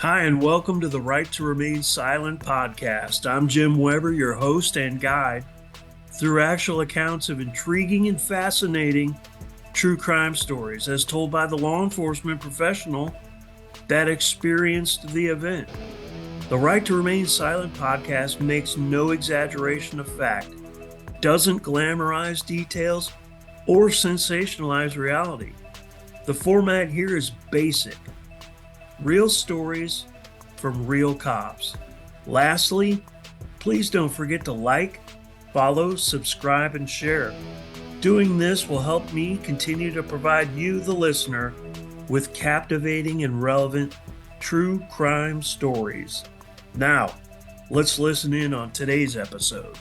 Hi, and welcome to the Right to Remain Silent podcast. I'm Jim Weber, your host and guide through actual accounts of intriguing and fascinating true crime stories as told by the law enforcement professional that experienced the event. The Right to Remain Silent podcast makes no exaggeration of fact, doesn't glamorize details, or sensationalize reality. The format here is basic. Real stories from real cops. Lastly, please don't forget to like, follow, subscribe, and share. Doing this will help me continue to provide you, the listener, with captivating and relevant true crime stories. Now, let's listen in on today's episode.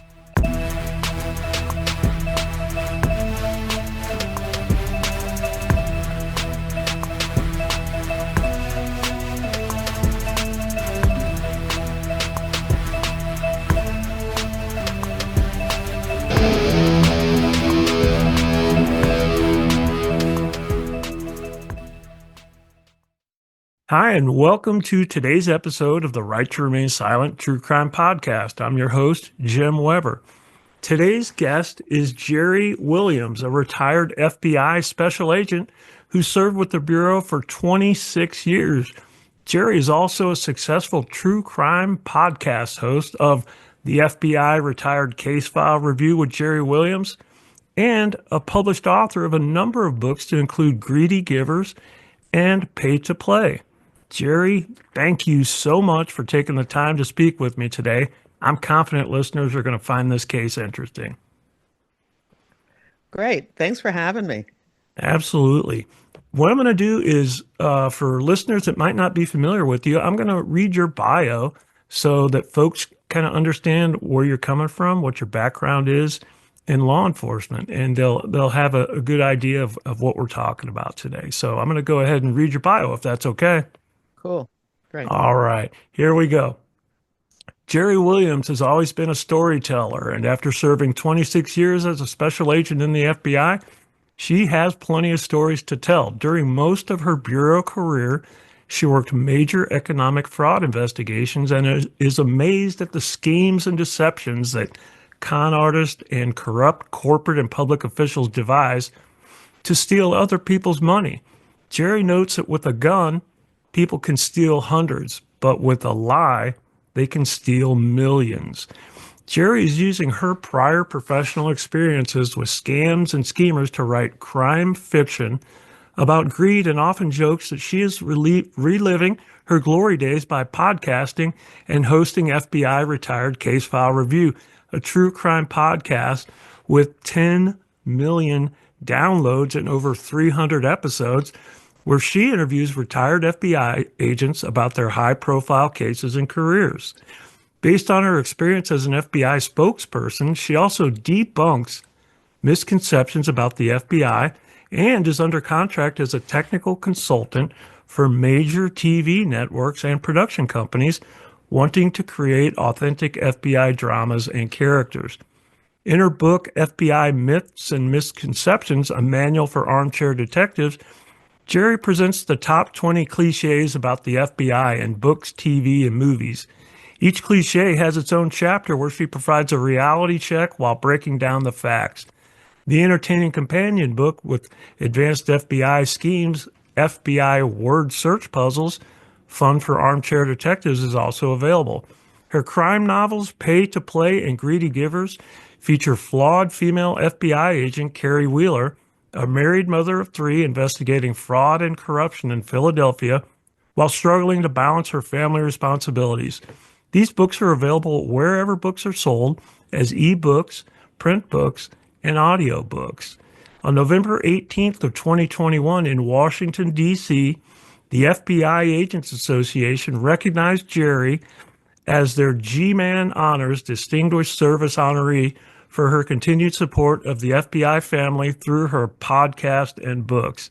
Hi, and welcome to today's episode of the Right to Remain Silent True Crime Podcast. I'm your host, Jim Weber. Today's guest is Jerri Williams, a retired FBI special agent who served with the Bureau for 26 years. Jerri is also a successful true crime podcast host of the FBI Retired Case File Review with Jerri Williams and a published author of a number of books to include Greedy Givers and Pay to Play. Jerri, thank you so much for taking the time to speak with me today. I'm confident listeners are going to find this case interesting. Great. Thanks for having me. Absolutely. What I'm going to do is, for listeners that might not be familiar with you, I'm going to read your bio so that folks kind of understand where you're coming from, what your background is in law enforcement, and they'll have a good idea of what we're talking about today. So I'm going to go ahead and read your bio if that's okay. Cool. Great. All right, here we go. Jerri Williams has always been a storyteller, and after serving 26 years as a special agent in the FBI, she has plenty of stories to tell. During most of her bureau career, she worked major economic fraud investigations and is amazed at the schemes and deceptions that con artists and corrupt corporate and public officials devise to steal other people's money. Jerri notes that with a gun, people can steal hundreds, but with a lie, they can steal millions. Jerri is using her prior professional experiences with scams and schemers to write crime fiction about greed and often jokes that she is reliving her glory days by podcasting and hosting FBI Retired Case File Review, a true crime podcast with 10 million downloads and over 300 episodes, where she interviews retired FBI agents about their high-profile cases and careers. Based on her experience as an FBI spokesperson, she also debunks misconceptions about the FBI and is under contract as a technical consultant for major TV networks and production companies wanting to create authentic FBI dramas and characters. In her book, FBI Myths and Misconceptions, a manual for armchair detectives, Jerri presents the top 20 cliches about the FBI in books, TV, and movies. Each cliche has its own chapter where she provides a reality check while breaking down the facts. The entertaining companion book with advanced FBI schemes, FBI word search puzzles, fun for armchair detectives, is also available. Her crime novels, Pay to Play and Greedy Givers, feature flawed female FBI agent Carrie Wheeler, a married mother of three investigating fraud and corruption in Philadelphia while struggling to balance her family responsibilities. These books are available wherever books are sold as ebooks, print books, and audiobooks. On November 18th of 2021 in Washington, D.C., the FBI Agents Association recognized Jerri as their G-Man Honors Distinguished Service Honoree for her continued support of the FBI family through her podcast and books.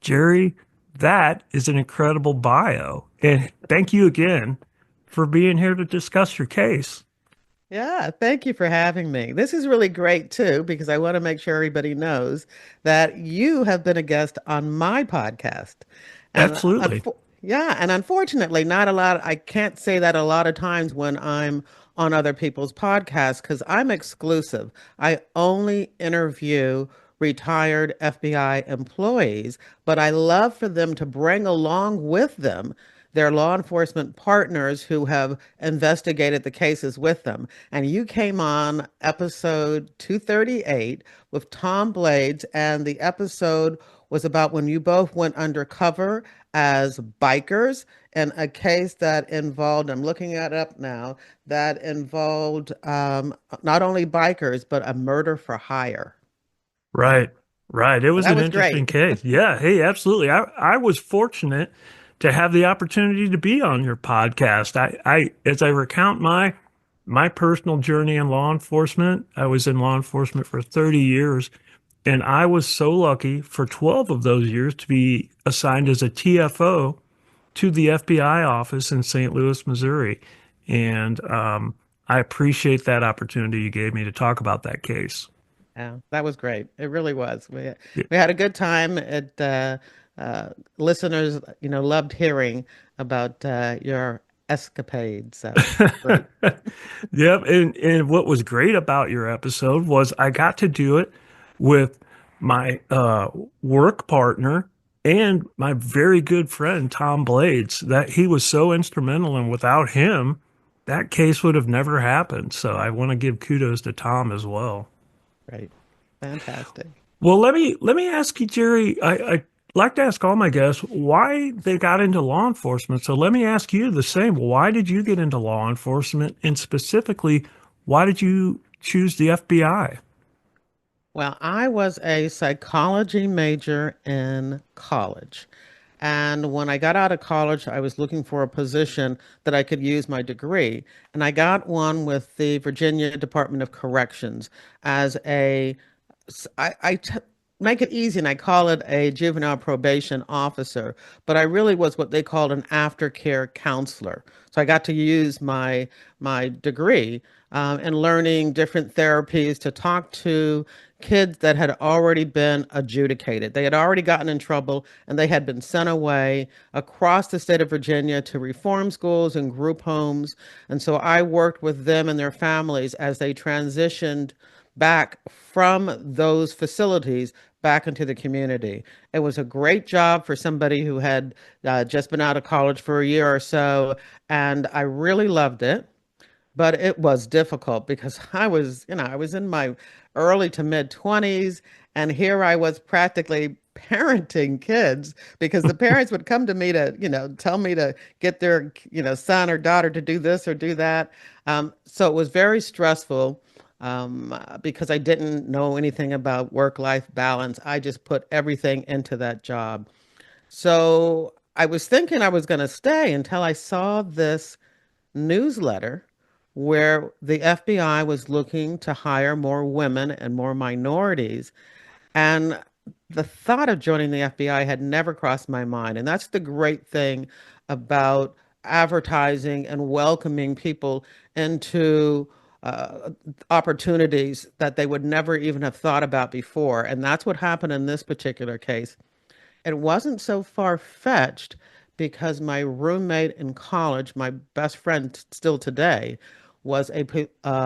Jerri, that is an incredible bio. And thank you again for being here to discuss your case. Yeah, thank you for having me. This is really great too, because I want to make sure everybody knows that you have been a guest on my podcast. And Absolutely. Yeah, and unfortunately, not a lot. I can't say that a lot of times when I'm on other people's podcasts because I'm exclusive. I only interview retired FBI employees, but I love for them to bring along with them their law enforcement partners who have investigated the cases with them. And you came on episode 238 with Tom Blades, and the episode was about when you both went undercover as bikers in a case that involved, I'm looking it up now, that involved not only bikers, but a murder for hire. Right, right. It So was that an was interesting great. case. Yeah, hey, absolutely. I was fortunate to have the opportunity to be on your podcast. As I recount my personal journey in law enforcement, I was in law enforcement for 30 years, and I was so lucky for 12 of those years to be assigned as a TFO to the FBI office in St. Louis, Missouri. And I appreciate that opportunity you gave me to talk about that case. Yeah, that was great. It really was. We had a good time. Listeners, loved hearing about your escapades. So great. Yep. And what was great about your episode was I got to do it with my work partner and my very good friend, Tom Blades, that he was so instrumental. And without him, that case would have never happened. So I want to give kudos to Tom as well. Great. Fantastic. Well, let me ask you, Jerry. I like to ask all my guests why they got into law enforcement. So let me ask you the same. Why did you get into law enforcement, and specifically, why did you choose the FBI? Well, I was a psychology major in college. And when I got out of college, I was looking for a position that I could use my degree. And I got one with the Virginia Department of Corrections as I make it easy and I call it a juvenile probation officer, but I really was what they called an aftercare counselor. So I got to use my degree in learning different therapies to talk to kids that had already been adjudicated. They had already gotten in trouble and they had been sent away across the state of Virginia to reform schools and group homes. And so I worked with them and their families as they transitioned back from those facilities back into the community. It was a great job for somebody who had just been out of college for a year or so, and I really loved it. But it was difficult because I was in my early to mid 20s, and here I was practically parenting kids because the parents would come to me to, tell me to get their, son or daughter to do this or do that. So it was very stressful because I didn't know anything about work-life balance. I just put everything into that job. So I was thinking I was going to stay until I saw this newsletter where the FBI was looking to hire more women and more minorities. And the thought of joining the FBI had never crossed my mind. And that's the great thing about advertising and welcoming people into opportunities that they would never even have thought about before. And that's what happened in this particular case. It wasn't so far-fetched because my roommate in college, my best friend still today, was a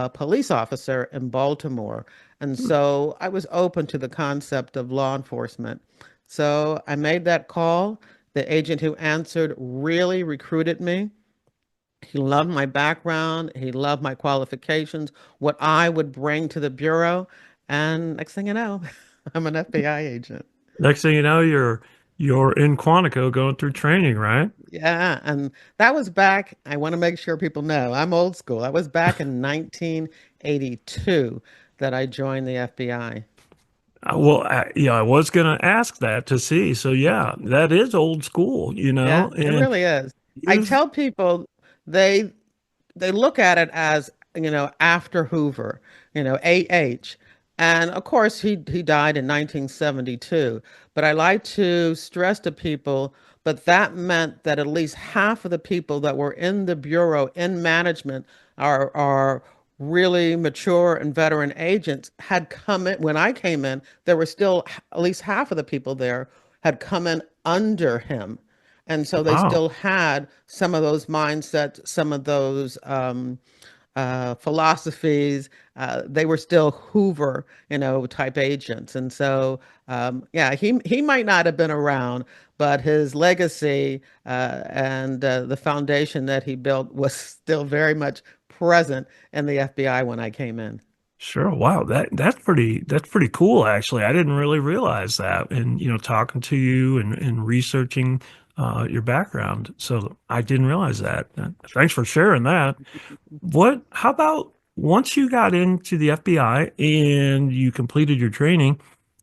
police officer in Baltimore. And so I was open to the concept of law enforcement. So I made that call. The agent who answered really recruited me. He loved my background. He loved my qualifications, what I would bring to the bureau. And next thing you know, I'm an FBI agent. Next thing you know, you're in Quantico going through training, right? Yeah, and that was back, I want to make sure people know, I'm old school. That was back in 1982 that I joined the FBI. Yeah, I was gonna ask that to see. So yeah, that is old school, Yeah, it and really is. I you've tell people they they look at it as, after Hoover, AH. And of course, he died in 1972. But I like to stress to people, but that meant that at least half of the people that were in the bureau in management are really mature and veteran agents had come in. When I came in, there were still at least half of the people there had come in under him. And so they Wow. still had some of those mindsets, some of those philosophies. They were still Hoover, type agents. And so, yeah, he might not have been around, but his legacy and the foundation that he built was still very much present in the FBI when I came in. Sure. Wow. That's pretty cool actually. I didn't really realize that. And talking to you and researching your background. So I didn't realize that. Thanks for sharing that. How about once you got into the FBI and you completed your training,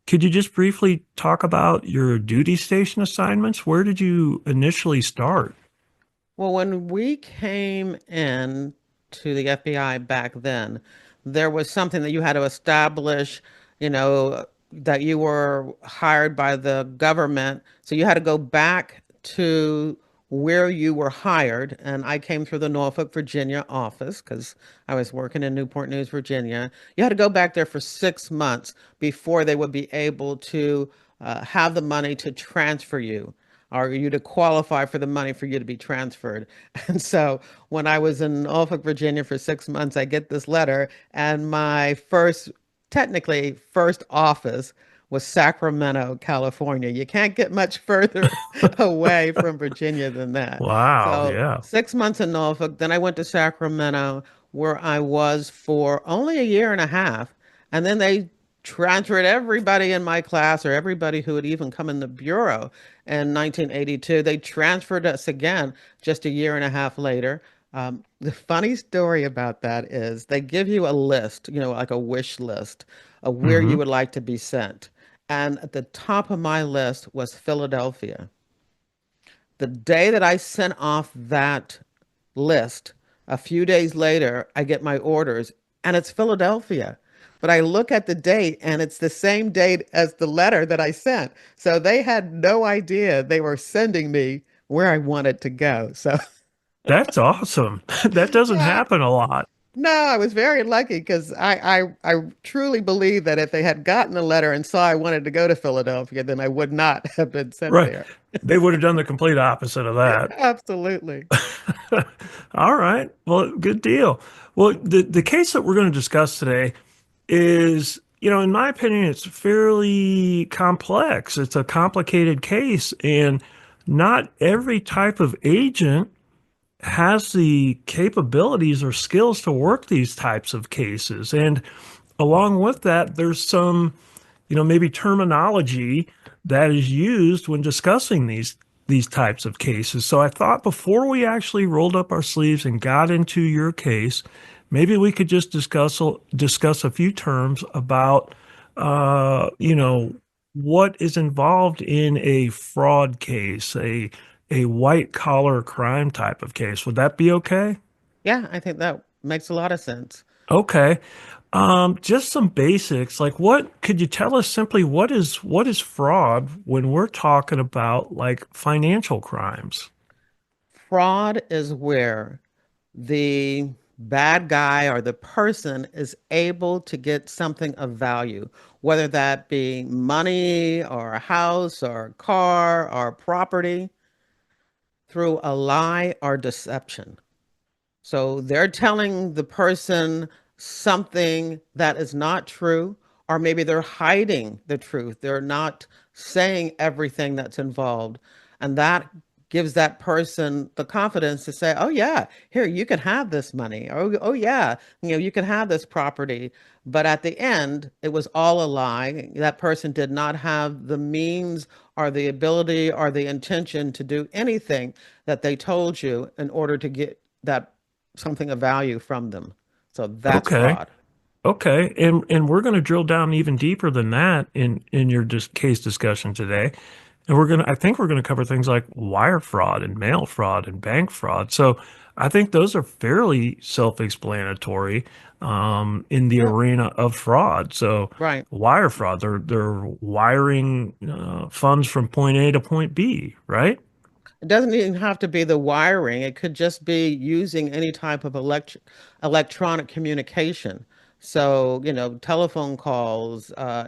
could you just briefly talk about your duty station assignments? Where did you initially start? Well, when we came in to the FBI back then, there was something that you had to establish, that you were hired by the government. So you had to go back to where you were hired. And I came through the Norfolk, Virginia office because I was working in Newport News, Virginia. You had to go back there for 6 months before they would be able to have the money to transfer you or you to qualify for the money for you to be transferred. And so when I was in Norfolk, Virginia for 6 months, I get this letter, and my technically first office was Sacramento, California. You can't get much further away from Virginia than that. Wow. So Yeah. 6 months in Norfolk, then I went to Sacramento, where I was for only a year and a half. And then they transferred everybody in my class or everybody who had even come in the bureau in 1982. They transferred us again just a year and a half later. The funny story about that is they give you a list, like a wish list of where you Hmm. would like to be sent. And at the top of my list was Philadelphia. The day that I sent off that list, a few days later, I get my orders and it's Philadelphia. But I look at the date and it's the same date as the letter that I sent. So they had no idea they were sending me where I wanted to go. So, That's awesome. That doesn't yeah, happen a lot. no, I was very lucky because I truly believe that if they had gotten the letter and saw I wanted to go to Philadelphia, then I would not have been sent Right. there. They would have done the complete opposite of that. Absolutely. All right. Well, good deal. Well, the case that we're going to discuss today is, in my opinion, it's fairly complex. It's a complicated case, and not every type of agent has the capabilities or skills to work these types of cases. And along with that, there's some, maybe terminology that is used when discussing these types of cases. So I thought before we actually rolled up our sleeves and got into your case, maybe we could just discuss a few terms about, what is involved in a fraud case, a white collar crime type of case. Would that be okay? Yeah, I think that makes a lot of sense. Okay. Just some basics. Like what could you tell us simply what is fraud when we're talking about like financial crimes? Fraud is where the bad guy or the person is able to get something of value, whether that be money or a house or a car or property, through a lie or deception. So they're telling the person something that is not true, or maybe they're hiding the truth. They're not saying everything that's involved. And that gives that person the confidence to say, oh, yeah, here, you can have this money. Oh, yeah, you can have this property. But at the end, it was all a lie. That person did not have the means or the ability or the intention to do anything that they told you in order to get that something of value from them. So that's Okay. fraud. Okay. And we're going to drill down even deeper than that in your case discussion today. And I think we're going to cover things like wire fraud and mail fraud and bank fraud. So I think those are fairly self-explanatory in the Yeah, arena of fraud. So right. wire fraud, they're wiring funds from point A to point B, right? It doesn't even have to be the wiring. It could just be using any type of electronic communication. So, telephone calls, Uh,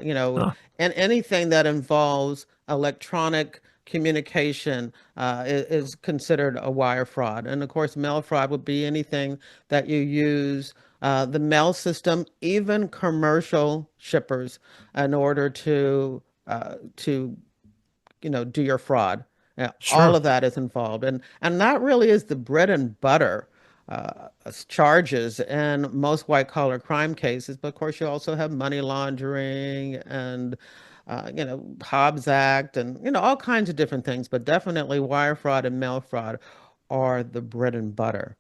and anything that involves electronic communication is considered a wire fraud. And of course, mail fraud would be anything that you use the mail system, even commercial shippers, in order to do your fraud. All Sure. of that is involved, and that really is the bread and butter charges in most white collar crime cases. But of course, you also have money laundering and Hobbs Act and all kinds of different things. But definitely, wire fraud and mail fraud are the bread and butter.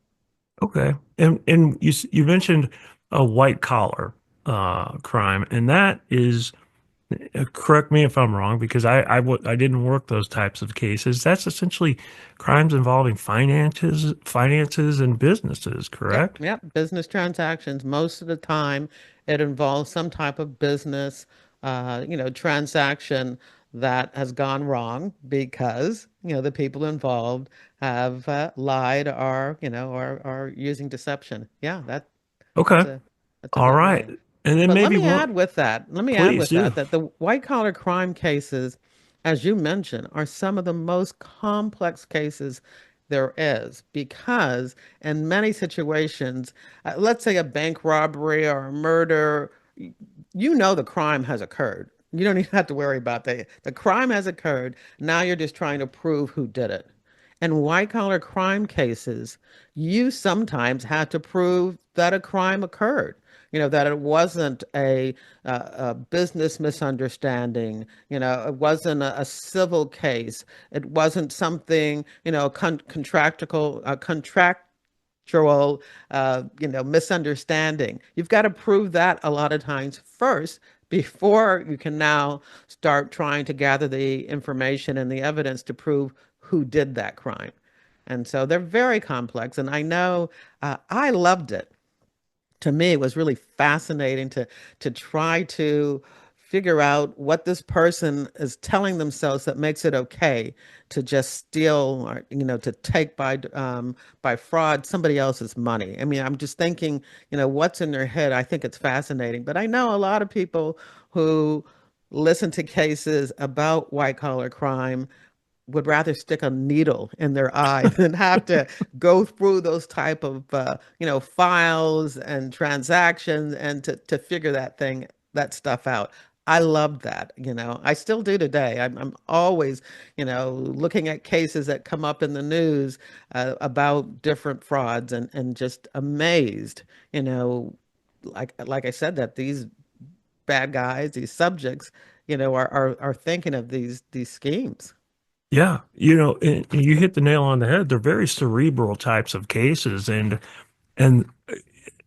Okay. And you mentioned a white collar crime, and that is, correct me if I'm wrong, because I didn't work those types of cases. That's essentially crimes involving finances and businesses, Yep, correct? yep. Business transactions. Most of the time, it involves some type of business, transaction that has gone wrong because, the people involved have lied or, are using deception. Yeah, that's Okay. All exactly right. it. And then But maybe one, let me add please with do. that the white collar crime cases, as you mentioned, are some of the most complex cases there is because in many situations, let's say a bank robbery or a murder, the crime has occurred. You don't even have to worry about that. The crime has occurred. Now you're just trying to prove who did it. In white collar crime cases, you sometimes have to prove that a crime occurred. That it wasn't a business misunderstanding. It wasn't a civil case. It wasn't something, contractual, misunderstanding. You've got to prove that a lot of times first before you can now start trying to gather the information and the evidence to prove who did that crime. And so they're very complex. And I know I loved it. To me, it was really fascinating to try to figure out what this person is telling themselves that makes it okay to just steal or to take by fraud somebody else's money. I mean, I'm just thinking, what's in their head. I think it's fascinating, but I know a lot of people who listen to cases about white collar crime would rather stick a needle in their eye than have to go through those type of files and transactions and to figure that stuff out. I love that, I still do today. I'm always, looking at cases that come up in the news about different frauds and just amazed, you know, like I said, that these bad guys, these subjects, are thinking of these schemes. Yeah, and you hit the nail on the head. They're very cerebral types of cases, and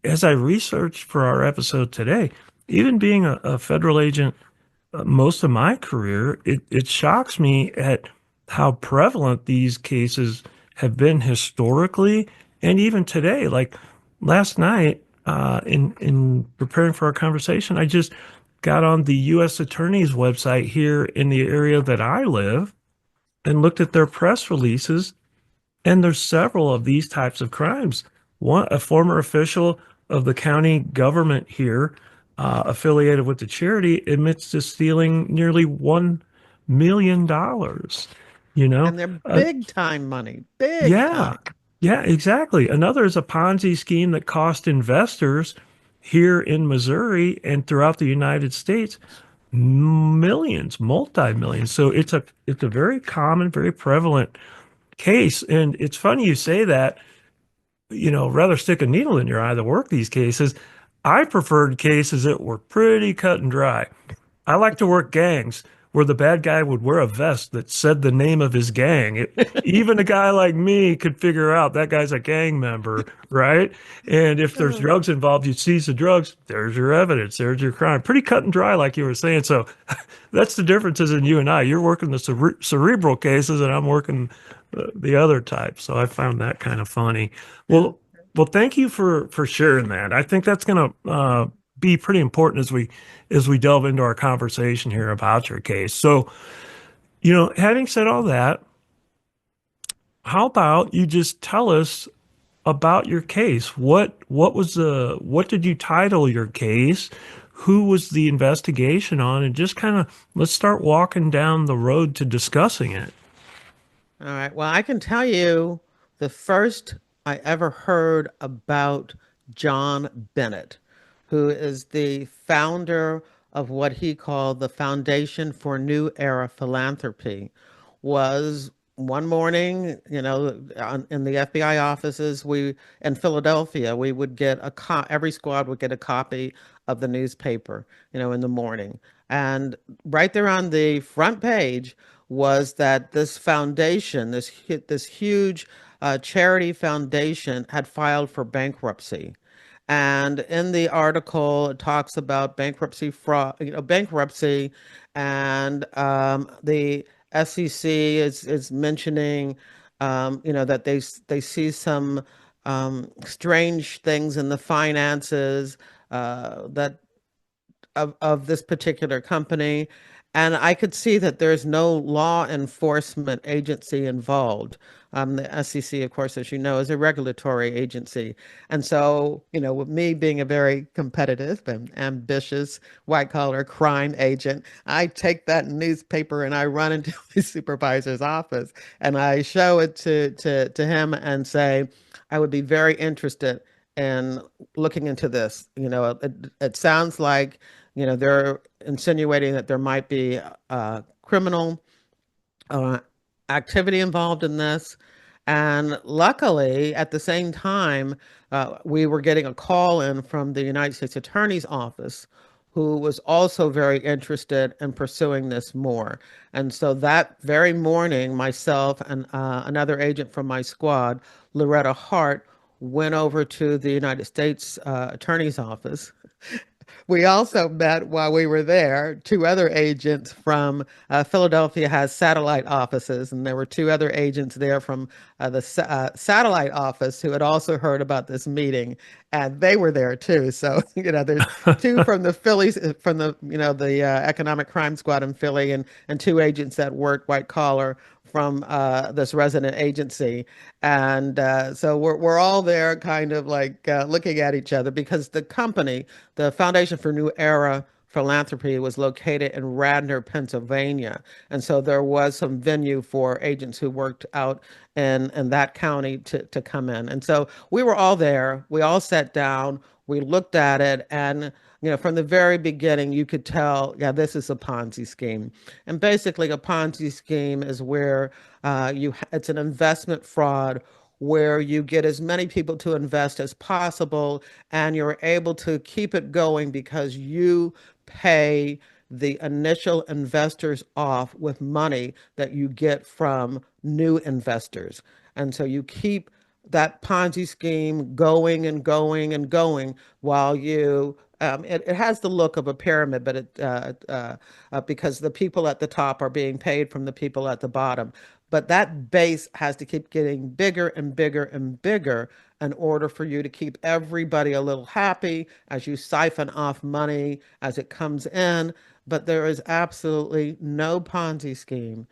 as I researched for our episode today, even being a federal agent most of my career, it shocks me at how prevalent these cases have been historically and even today. Like last night, in preparing for our conversation, I just got on the U.S. Attorney's website here in the area that I live and looked at their press releases, and there's several of these types of crimes. One, a former official of the county government here, affiliated with the charity, admits to stealing nearly $1 million. You know, And they're uh, big time money, big yeah, time. yeah, exactly. Another is a Ponzi scheme that cost investors here in Missouri and throughout the United States millions, multi-millions. So it's a very common, very prevalent case. And it's funny you say that, rather stick a needle in your eye to work these cases. I preferred cases that were pretty cut and dry. I like to work gangs where the bad guy would wear a vest that said the name of his gang. Even a guy like me could figure out that guy's a gang member, right? And if there's Uh, drugs involved, you seize the drugs. There's your evidence. There's your crime. Pretty cut and dry, like you were saying. So that's the differences in you and I. You're working the cerebral cases, and I'm working the other type. So I found that kind of funny. yeah. Well, thank you for sharing that. I think that's going to be pretty important as we delve into our conversation here about your case. So, having said all that, how about you just tell us about your case? What did you title your case? Who was the investigation on? And just kind of let's start walking down the road to discussing it. All right. Well, I can tell you the first I ever heard about John Bennett, who is the founder of what he called the Foundation for New Era Philanthropy, was one morning, in the FBI offices, we in Philadelphia, we would get every squad would get a copy of the newspaper, in the morning. And right there on the front page was that this foundation, this huge charity foundation, had filed for bankruptcy. And in the article, it talks about bankruptcy fraud, bankruptcy, and the SEC is mentioning, that they see some strange things in the finances that of this particular company. And I could see that there's no law enforcement agency involved. The SEC, of course, as you know, is a regulatory agency. And so, with me being a very competitive and ambitious white collar crime agent, I take that newspaper and I run into the supervisor's office and I show it to him and say, I would be very interested in looking into this. It sounds like they're insinuating that there might be criminal uh, activity involved in this. And luckily, at the same time, we were getting a call in from the United States Attorney's Office, who was also very interested in pursuing this more. And so that very morning, myself and another agent from my squad, Loretta Hart, went over to the United States Attorney's Office. We also met while we were there. Two other agents from Philadelphia has satellite offices, and there were two other agents there from the satellite office who had also heard about this meeting, and they were there too. So there's two from the Phillies, from the Economic Crime Squad in Philly, and two agents that worked white collar from this resident agency. And so we're all there kind of like looking at each other because the company, the Foundation for New Era Philanthropy, was located in Radnor, Pennsylvania. And so there was some venue for agents who worked out in that county to come in. And so we were all there. We all sat down. We looked at it. And, from the very beginning, you could tell, yeah, this is a Ponzi scheme. And basically, a Ponzi scheme is where it's an investment fraud where you get as many people to invest as possible and you're able to keep it going because you pay the initial investors off with money that you get from new investors. And so you keep that Ponzi scheme going and going and going while it has the look of a pyramid, but because the people at the top are being paid from the people at the bottom. But that base has to keep getting bigger and bigger and bigger in order for you to keep everybody a little happy as you siphon off money as it comes in. But there is absolutely no Ponzi scheme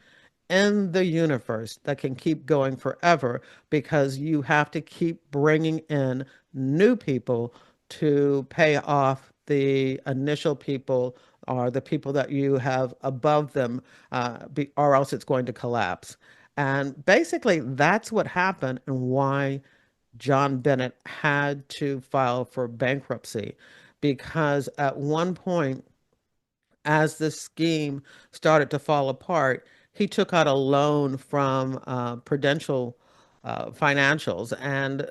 in the universe that can keep going forever because you have to keep bringing in new people to pay off the initial people or the people that you have above them, or else it's going to collapse. And basically, that's what happened and why John Bennett had to file for bankruptcy. Because at one point, as this scheme started to fall apart, he took out a loan from Prudential Financials, and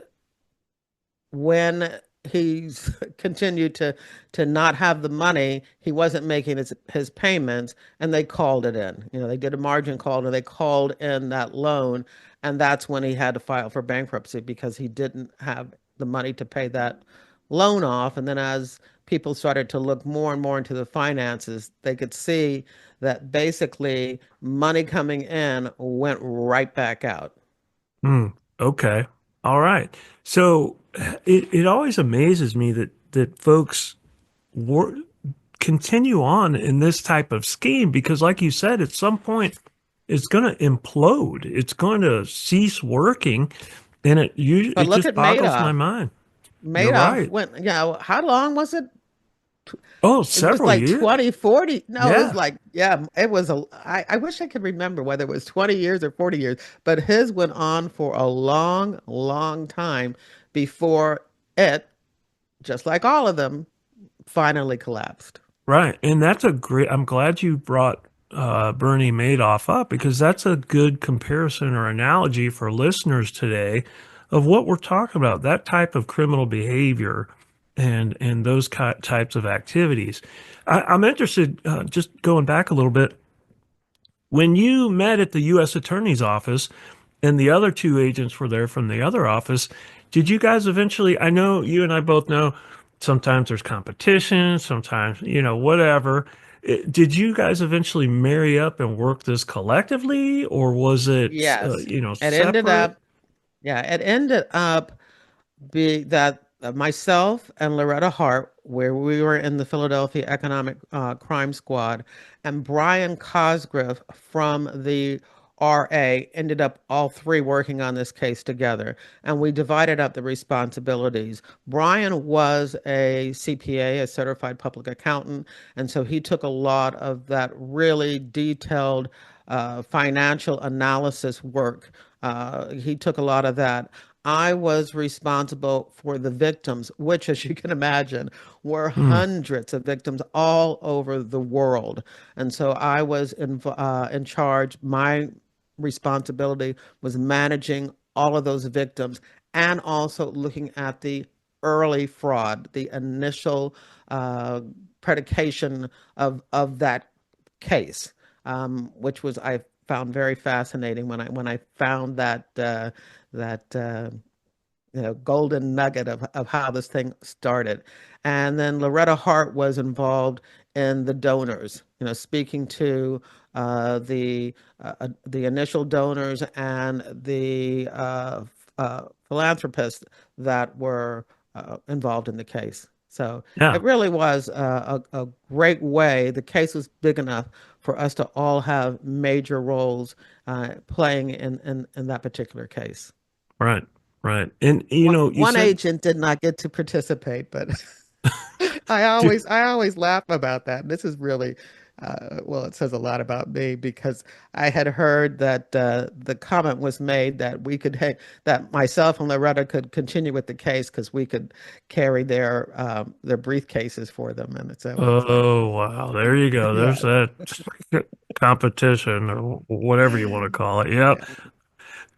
when he's continued to not have the money, he wasn't making his payments, and they called it in. They did a margin call and they called in that loan, and that's when he had to file for bankruptcy because he didn't have the money to pay that loan off. And then as people started to look more and more into the finances, they could see that basically money coming in went right back out. Hmm. Okay. All right. So it always amazes me that folks wor continue on in this type of scheme because, like you said, at some point it's going to implode. It's going to cease working, and But it look just at boggles my Madoff. mind. You're Madoff right. went, how long was it? Oh, It was several like years. 20, 40. No, it was Yeah. like, yeah, it was I wish I could remember whether it was 20 years or 40 years, but his went on for a long, long time before it, just like all of them, finally collapsed. Right. And that's a great, I'm glad you brought Bernie Madoff up because that's a good comparison or analogy for listeners today of what we're talking about, that type of criminal behavior and those types of activities. I'm interested, just going back a little bit, when you met at the U.S. Attorney's Office and the other two agents were there from the other office, did you guys eventually? I know you and I both know sometimes there's competition, sometimes, whatever. Did you guys eventually marry up and work this collectively, or was it, Yes. It ended separate? up, yeah, it ended up be that myself and Loretta Hart, where we were in the Philadelphia Economic Crime Squad, and Brian Cosgriff from the RA ended up all three working on this case together. And we divided up the responsibilities. Brian was a CPA, a certified public accountant. And so he took a lot of that really detailed financial analysis work. He took a lot of that. I was responsible for the victims, which, as you can imagine, were Hmm. hundreds of victims all over the world. And so I was in charge. My responsibility was managing all of those victims and also looking at the early fraud, the initial uh, predication of that case, which was I found very fascinating when I found that golden nugget of how this thing started. And then Loretta Hart was involved in the donors, speaking to the initial donors and the philanthropists that were involved in the case. So Yeah. it really was a great way. The case was big enough for us to all have major roles playing in that particular case. Right. Right. And you One said, agent did not get to participate, but do- I always laugh about that. This is really, well, it says a lot about me because I had heard that the comment was made that that myself and Loretta could continue with the case because we could carry their briefcases for them, and so it's like, oh wow, there you go. There's yeah, that competition or whatever you want to call it. Yep.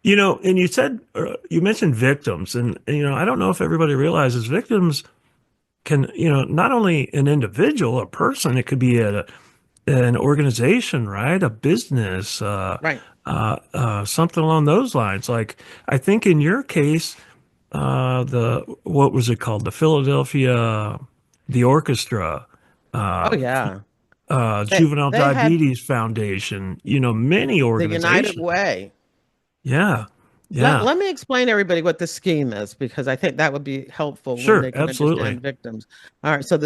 yeah, And you said, you mentioned victims, and, I don't know if everybody realizes victims can, not only an individual, a person, it could be an organization, right? A business, right. something along those lines. Like, I think in your case, what was it called? The orchestra, Oh uh, yeah, Juvenile they had Diabetes Foundation, many the United organizations. Way. Yeah. Let, Yeah. let me explain to everybody what the scheme is because I think that would be helpful when Sure. they can Absolutely. understand victims. All right, so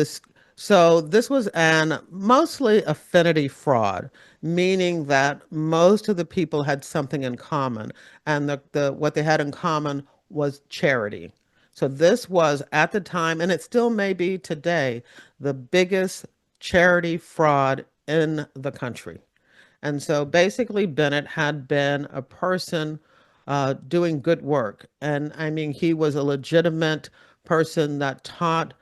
this was an mostly affinity fraud, meaning that most of the people had something in common, and the what they had in common was charity. So this was at the time, and it still may be today, the biggest charity fraud in the country. And so basically, Bennett had been a person doing good work. And I mean, he was a legitimate person that taught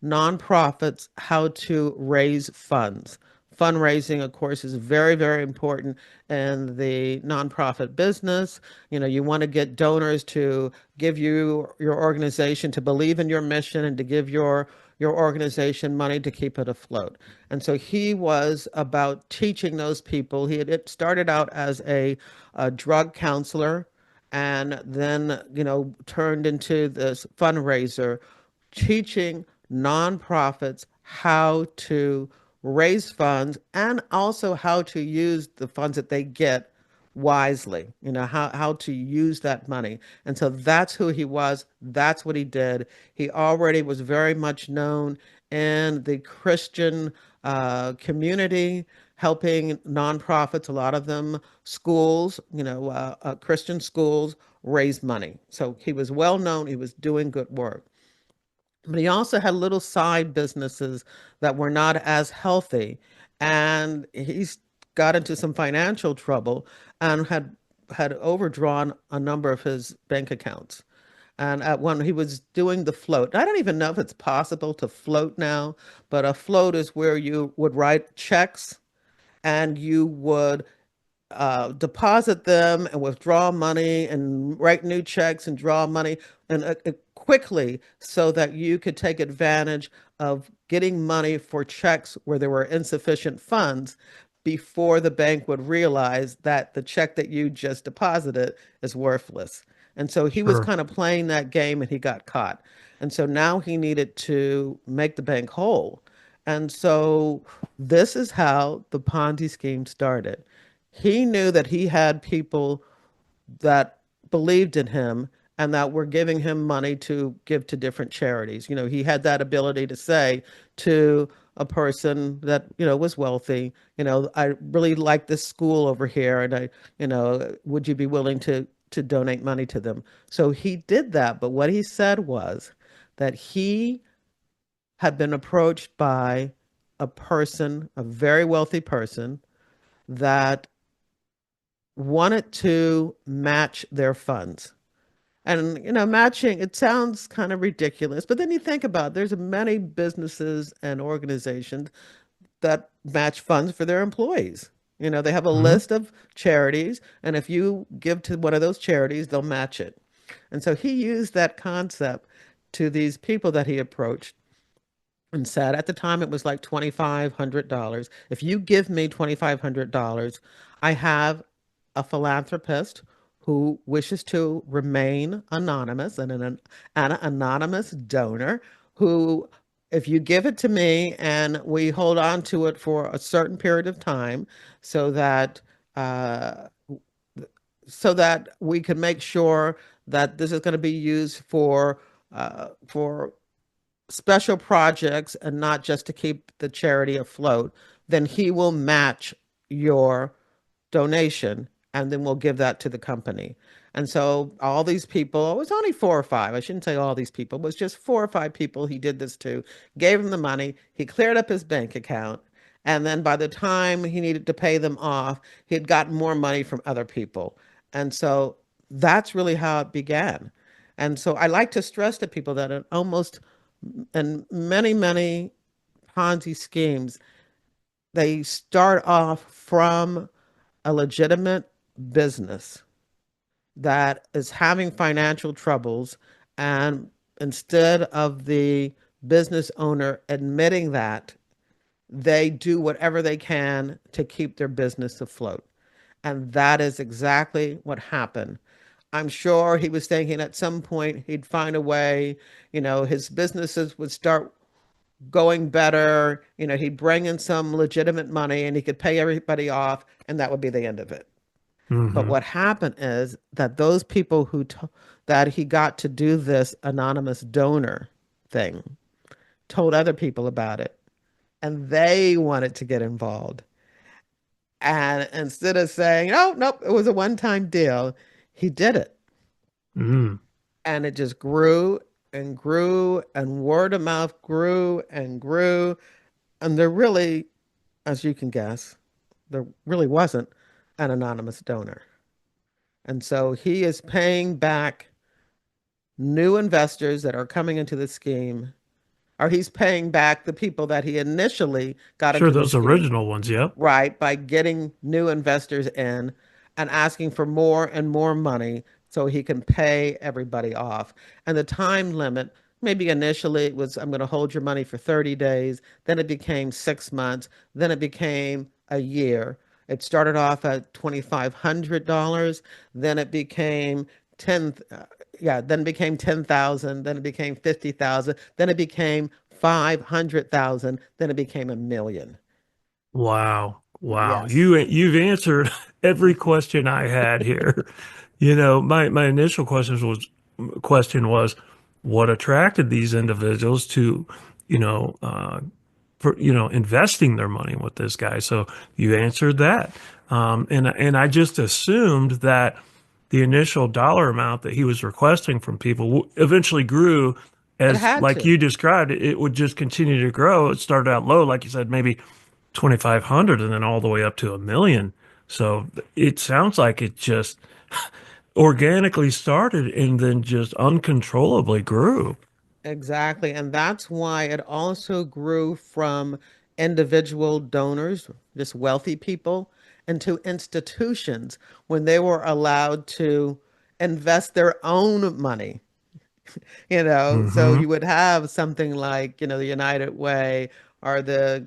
nonprofits how to raise funds. Fundraising, of course, is very, very important in the nonprofit business. You want to get donors to give you your organization, to believe in your mission, and to give your organization money to keep it afloat. And so he was about teaching those people. It started out as a drug counselor and then, turned into this fundraiser teaching nonprofits how to raise funds and also how to use the funds that they get wisely, how to use that money. And so that's who he was. That's what he did. He already was very much known in the Christian community, helping nonprofits, a lot of them schools, Christian schools, raise money. So he was well known. He was doing good work. But he also had little side businesses that were not as healthy. And he's got into some financial trouble and had overdrawn a number of his bank accounts. And when he was doing the float, I don't even know if it's possible to float now, but a float is where you would write checks and you would deposit them and withdraw money and write new checks and draw money and quickly so that you could take advantage of getting money for checks where there were insufficient funds before the bank would realize that the check that you just deposited is worthless. And so he was Sure. kind of playing that game and he got caught. And so now he needed to make the bank whole. And so this is how the Ponzi scheme started. He knew that he had people that believed in him and that were giving him money to give to different charities. He had that ability to say to a person that, was wealthy, I really like this school over here and would you be willing to donate money to them? So he did that, but what he said was that he had been approached by a person, a very wealthy person that wanted to match their funds. And, matching, it sounds kind of ridiculous, but then you think about it, there's many businesses and organizations that match funds for their employees. They have a Hmm. list of charities, and if you give to one of those charities, they'll match it. And so he used that concept to these people that he approached and said, at the time it was like $2,500. If you give me $2,500, I have a philanthropist who wishes to remain anonymous and an anonymous donor who, if you give it to me and we hold on to it for a certain period of time so that uh, we can make sure that this is going to be used for special projects and not just to keep the charity afloat, then he will match your donation and then we'll give that to the company. And so all these people, it was only four or five, I shouldn't say all these people, it was just four or five people he did this to, gave him the money, he cleared up his bank account, and then by the time he needed to pay them off, he had gotten more money from other people. And so that's really how it began. And so I like to stress to people that it almost and many, many Ponzi schemes, they start off from a legitimate business that is having financial troubles. And instead of the business owner admitting that, they do whatever they can to keep their business afloat. And that is exactly what happened. I'm sure he was thinking at some point he'd find a way, his businesses would start going better. He'd bring in some legitimate money and he could pay everybody off, and that would be the end of it. But Hmm. what happened is that those people that he got to do this anonymous donor thing told other people about it, and they wanted to get involved. And instead of saying, "Oh, nope, it was a one-time deal," he did it, Mm. and it just grew and grew, and word of mouth grew and grew, and there really, as you can guess, there really wasn't an anonymous donor. And so he is paying back new investors that are coming into the scheme, or he's paying back the people that he initially got Sure, into the those scheme, original ones. Yep. right, by getting new investors in and asking for more and more money so he can pay everybody off. And the time limit, maybe initially it was, I'm going to hold your money for 30 days, then it became 6 months, then it became a year. It started off at $2,500, then it became 10, yeah, then it became 10,000, then it became 50,000, then it became 500,000, then it became 1 million. Wow. Wow. Yes. You've answered every question I had here. My initial question was what attracted these individuals to, investing their money with this guy. So you answered that. And I just assumed that the initial dollar amount that he was requesting from people eventually grew It as had like to. you described, it would just continue to grow. It started out low, like you said, maybe 2,500 and then all the way up to a million. So it sounds like it just organically started and then just uncontrollably grew. Exactly. And that's why it also grew from individual donors, just wealthy people, into institutions when they were allowed to invest their own money. So Hmm. you would have something like, the United Way or the,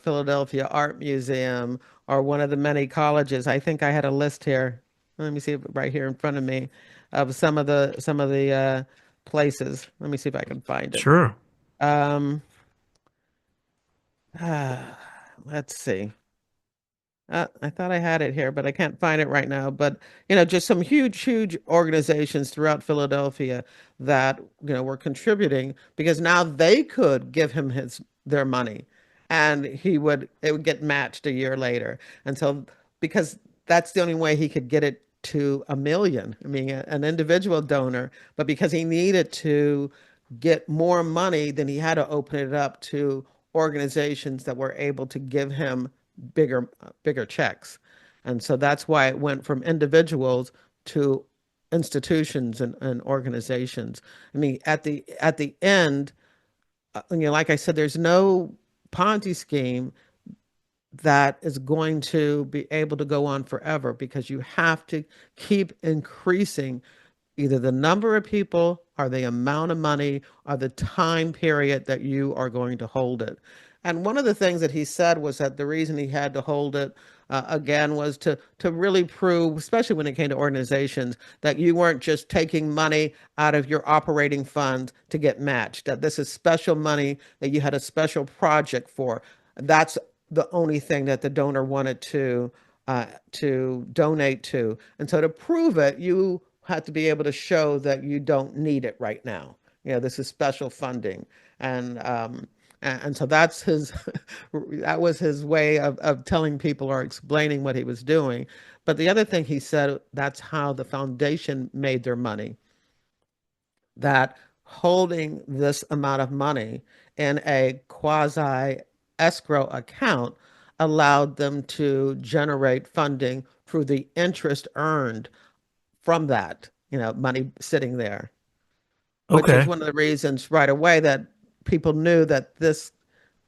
Philadelphia Art Museum or one of the many colleges. I think I had a list here. Let me see it right here in front of me of some of the places. Let me see if I can find it. Sure. Um, let's see. I thought I had it here, but I can't find it right now. But, just some huge, huge organizations throughout Philadelphia that, were contributing because now they could give him their money and it would get matched a year later. And so, because that's the only way he could get it to a million, I mean, an individual donor, but because he needed to get more money, then he had to open it up to organizations that were able to give him bigger checks. And so that's why it went from individuals to institutions and organizations. I mean, at the end, like I said, there's no Ponzi scheme that is going to be able to go on forever because you have to keep increasing either the number of people or the amount of money or the time period that you are going to hold it. And one of the things that he said was that the reason he had to hold it again was to really prove, especially when it came to organizations, that you weren't just taking money out of your operating funds to get matched, that this is special money that you had a special project for. That's the only thing that the donor wanted to donate to. And so to prove it, you have to be able to show that you don't need it right now. This is special funding. And so that's that was his way of telling people or explaining what he was doing. But the other thing he said, that's how the foundation made their money, that holding this amount of money in a quasi escrow account allowed them to generate funding through the interest earned from that, money sitting there, which is Okay. one of the reasons right away that people knew that this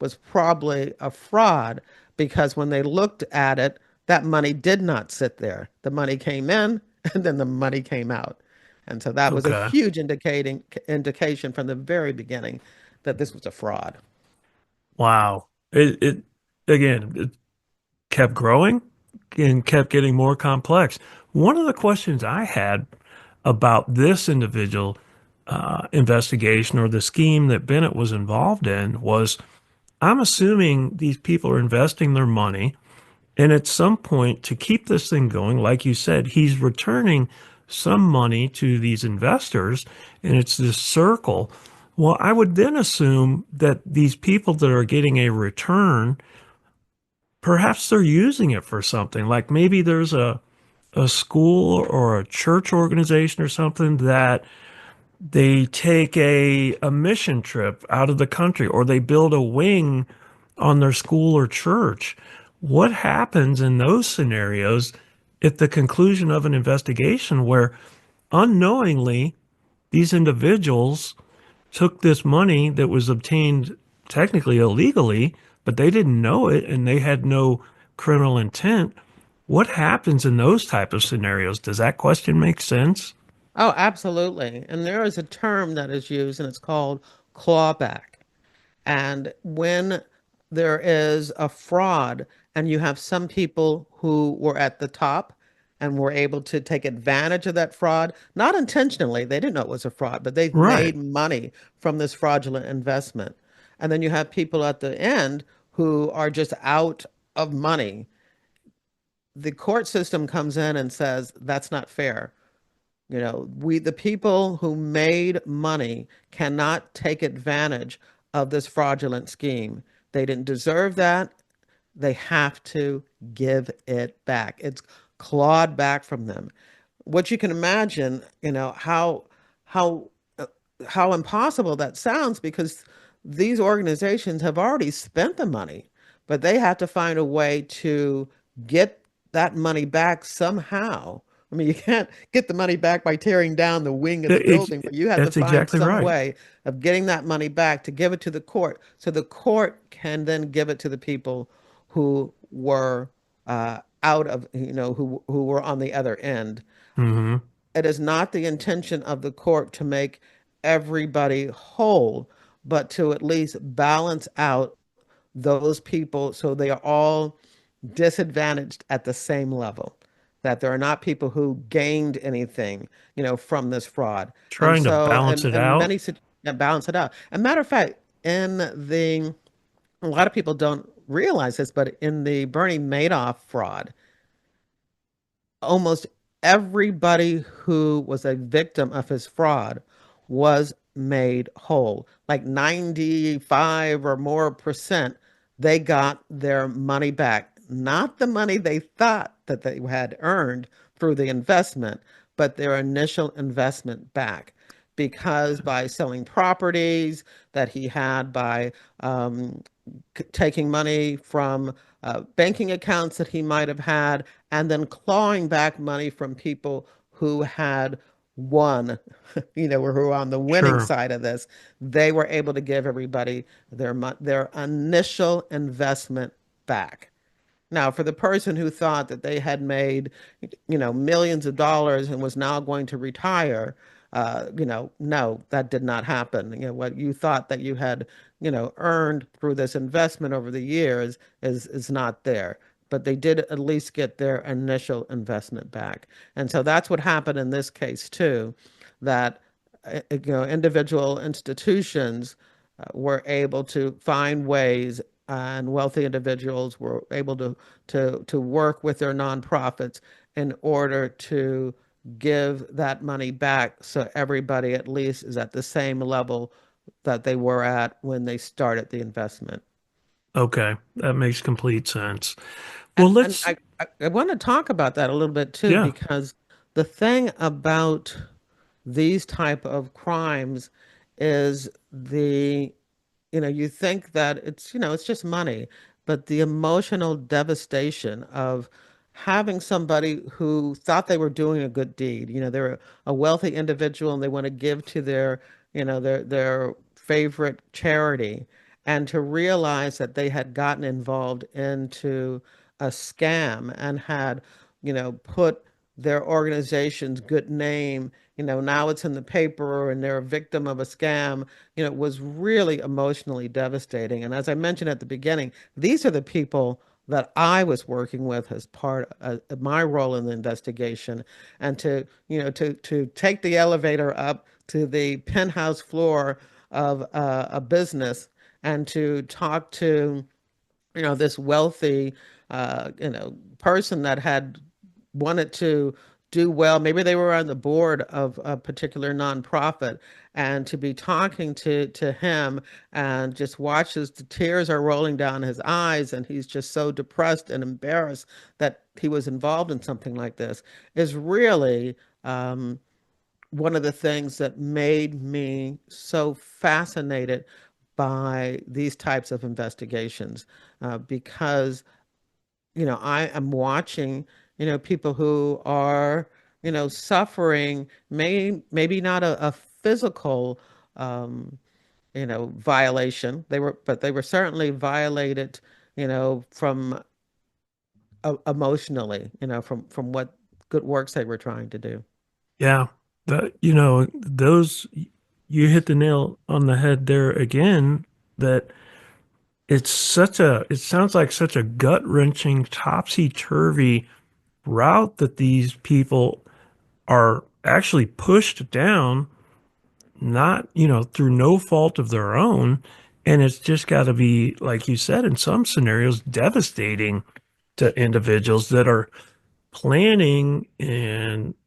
was probably a fraud because when they looked at it, that money did not sit there. The money came in and then the money came out. And so that was a Okay. huge indication from the very beginning that this was a fraud. Wow. It again, it kept growing and kept getting more complex. One of the questions I had about this individual investigation or the scheme that Bennett was involved in was I'm assuming these people are investing their money, and at some point, to keep this thing going, like you said, he's returning some money to these investors, and it's this circle. Well, I would then assume that these people that are getting a return, perhaps they're using it for something. Like maybe there's a school or a church organization or something that they take a mission trip out of the country or they build a wing on their school or church. What happens in those scenarios at the conclusion of an investigation where unknowingly these individuals took this money that was obtained technically illegally, but they didn't know it and they had no criminal intent? What happens in those type of scenarios? Does that question make sense? Oh, absolutely. And there is a term that is used and it's called clawback. And when there is a fraud and you have some people who were at the top and were able to take advantage of that fraud, not intentionally, they didn't know it was a fraud, but they've Right. made money from this fraudulent investment. And then you have people at the end who are just out of money. The court system comes in and says, that's not fair. The people who made money cannot take advantage of this fraudulent scheme. They didn't deserve that. They have to give it back. It's clawed back from them. What you can imagine, how how impossible that sounds because these organizations have already spent the money, but they have to find a way to get that money back somehow. I mean, you can't get the money back by tearing down the wing of the It's, building, but you have to that's find exactly some right. way of getting that money back to give it to the court so the court can then give it to the people who were out of, who were on the other end. Hmm. It is not the intention of the court to make everybody whole, but to at least balance out those people so they are all disadvantaged at the same level, that there are not people who gained anything, from this fraud. And Trying to so, balance and, it and out. many balance it out. As a matter of fact, a lot of people don't realize this, but in the Bernie Madoff fraud, almost everybody who was a victim of his fraud was made whole. Like 95 or more percent, they got their money back. Not the money they thought that they had earned through the investment, but their initial investment back. Because by selling properties that he had, by um, taking money from banking accounts that he might have had, and then clawing back money from people who had won, or who were on the winning Sure. side of this. They were able to give everybody their initial investment back. Now, for the person who thought that they had made, millions of dollars and was now going to retire, no, that did not happen. What you thought that you had, earned through this investment over the years is not there. But they did at least get their initial investment back. And so that's what happened in this case too, that individual institutions were able to find ways, and wealthy individuals were able to work with their nonprofits in order to give that money back so everybody at least is at the same level that they were at when they started the investment. Okay. That makes complete sense. Well, And let's, I want to talk about that a little bit too, yeah. because the thing about these type of crimes is you think that it's just money, but the emotional devastation of having somebody who thought they were doing a good deed, they're a wealthy individual and they want to give to their favorite charity, and to realize that they had gotten involved into a scam and had, put their organization's good name, now it's in the paper and they're a victim of a scam, was really emotionally devastating. And as I mentioned at the beginning, these are the people that I was working with as part of my role in the investigation, and to take the elevator up to the penthouse floor of a business and to talk to this wealthy person that had wanted to do well. Maybe they were on the board of a particular nonprofit, and to be talking to him and just watch as the tears are rolling down his eyes and he's just so depressed and embarrassed that he was involved in something like this is really one of the things that made me so fascinated by these types of investigations, because I am watching, people who are, suffering, maybe not a physical, um, violation. But they were certainly violated, from emotionally, from what good works they were trying to do. Yeah. Those, you hit the nail on the head there again, that it sounds like such a gut-wrenching, topsy-turvy route that these people are actually pushed down, not, through no fault of their own. And it's just got to be, like you said, in some scenarios, devastating to individuals that are planning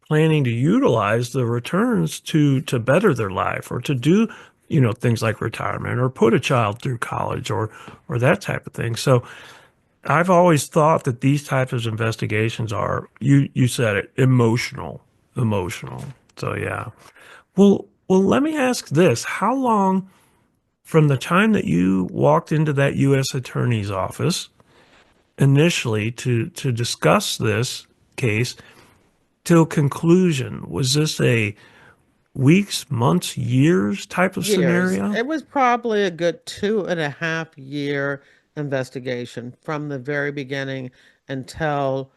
to utilize the returns to better their life or to do, things like retirement or put a child through college or that type of thing. So I've always thought that these types of investigations are, you said it, emotional. So yeah. Well, Well, let me ask this. How long from the time that you walked into that U.S. Attorney's office initially to discuss this case till conclusion? Was this a weeks, months, years type of Years. scenario? It was probably a good 2.5 year investigation from the very beginning until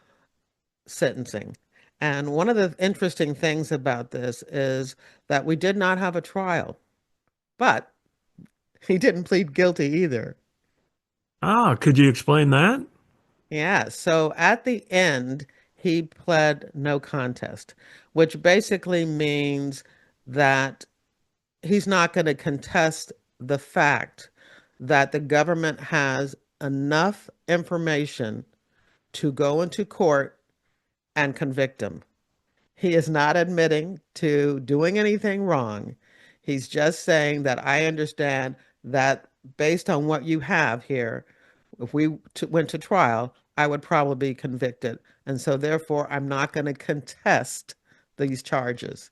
sentencing. And one of the interesting things about this is that we did not have a trial, but he didn't plead guilty either. Ah, could you explain that? Yeah, so at the end, he pled no contest, which basically means that he's not going to contest the fact that the government has enough information to go into court and convict him. He is not admitting to doing anything wrong. He's just saying that I understand that based on what you have here, if we went to trial, I would probably be convicted. And so, therefore, I'm not going to contest these charges.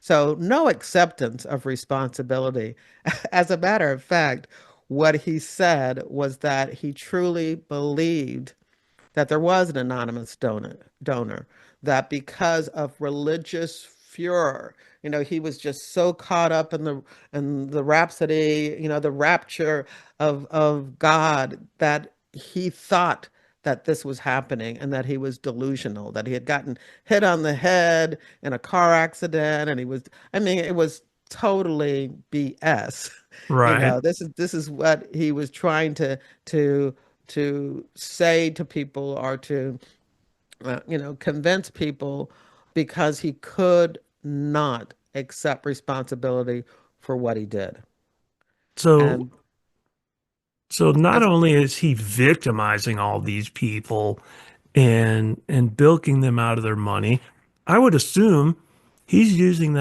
So, no acceptance of responsibility. As a matter of fact, what he said was that he truly believed that there was an anonymous donor, that because of religious furor, he was just so caught up in the rhapsody, the rapture of God, that he thought that this was happening and that he was delusional, that he had gotten hit on the head in a car accident, and I mean, it was totally BS. Right. This is what he was trying to say to people, or to convince people, because he could not accept responsibility for what he did. So, And so not as only is he victimizing all these people and bilking them out of their money, I would assume he's using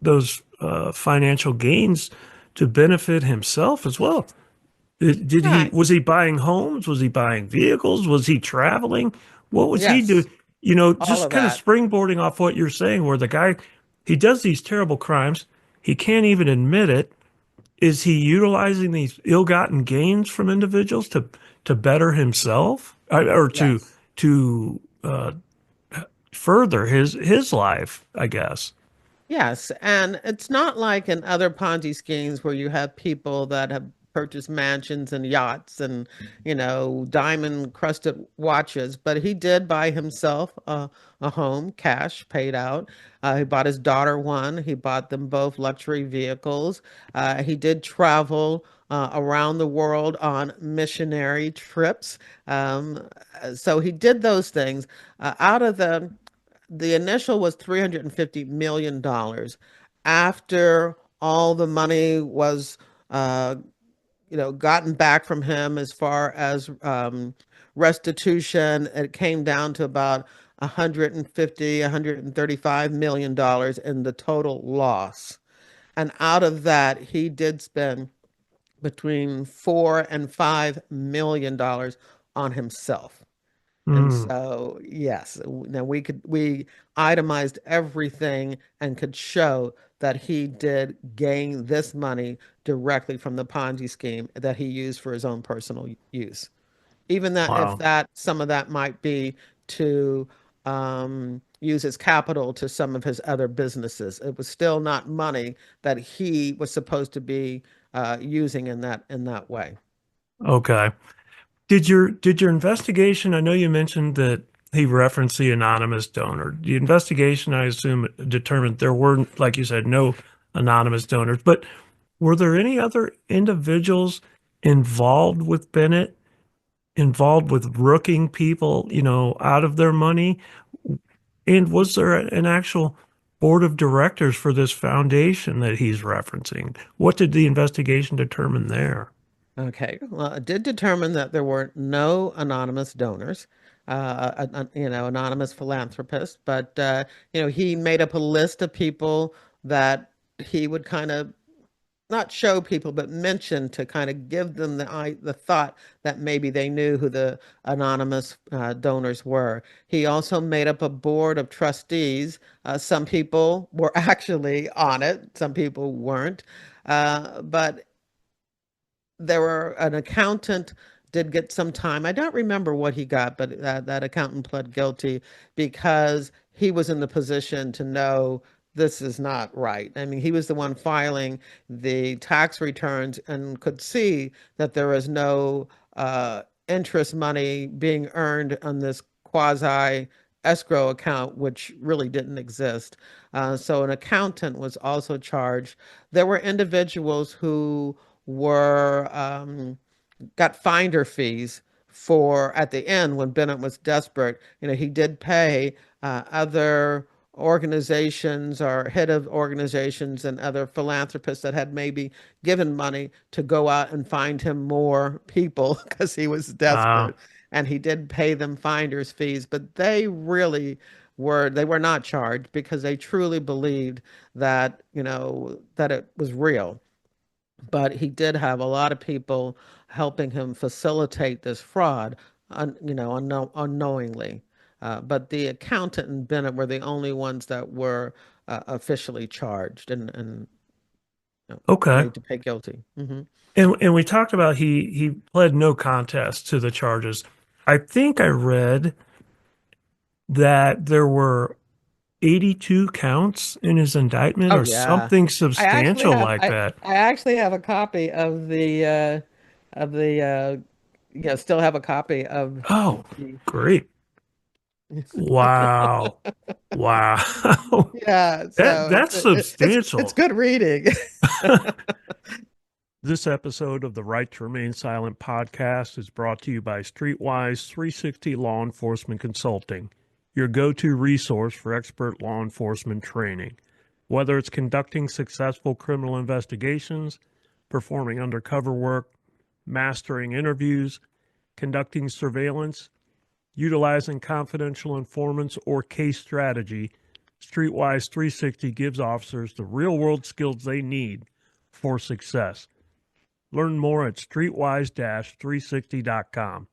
those financial gains to benefit himself as well. Right. Was he buying homes? Was he buying vehicles? Was he traveling? What was he doing? Yes, all Just of kind of that. springboarding off what you're saying, where the guy, he does these terrible crimes. He can't even admit it. Is he utilizing these ill-gotten gains from individuals to better himself, or Yes. to further his life, I guess? Yes, and it's not like in other Ponzi schemes where you have people that have purchased mansions and yachts and, diamond crusted watches, but he did buy himself a home, cash paid out. He bought his daughter one. He bought them both luxury vehicles. He did travel around the world on missionary trips. So he did those things. Out of the initial was $350 million dollars. After all the money was uh, gotten back from him, as far as restitution, it came down to about 150, $135 million in the total loss. And out of that, he did spend between $4 and $5 million on himself. And Mm, so, yes, now we itemized everything and could show that he did gain this money directly from the Ponzi scheme that he used for his own personal use. Even that, if wow. that some of that might be to use as capital to some of his other businesses, it was still not money that he was supposed to be using in that way. Okay. Did your investigation, I know you mentioned that he referenced the anonymous donor. The investigation, I assume, determined there were, like you said, no anonymous donors. But were there any other individuals involved with Bennett, involved with rooking people, out of their money? And was there an actual board of directors for this foundation that he's referencing? What did the investigation determine there? Okay. Well, it did determine that there were no anonymous donors, anonymous philanthropists, but he made up a list of people that he would kind of not show people, but mention to kind of give them the thought that maybe they knew who the anonymous donors were. He also made up a board of trustees. Some people were actually on it, some people weren't. But there were an accountant did get some time. I don't remember what he got, but that accountant pled guilty because he was in the position to know this is not right. I mean, he was the one filing the tax returns and could see that there was no interest money being earned on this quasi escrow account, which really didn't exist. So an accountant was also charged. There were individuals who were got finder fees for at the end when Bennett was desperate. You know, he did pay other organizations or head of organizations and other philanthropists that had maybe given money to go out and find him more people because he was Ah, desperate. And he did pay them finders fees, but they were not charged because they truly believed that, that it was real. But he did have a lot of people helping him facilitate this fraud, unknowingly. But the accountant and Bennett were the only ones that were officially charged and okay. made to pay guilty. And we talked about he pled no contest to the charges. I think I read that there were 82 counts in his indictment Oh or yeah, something substantial like that. I actually have a copy of the still have a copy of Oh, the great. Wow. Wow. yeah. That So that's it's substantial. good reading. This episode of the Right to Remain Silent podcast is brought to you by Streetwise 360 Law Enforcement Consulting, your go-to resource for expert law enforcement training. Whether it's conducting successful criminal investigations, performing undercover work, mastering interviews, conducting surveillance, utilizing confidential informants, or case strategy, Streetwise 360 gives officers the real world skills they need for success. Learn more at streetwise 360.com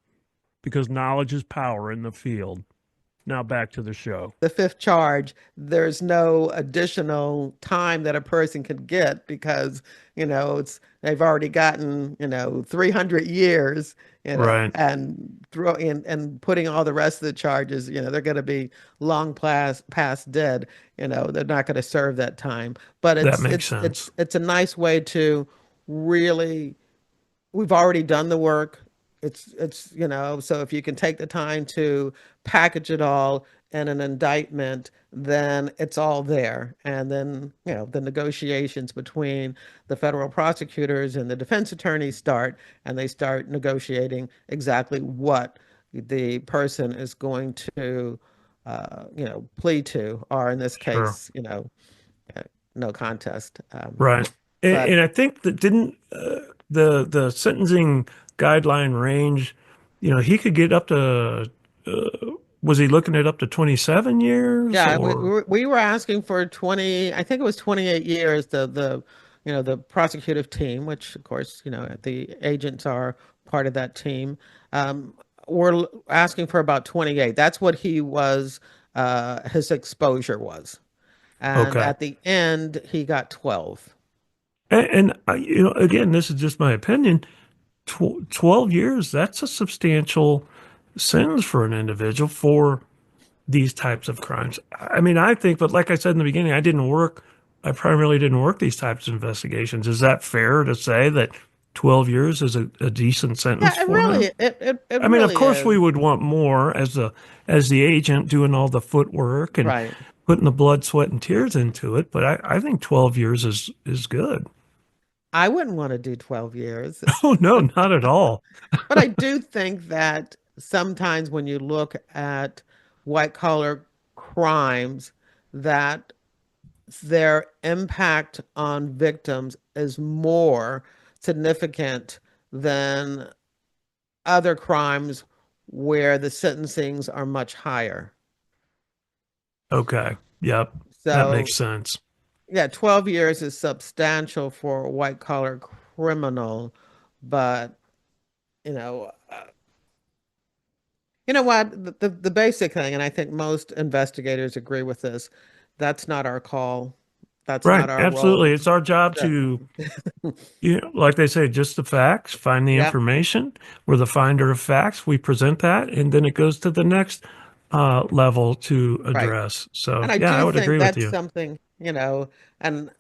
because knowledge is power in the field. Now back to the show. The fifth charge, there's no additional time that a person could get because, it's they've already gotten, 300 years, Right. and throw in and putting all the rest of the charges, they're going to be long past dead, they're not going to serve that time. But That it's makes it's sense. it's it's a nice way to really we've already done the work. So if you can take the time to package it all in an indictment, then it's all there. And then, the negotiations between the federal prosecutors and the defense attorneys start, and they start negotiating exactly what the person is going to, plead to, or in this Sure. case, no contest. Right. But And I think that didn't the sentencing guideline range, he could get up to was he looking at up to 27 years Yeah, or we were asking for 20, I think it was 28 years, the prosecutive team, which of course, the agents are part of that team. Um, we're asking for about 28. That's what his exposure was. And okay. at the end, he got 12. And again, this is just my opinion. 12 years, that's a substantial sentence for an individual for these types of crimes. I mean, I think, but like I said in the beginning, I primarily didn't work these types of investigations. Is that fair to say that 12 years is a decent sentence Yeah, for him? it I mean, of really course, we is. would want more as the agent doing all the footwork and Right. putting the blood, sweat, and tears into it. But I think 12 years is good. I wouldn't want to do 12 years. Oh no, not at all. But I do think that sometimes when you look at white collar crimes, that their impact on victims is more significant than other crimes where the sentencings are much higher. Okay. Yep. That So makes sense. yeah, 12 years is substantial for a white collar criminal, but you know, you know what? The basic thing, and I think most investigators agree with this, that's not our call. That's Right. not our Absolutely. role. It's our job That, to, like they say, just the facts, find the yeah, information. We're the finder of facts. We present that, and then it goes to the next level to right. address. So, And I yeah, I do would think agree with that's you. something, and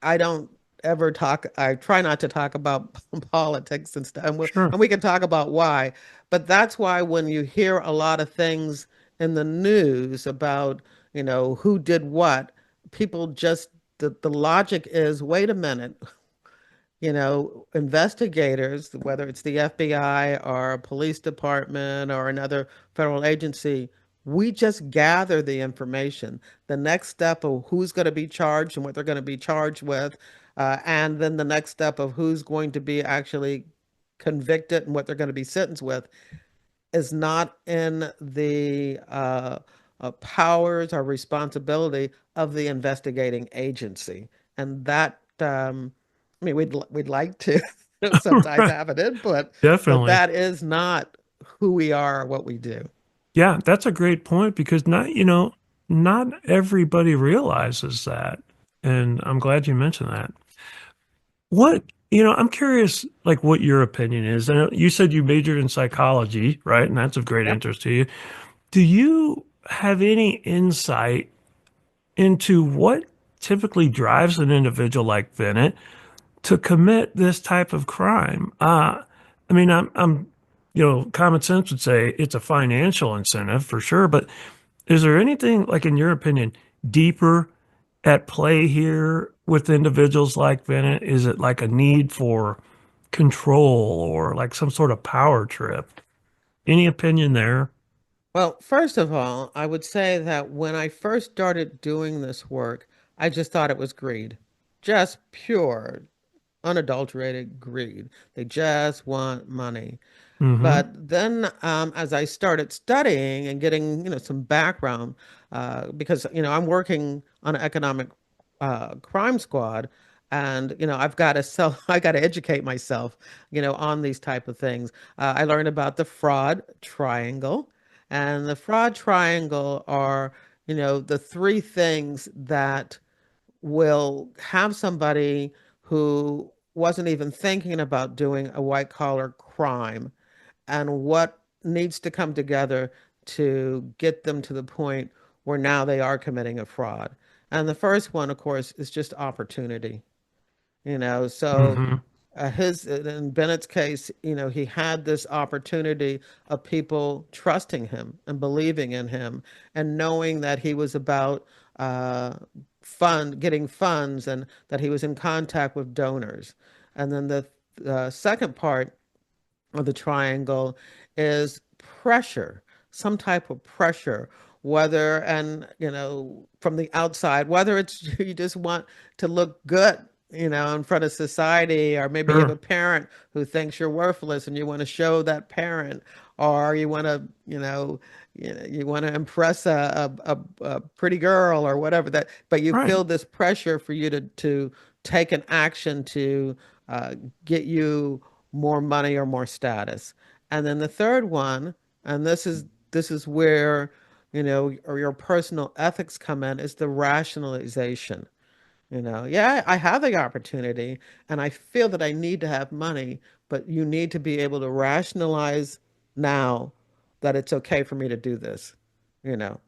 I don't ever talk, I try not to talk about politics and stuff. Sure. And we can talk about why. But that's why when you hear a lot of things in the news about, who did what, people just, the logic is, wait a minute, investigators, whether it's the FBI or a police department or another federal agency, we just gather the information. The next step of who's going to be charged and what they're going to be charged with, and then the next step of who's going to be actually convicted and what they're going to be sentenced with is not in the powers or responsibility of the investigating agency. And that, I mean, we'd like to sometimes Right. have an input, but Definitely. that is not who we are or what we do. Yeah, that's a great point because not everybody realizes that. And I'm glad you mentioned that. I'm curious, like, what your opinion is. I know you said you majored in psychology, right? And that's of great Yep. interest to you. Do you have any insight into what typically drives an individual like Bennett to commit this type of crime? I mean, common sense would say it's a financial incentive for sure, but is there anything, like, in your opinion, deeper at play here with individuals like Bennett? Is it like a need for control or like some sort of power trip? Any opinion there? Well, first of all, I would say that when I first started doing this work, I just thought it was greed, just pure, unadulterated greed. They just want money. Mm-hmm. But then, as I started studying and getting, some background, because, I'm working on an economic crime squad, and, I've got to I got to educate myself, on these type of things. I learned about the fraud triangle, and the fraud triangle are, the three things that will have somebody who wasn't even thinking about doing a white collar crime and what needs to come together to get them to the point where now they are committing a fraud. And the first one, of course, is just opportunity. So Mm-hmm. his in Bennett's case, he had this opportunity of people trusting him and believing in him and knowing that he was about getting funds and that he was in contact with donors. And then the second part of the triangle is pressure, some type of pressure, whether, and, from the outside, whether it's you just want to look good, in front of society, or maybe you have a Sure. parent who thinks you're worthless and you want to show that parent, or you want to, you want to impress a pretty girl or whatever that, but you Right. feel this pressure for you to take an action to uh, get you more money or more status. And then the third one, and this is where, or your personal ethics come in, is the rationalization. Yeah, I have the opportunity and I feel that I need to have money, but you need to be able to rationalize now that it's okay for me to do this. You know,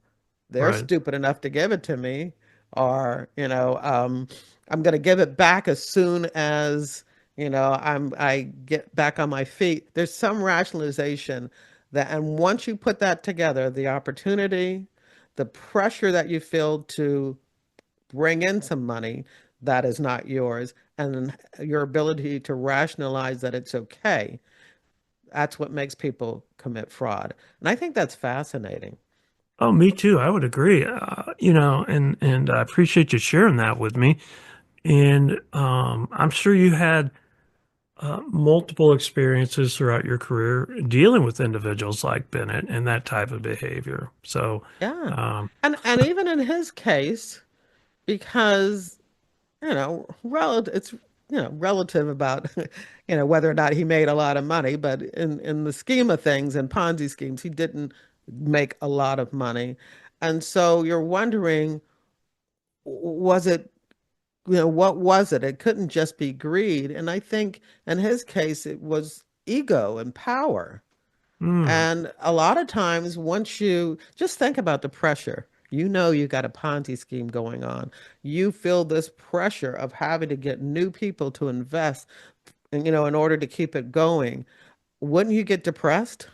they're Right. stupid enough to give it to me, or I'm going to give it back as soon as I get back on my feet. There's some rationalization that, and once you put that together, the opportunity, the pressure that you feel to bring in some money that is not yours, and your ability to rationalize that it's okay. That's what makes people commit fraud. And I think that's fascinating. Oh, me too. I would agree. And I appreciate you sharing that with me. And I'm sure you had multiple experiences throughout your career dealing with individuals like Bennett and that type of behavior. So, Yeah. um, And even in his case, because it's relative about whether or not he made a lot of money, but in the scheme of things, in Ponzi schemes, he didn't make a lot of money. And so you're wondering, was it, what was it? It couldn't just be greed. And I think in his case, it was ego and power. Hmm. And a lot of times, once you just think about the pressure, you got a Ponzi scheme going on. You feel this pressure of having to get new people to invest, and, in order to keep it going. Wouldn't you get depressed?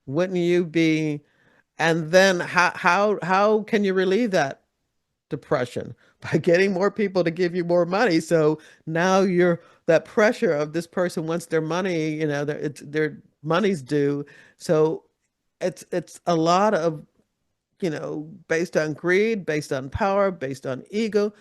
Wouldn't you be? And then how can you relieve that depression? By getting more people to give you more money. So now you're that pressure of this person wants their money, their money's due. So it's a lot of, based on greed, based on power, based on ego.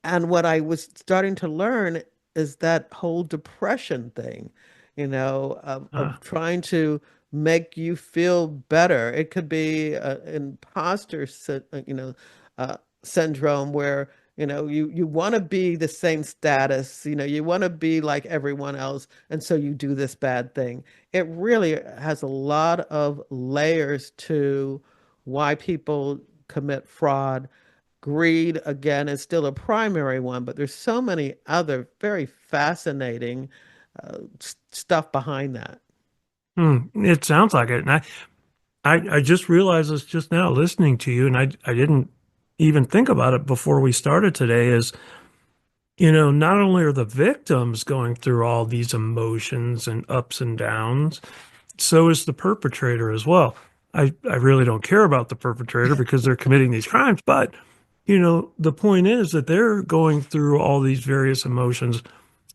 And what I was starting to learn is that whole depression thing, of Ah. trying to make you feel better. It could be imposter, uh, syndrome where, you want to be the same status, you want to be like everyone else. And so you do this bad thing. It really has a lot of layers to why people commit fraud. Greed, again, is still a primary one, but there's so many other very fascinating stuff behind that. Hmm. It sounds like it. And I just realized this just now listening to you, and I didn't even think about it before we started today, is, not only are the victims going through all these emotions and ups and downs, so is the perpetrator as well. I really don't care about the perpetrator because they're committing these crimes, but the point is that they're going through all these various emotions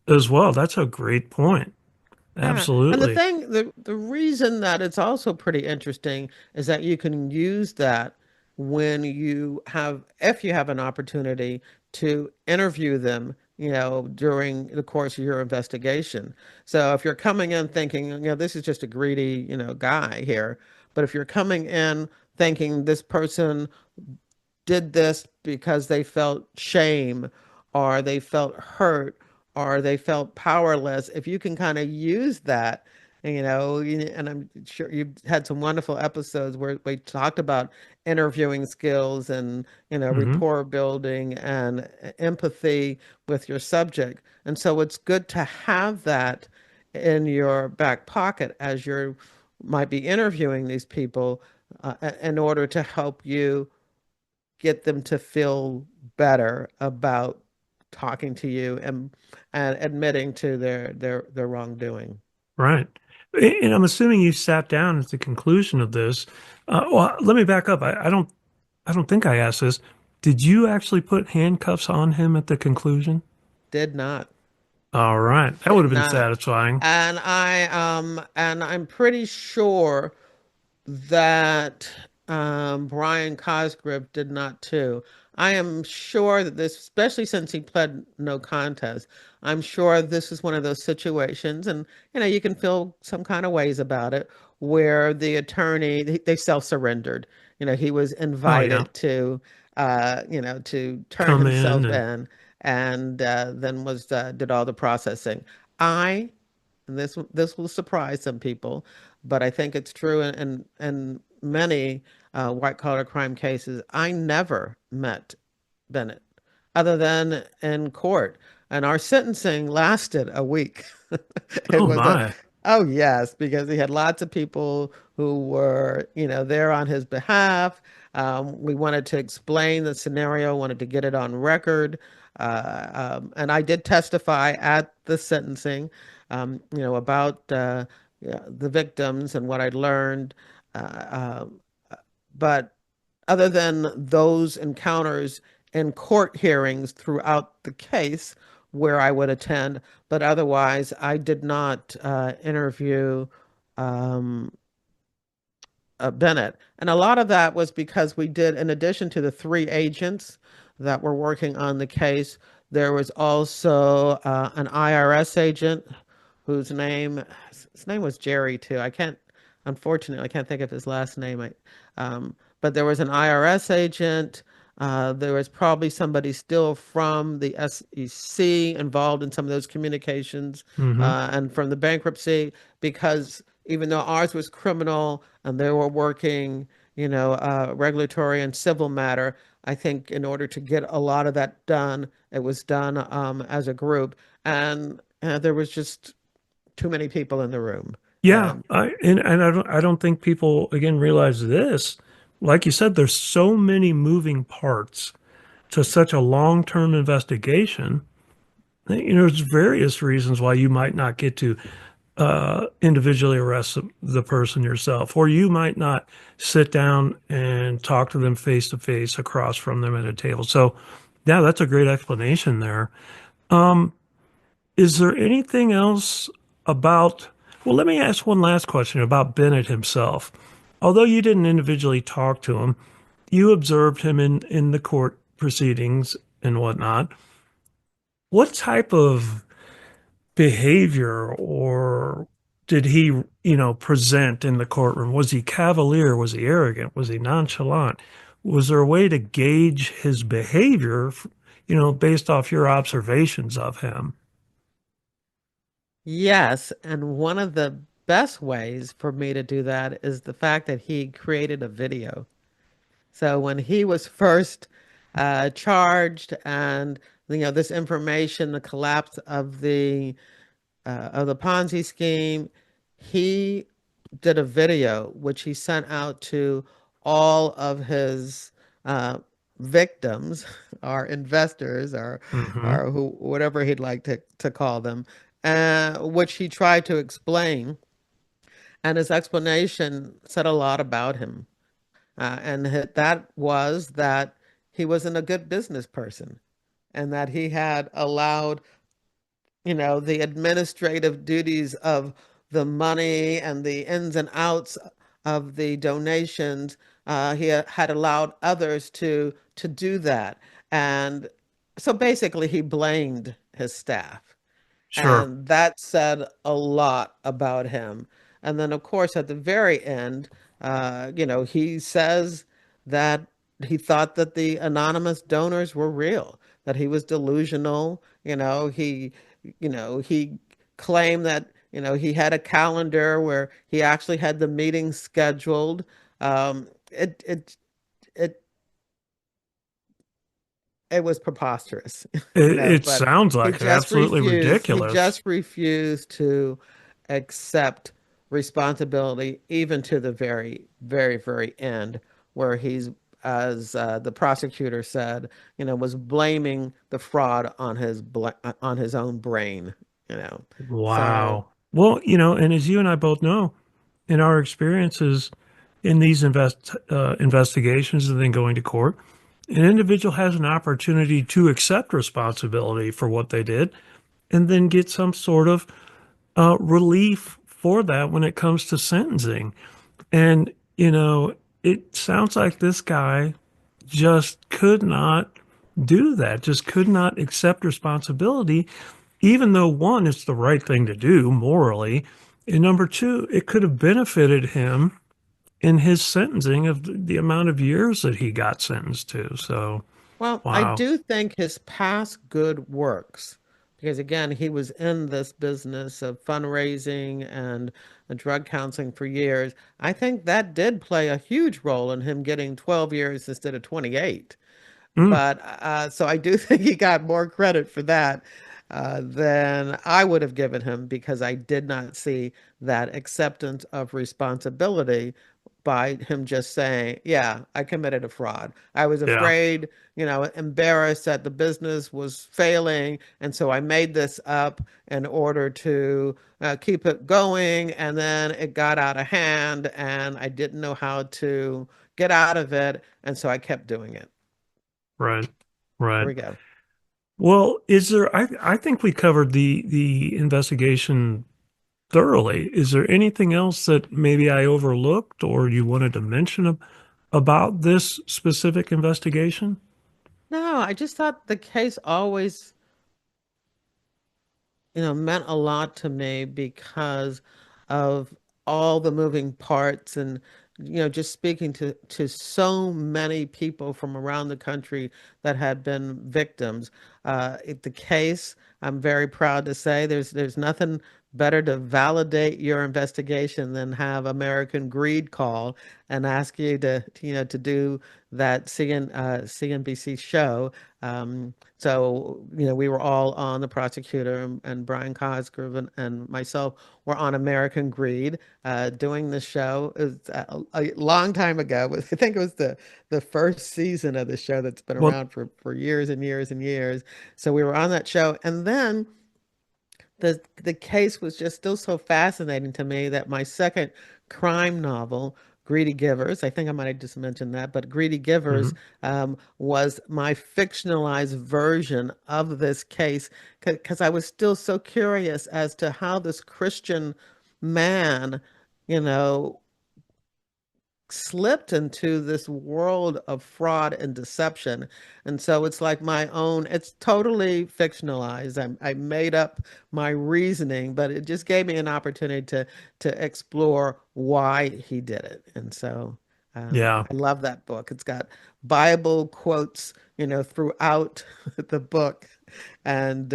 as well. That's a great point. Yeah, and Absolutely. the reason that it's also pretty interesting is that you can use that if you have an opportunity to interview them, during the course of your investigation. So if you're coming in thinking, this is just a greedy, guy here, but if you're coming in thinking this person did this because they felt shame or they felt hurt or they felt powerless, if you can kind of use that, and I'm sure you've had some wonderful episodes where we talked about interviewing skills and, Hmm. rapport building and empathy with your subject. And so it's good to have that in your back pocket as you might be interviewing these people, in order to help you get them to feel better about talking to you and admitting to their wrongdoing. Right. And I'm assuming you sat down at the conclusion of this. Well, let me back up. I don't think I asked this. Did you actually put handcuffs on him at the conclusion? Did not. All right. That would Did have been not. satisfying. And I'm pretty sure that Brian Cosgrove did not too. I am sure that this, especially since he pled no contest, I'm sure this is one of those situations, and you can feel some kind of ways about it, where the attorney they self-surrendered. He was Oh yeah. invited to turn Come in himself and in, and then was did all the processing. I and this will surprise some people, but I think it's true in many white collar crime cases. I never met Bennett other than in court, and our sentencing lasted a week. It oh was a my. Oh yes, because he had lots of people who were, there on his behalf. We wanted to explain the scenario, wanted to get it on record. And I did testify at the sentencing, about yeah, the victims and what I'd learned. But other than those encounters in court hearings throughout the case where I would attend, but otherwise I did not interview um, Bennett. And a lot of that was because we did, in addition to the three agents that were working on the case, there was also an IRS agent whose his name was Jerry too. Unfortunately, I can't think of his last name. But there was an IRS agent. There was probably somebody still from the SEC involved in some of those communications, Hmm. and from the bankruptcy, because even though ours was criminal and they were working, regulatory and civil matter, I think in order to get a lot of that done, it was done as a group, and there was just too many people in the room. Yeah, And and I don't think people again realize this. Like you said, there's so many moving parts to such a long-term investigation. There's various reasons why you might not get to individually arrest the person yourself, or you might not sit down and talk to them face to face across from them at a table. So, yeah, that's a great explanation there. Is there anything else about, well, let me ask one last question about Bennett himself. Although you didn't individually talk to him, you observed him in the court proceedings and whatnot. What type of behavior or did he, present in the courtroom? Was he cavalier? Was he arrogant? Was he nonchalant? Was there a way to gauge his behavior, based off your observations of him? yes, and one of the best ways for me to do that is the fact that he created a video. So when he was first charged, and this information, the collapse of the Ponzi scheme, he did a video which he sent out to all of his victims, or investors, Hmm. or who whatever he'd like to call them, which he tried to explain, and his explanation said a lot about him. And that was that he wasn't a good business person, and that he had allowed, the administrative duties of the money and the ins and outs of the donations. He had allowed others to do that. And so basically he blamed his staff. Sure. And that said a lot about him. And then, of course, at the very end, he says that he thought that the anonymous donors were real, that he was delusional. He claimed that, he had a calendar where he actually had the meeting scheduled. It it was preposterous, It but sounds like it. Absolutely he ridiculous. just refused to accept responsibility, even to the very, very, very end, where he's, as the prosecutor said, was blaming the fraud on on his own brain, you know. So, Wow. Well, and as you and I both know, in our experiences in these investigations and then going to court, an individual has an opportunity to accept responsibility for what they did and then get some sort of relief for that when it comes to sentencing. And, it sounds like this guy just could not do that, just could not accept responsibility, even though one, it's the right thing to do morally. And number two, it could have benefited him in his sentencing of the amount of years that he got sentenced to. So, well, I wow. do think his past good works, because again, he was in this business of fundraising and drug counseling for years. I think that did play a huge role in him getting 12 years instead of 28. Mm, But so I do think he got more credit for that than I would have given him, because I did not see that acceptance of responsibility by him just saying, yeah, I committed a fraud. I was yeah, afraid, embarrassed that the business was failing. And so I made this up in order to keep it going. And then it got out of hand and I didn't know how to get out of it. And so I kept doing it. right, There right. we go. Well, I think we covered the investigation thoroughly. Is there anything else that maybe I overlooked or you wanted to mention about this specific investigation? No, I just thought the case always, meant a lot to me because of all the moving parts, and just speaking to so many people from around the country that had been victims. The case, I'm very proud to say, there's nothing better to validate your investigation than have American Greed call and ask you to do that CNBC show. So, we were all on, the prosecutor and Brian Cosgrove and myself were on American Greed doing the show. It was a long time ago. I think it was the first season of the show that's been Well, around for years and years and years. So we were on that show, and then the case was just still so fascinating to me that my second crime novel, Greedy Givers, I think I might have just mentioned that, but Greedy Givers mhm. was my fictionalized version of this case because I was still so curious as to how this Christian man, you know, slipped into this world of fraud and deception. And so it's like my own, it's totally fictionalized. I made up my reasoning, but it just gave me an opportunity to explore why he did it. And so Yeah. I love that book. It's got Bible quotes, throughout the book. And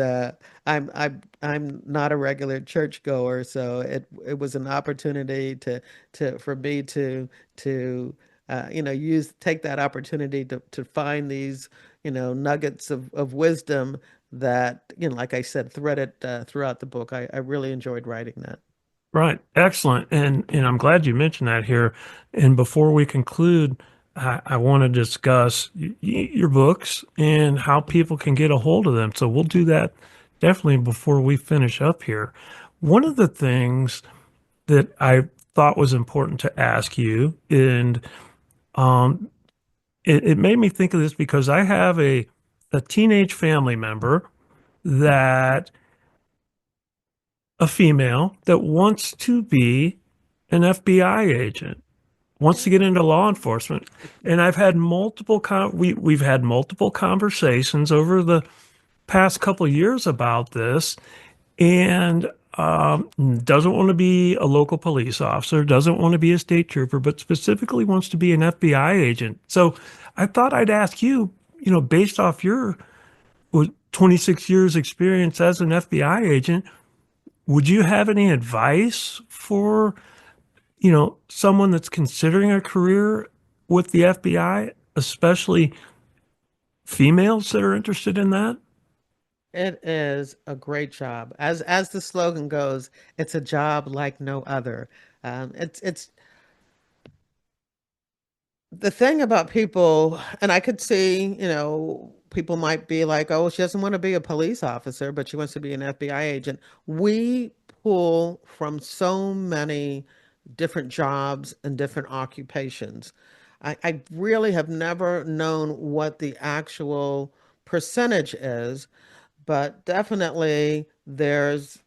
I'm not a regular churchgoer, so it was an opportunity for me to use take that opportunity to find these nuggets of wisdom that like I said, threaded throughout the book. I really enjoyed writing that. Right. Excellent. And I'm glad you mentioned that here. And before we conclude, I want to discuss your books and how people can get a hold of them. So we'll do that definitely before we finish up here. One of the things that I thought was important to ask you, and um, it made me think of this because I have a teenage family member that a female that wants to be an FBI agent, wants to get into law enforcement. And I've had we've had multiple conversations over the past couple of years about this, and doesn't want to be a local police officer, doesn't want to be a state trooper, but specifically wants to be an FBI agent. So I thought I'd ask you, based off your 26 years experience as an FBI agent, would you have any advice for, someone that's considering a career with the FBI, especially females that are interested in that? It is a great job. As the slogan goes, it's a job like no other. It's the thing about people, and I could see, people might be like, oh, she doesn't want to be a police officer, but she wants to be an FBI agent. We pull from so many different jobs and different occupations. I really have never known what the actual percentage is, but definitely there's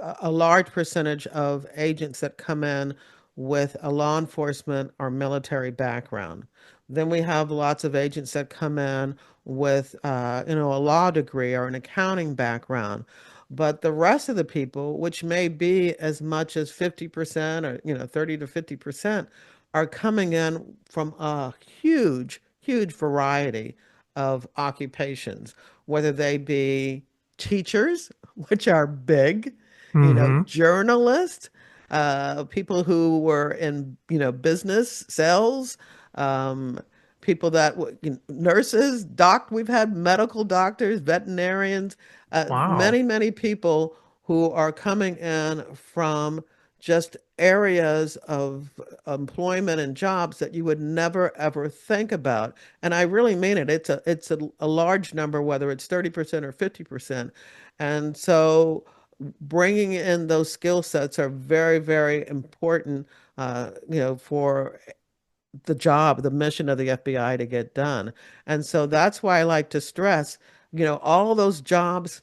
a large percentage of agents that come in with a law enforcement or military background. Then we have lots of agents that come in with a law degree or an accounting background. But the rest of the people, which may be as much as 50% or 30 to 50%, are coming in from a huge, huge variety of occupations, whether they be teachers, which are big, Mm-hmm. journalists, people who were in, business, sales, um, people nurses, we've had medical doctors, veterinarians, Wow. many, many people who are coming in from just areas of employment and jobs that you would never ever think about. And I really mean it. It's a large number, whether it's 30% or 50%. And so bringing in those skill sets are very, very important, for the job, the mission of the FBI to get done. And so that's why I like to stress, all those jobs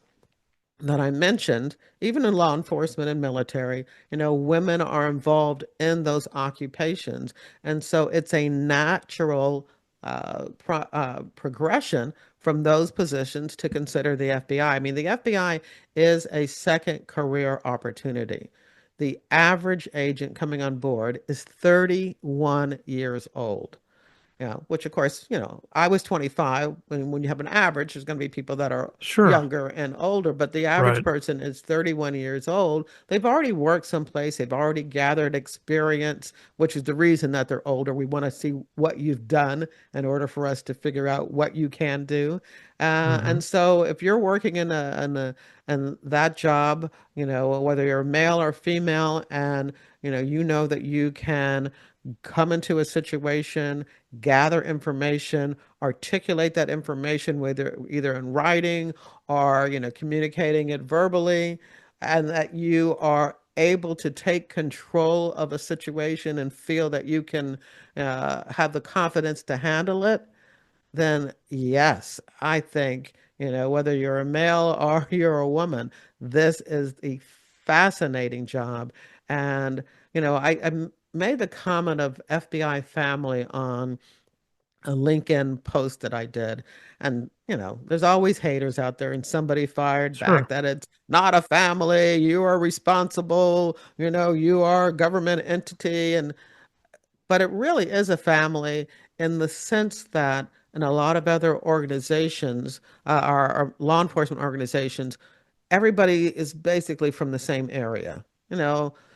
that I mentioned, even in law enforcement and military, women are involved in those occupations. And so it's a natural progression from those positions to consider the FBI. I mean, the FBI is a second career opportunity. the average agent coming on board is 31 years old. Yeah, which of course, I was 25. When you have an average, there's going to be people that are Sure. younger and older, but the average Right. person is 31 years old. They've already worked someplace, they've already gathered experience, which is the reason that they're older. We want to see what you've done in order for us to figure out what you can do. Hmm. And so if you're working in that job, whether you're male or female, and you know that you can come into a situation, gather information, articulate that information, whether either in writing or, communicating it verbally, and that you are able to take control of a situation and feel that you can have the confidence to handle it, then yes, I think, whether you're a male or you're a woman, this is a fascinating job. And, I made the comment of FBI family on a LinkedIn post that I did. And, there's always haters out there, and somebody fired back Sure. that it's not a family, you are responsible, you are a government entity. But it really is a family in the sense that in a lot of other organizations, our law enforcement organizations, everybody is basically from the same area,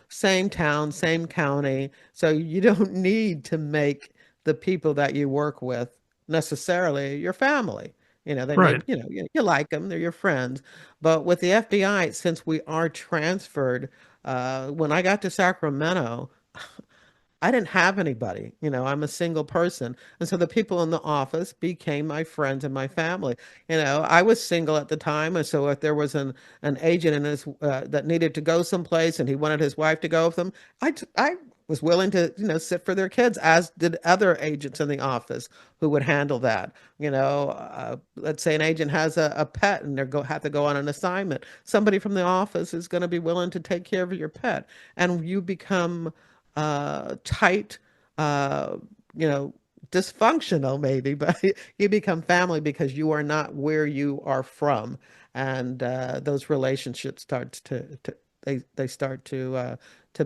same town, same county. So you don't need to make the people that you work with necessarily your family. They may, Right. you like them, they're your friends. But with the FBI, since we are transferred, when I got to Sacramento, I didn't have anybody. I'm a single person. And so the people in the office became my friends and my family. I was single at the time. And so if there was an agent in his that needed to go someplace and he wanted his wife to go with him, I was willing to, sit for their kids, as did other agents in the office who would handle that. Let's say an agent has a pet and have to go on an assignment. Somebody from the office is going to be willing to take care of your pet. And you become tight, uh, you know, dysfunctional maybe, but you become family because you are not where you are from, and those relationships they start to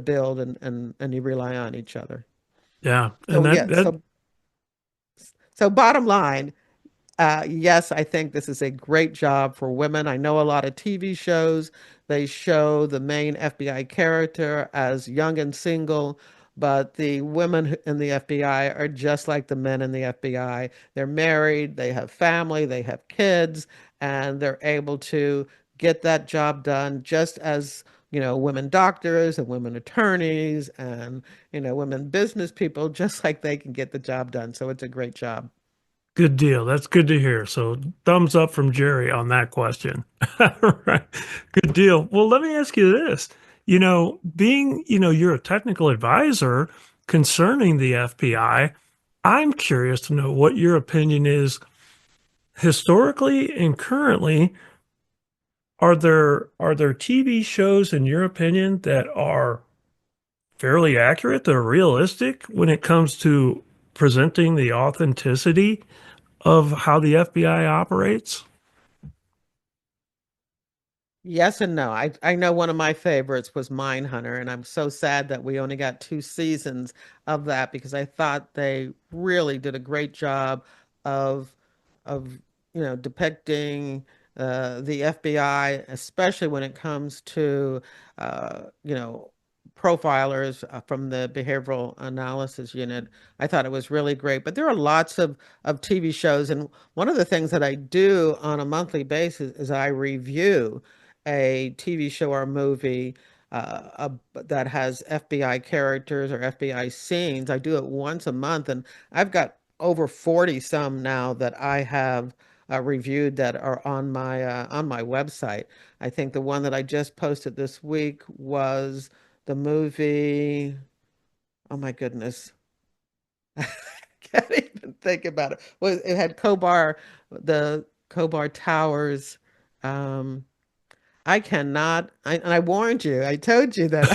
build, and you rely on each other. Yeah. And So that yeah, that so bottom line, yes, I think this is a great job for women. I know a lot of TV shows, they show the main FBI character as young and single, but the women in the FBI are just like the men in the FBI. They're married, they have family, they have kids, and they're able to get that job done just as, women doctors and women attorneys and, women business people, just like they can get the job done. So it's a great job. good deal. That's good to hear. So thumbs up from Jerry on that question. Right. Good deal. Well, let me ask you this. Being, you're a technical advisor concerning the FBI, I'm curious to know what your opinion is historically and currently. Are there TV shows in your opinion that are fairly accurate, that are realistic when it comes to presenting the authenticity of how the FBI operates? Yes and no. I know one of my favorites was Mindhunter, and I'm so sad that we only got 2 seasons of that because I thought they really did a great job of of depicting the FBI, especially when it comes to profilers from the Behavioral Analysis Unit. I thought it was really great. But there are lots of TV shows, and one of the things that I do on a monthly basis is I review a TV show or movie that has FBI characters or FBI scenes. I do it once a month, and I've got over 40 some now that I have reviewed that are on my website. I think the one that I just posted this week was the movie. Oh my goodness. I can't even think about it. Well, it had the Kobar Towers. Um, I cannot, and I warned you, I told you that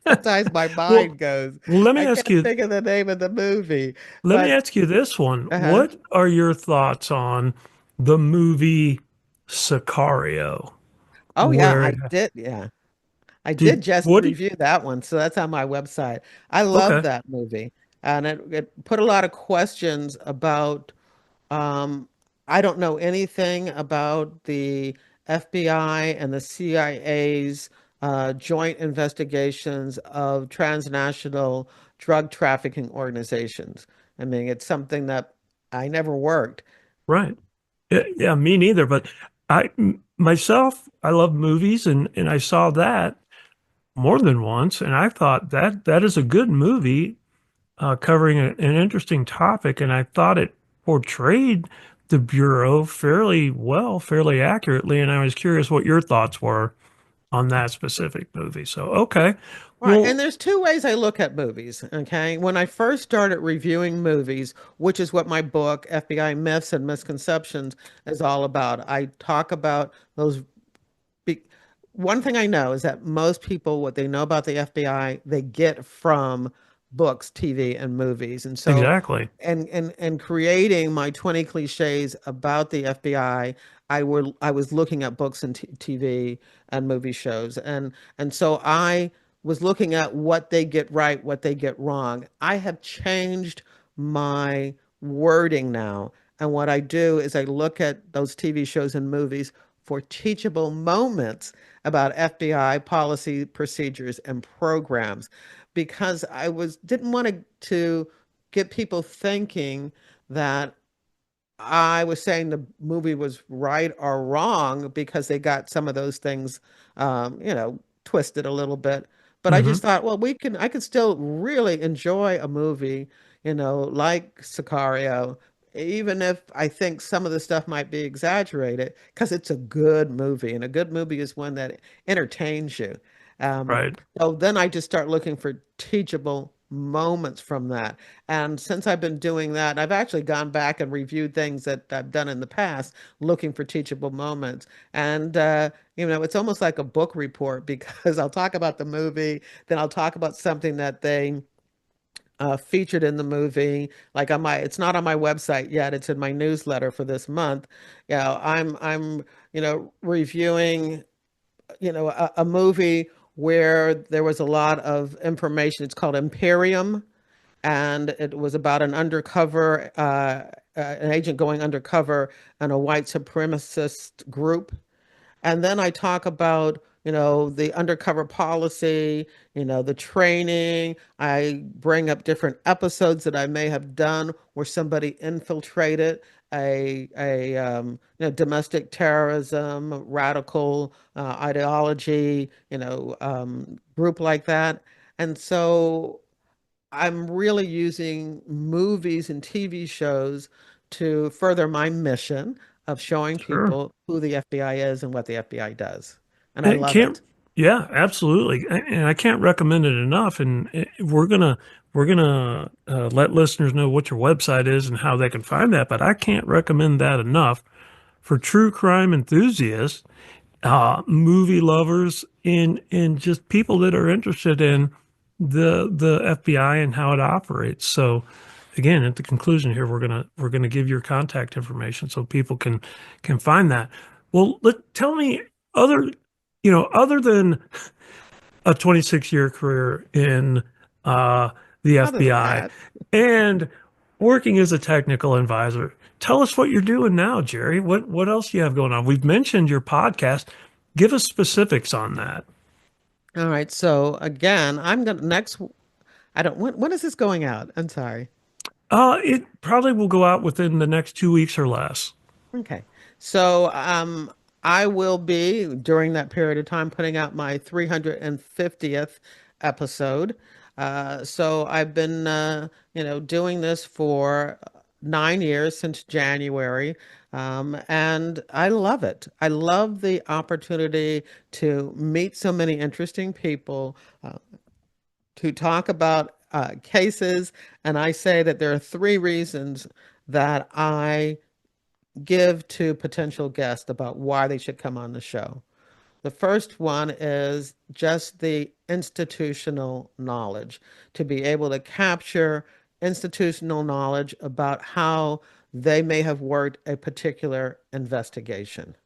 sometimes my Well, mind goes. let me I ask can't you think of the name of the movie, let me but ask you this one. uh-huh. What are your thoughts on the movie Sicario? Oh yeah, Where I it did. Yeah. I did Did just what? review that one, so that's on my website. I love Okay, that movie, and it put a lot of questions about. Um, I don't know anything about the FBI and the CIA's joint investigations of transnational drug trafficking organizations. I mean, it's something that I never worked. right. Yeah, yeah, me neither. But myself, I love movies, and I saw that more than once, and I thought that is a good movie covering an interesting topic, and I thought it portrayed the Bureau fairly well, fairly accurately, and I was curious what your thoughts were on that specific movie. So, okay. Right. And Well, there's two ways I look at movies. Okay. When I first started reviewing movies, which is what my book, FBI Myths and Misconceptions, is all about, I talk about those. Be One thing I know is that most people, what they know about the FBI, they get from books, TV, and movies. And so, exactly. and creating my 20 cliches about the FBI, I was looking at books and TV and movie shows, and so I was looking at what they get right, what they get wrong. I have changed my wording now, and what I do is I look at those TV shows and movies for teachable moments about FBI policy, procedures, and programs, because I was didn't want to get people thinking that I was saying the movie was right or wrong because they got some of those things, twisted a little bit. But I Hmm. just thought, well, I could still really enjoy a movie, like Sicario, even if I think some of the stuff might be exaggerated, because it's a good movie, and a good movie is one that entertains you. Um, Right. so then I just start looking for teachable moments from that. And since I've been doing that, I've actually gone back and reviewed things that I've done in the past, looking for teachable moments. And, it's almost like a book report because I'll talk about the movie, then I'll talk about something that they featured in the movie. Like it's not on my website yet. It's in my newsletter for this month. I'm reviewing, a movie where there was a lot of information. It's called Imperium, and it was about an agent going undercover in a white supremacist group. And then I talk about, the undercover policy, the training. I bring up different episodes that I may have done where somebody infiltrated domestic terrorism, radical ideology, group like that. And so I'm really using movies and TV shows to further my mission of showing Sure. people who the FBI is and what the FBI does. And I It love can't, it. yeah, absolutely. And I can't recommend it enough. And we're gonna let listeners know what your website is and how they can find that. But I can't recommend that enough for true crime enthusiasts, movie lovers, and just people that are interested in the FBI and how it operates. So, again, at the conclusion here, we're gonna give your contact information so people can find that. Well, tell me other, other than a 26-year career in the Other than FBI that, and working as a technical advisor. Tell us what you're doing now, Jerry. What else do you have going on? We've mentioned your podcast. Give us specifics on that. all right. So again, I'm gonna next. I don't. When is this going out? I'm sorry. It probably will go out within the next 2 weeks or less. Okay. So I will be during that period of time putting out my 350th episode. So I've been doing this for 9 years since January. And I love it. I love the opportunity to meet so many interesting people, to talk about cases. And I say that there are three reasons that I give to potential guests about why they should come on the show. The first one is just the institutional knowledge, to be able to capture institutional knowledge about how they may have worked a particular investigation.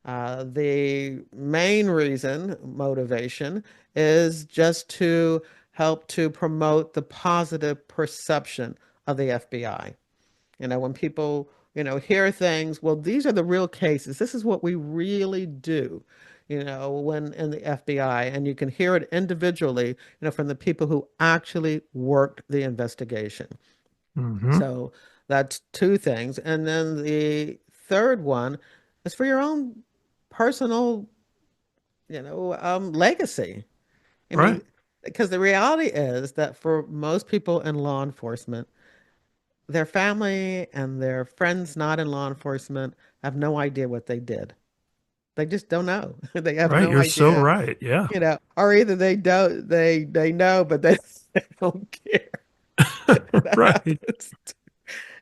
The main reason, motivation, is just to help to promote the positive perception of the FBI. When people, hear things, well, these are the real cases. This is what we really do, when in the FBI, and you can hear it individually, from the people who actually worked the investigation. Hmm. So that's two things. And then the third one is for your own personal, legacy. I Right. mean, because the reality is that for most people in law enforcement, their family and their friends not in law enforcement have no idea what they did. They just don't know. They have Right. no You're so idea, right. Yeah. or either they know, but they, they don't care. That Right. happens.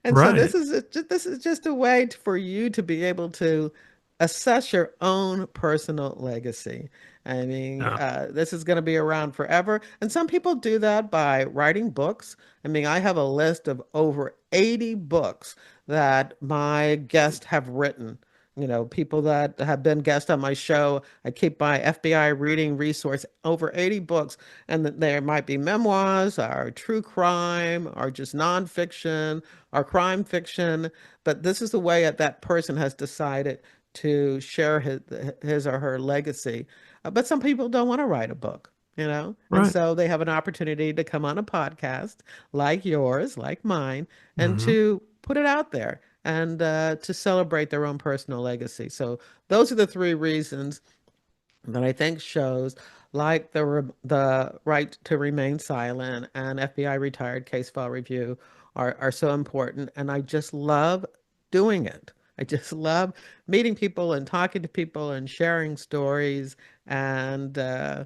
And so Right. this is just a way for you to be able to assess your own personal legacy. I mean, Yeah. this is going to be around forever. And some people do that by writing books. I mean, I have a list of over 80 books that my guests have written. People that have been guests on my show. I keep my FBI reading resource, over 80 books, and there might be memoirs or true crime or just nonfiction or crime fiction, but this is the way that person has decided to share his or her legacy. But some people don't want to write a book, and Right. so they have an opportunity to come on a podcast like yours, like mine, and Hmm. to put it out there and to celebrate their own personal legacy. So those are the three reasons that I think shows like the right to remain silent and FBI retired case file review are so important. And I just love doing it. I just love meeting people and talking to people and sharing stories. And Yeah.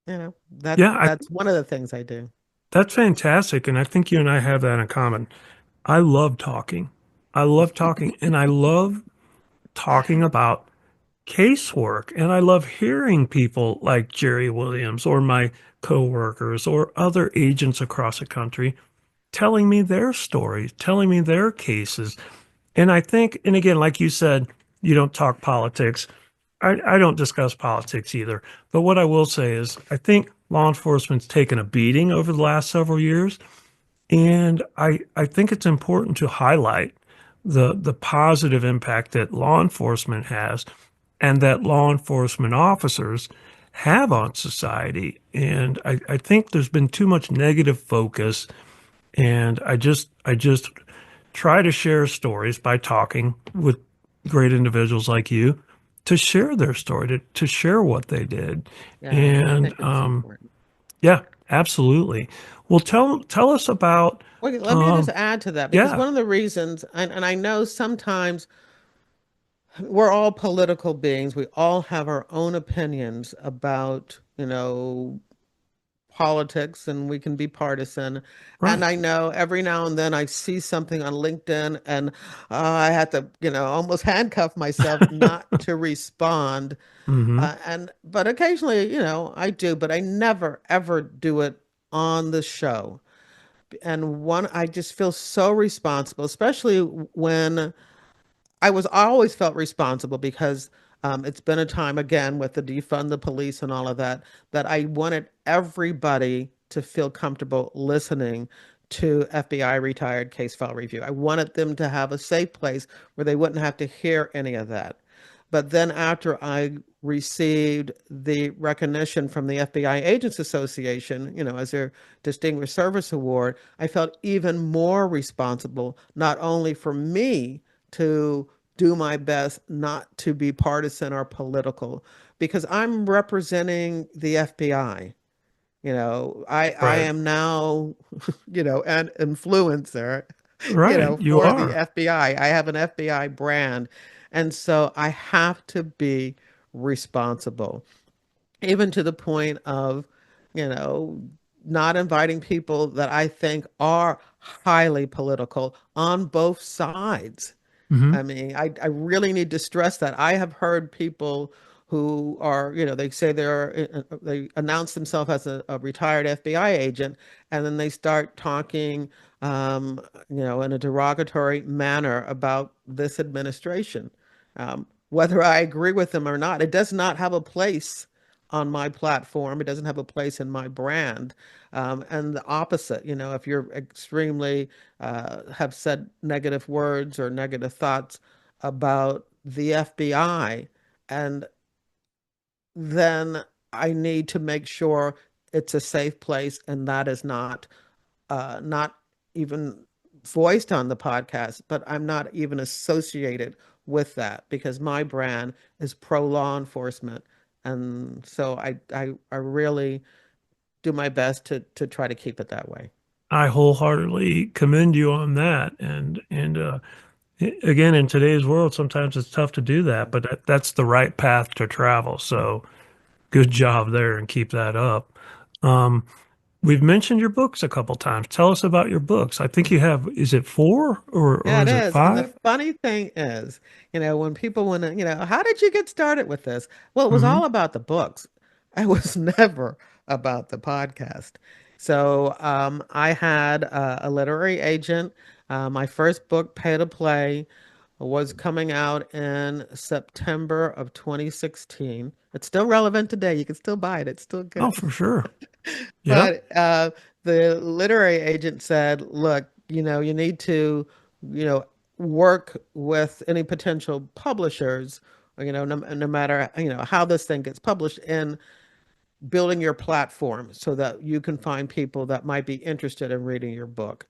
that's one of the things I do. That's fantastic. And I think you and I have that in common. I love talking. I love talking and I love talking about casework. And I love hearing people like Jerri Williams or my coworkers or other agents across the country telling me their stories, telling me their cases. And I think, and again, like you said, you don't talk politics. I don't discuss politics either. But what I will say is, I think law enforcement's taken a beating over the last several years. And I think it's important to highlight the positive impact that law enforcement has and that law enforcement officers have on society. And I think there's been too much negative focus. And I just try to share stories by talking with great individuals like you to share their story, to share what they did. Yeah, I And think it's important. yeah, absolutely. Well, tell us about Well, let me just um, add to that because yeah, one of the reasons, and I know sometimes we're all political beings. We all have our own opinions about, politics, and we can be partisan. And right. I know every now and then I see something on LinkedIn and I have to, almost handcuff myself not to respond. Hmm. But occasionally, I do, but I never ever do it on the show. And I just feel so responsible, especially when I always felt responsible because it's been a time again with the defund the police and all of that, that I wanted everybody to feel comfortable listening to FBI retired case file review. I wanted them to have a safe place where they wouldn't have to hear any of that. But then after I received the recognition from the FBI Agents Association, as their Distinguished Service Award, I felt even more responsible, not only for me to do my best not to be partisan or political, because I'm representing the FBI. I Right. am now, an influencer, Right. You for the are. FBI. I have an FBI brand. And so I have to be responsible, even to the point of, you know, not inviting people that I think are highly political on both sides. Hmm. I mean, I really need to stress that. I have heard people who are, they say they announce themselves as a retired FBI agent, and then they start talking, in a derogatory manner about this administration. whether I agree with them or not. It does not have a place on my platform. It doesn't have a place in my brand. And the opposite, if you're extremely have said negative words or negative thoughts about the FBI, and then I need to make sure it's a safe place and that is not even voiced on the podcast, but I'm not even associated with that because my brand is pro law enforcement. And so I really do my best to try to keep it that way. I wholeheartedly commend you on that. Again, in today's world, sometimes it's tough to do that, but that's the right path to travel. So good job there and keep that up. Um, we've mentioned your books a couple times. Tell us about your books. I think you have, is it four or Yeah, it is it is. And the five? funny thing is, when people want to, how did you get started with this? Well, it was Hmm. all about the books. It was never about the podcast. So I had a literary agent. My first book, Pay to Play, was coming out in September of 2016. It's still relevant today. You can still buy it. It's still Oh, good. for sure. Yeah. But the literary agent said, look, you need to, you know, work with any potential publishers, no matter, how this thing gets published in building your platform so that you can find people that might be interested in reading your book.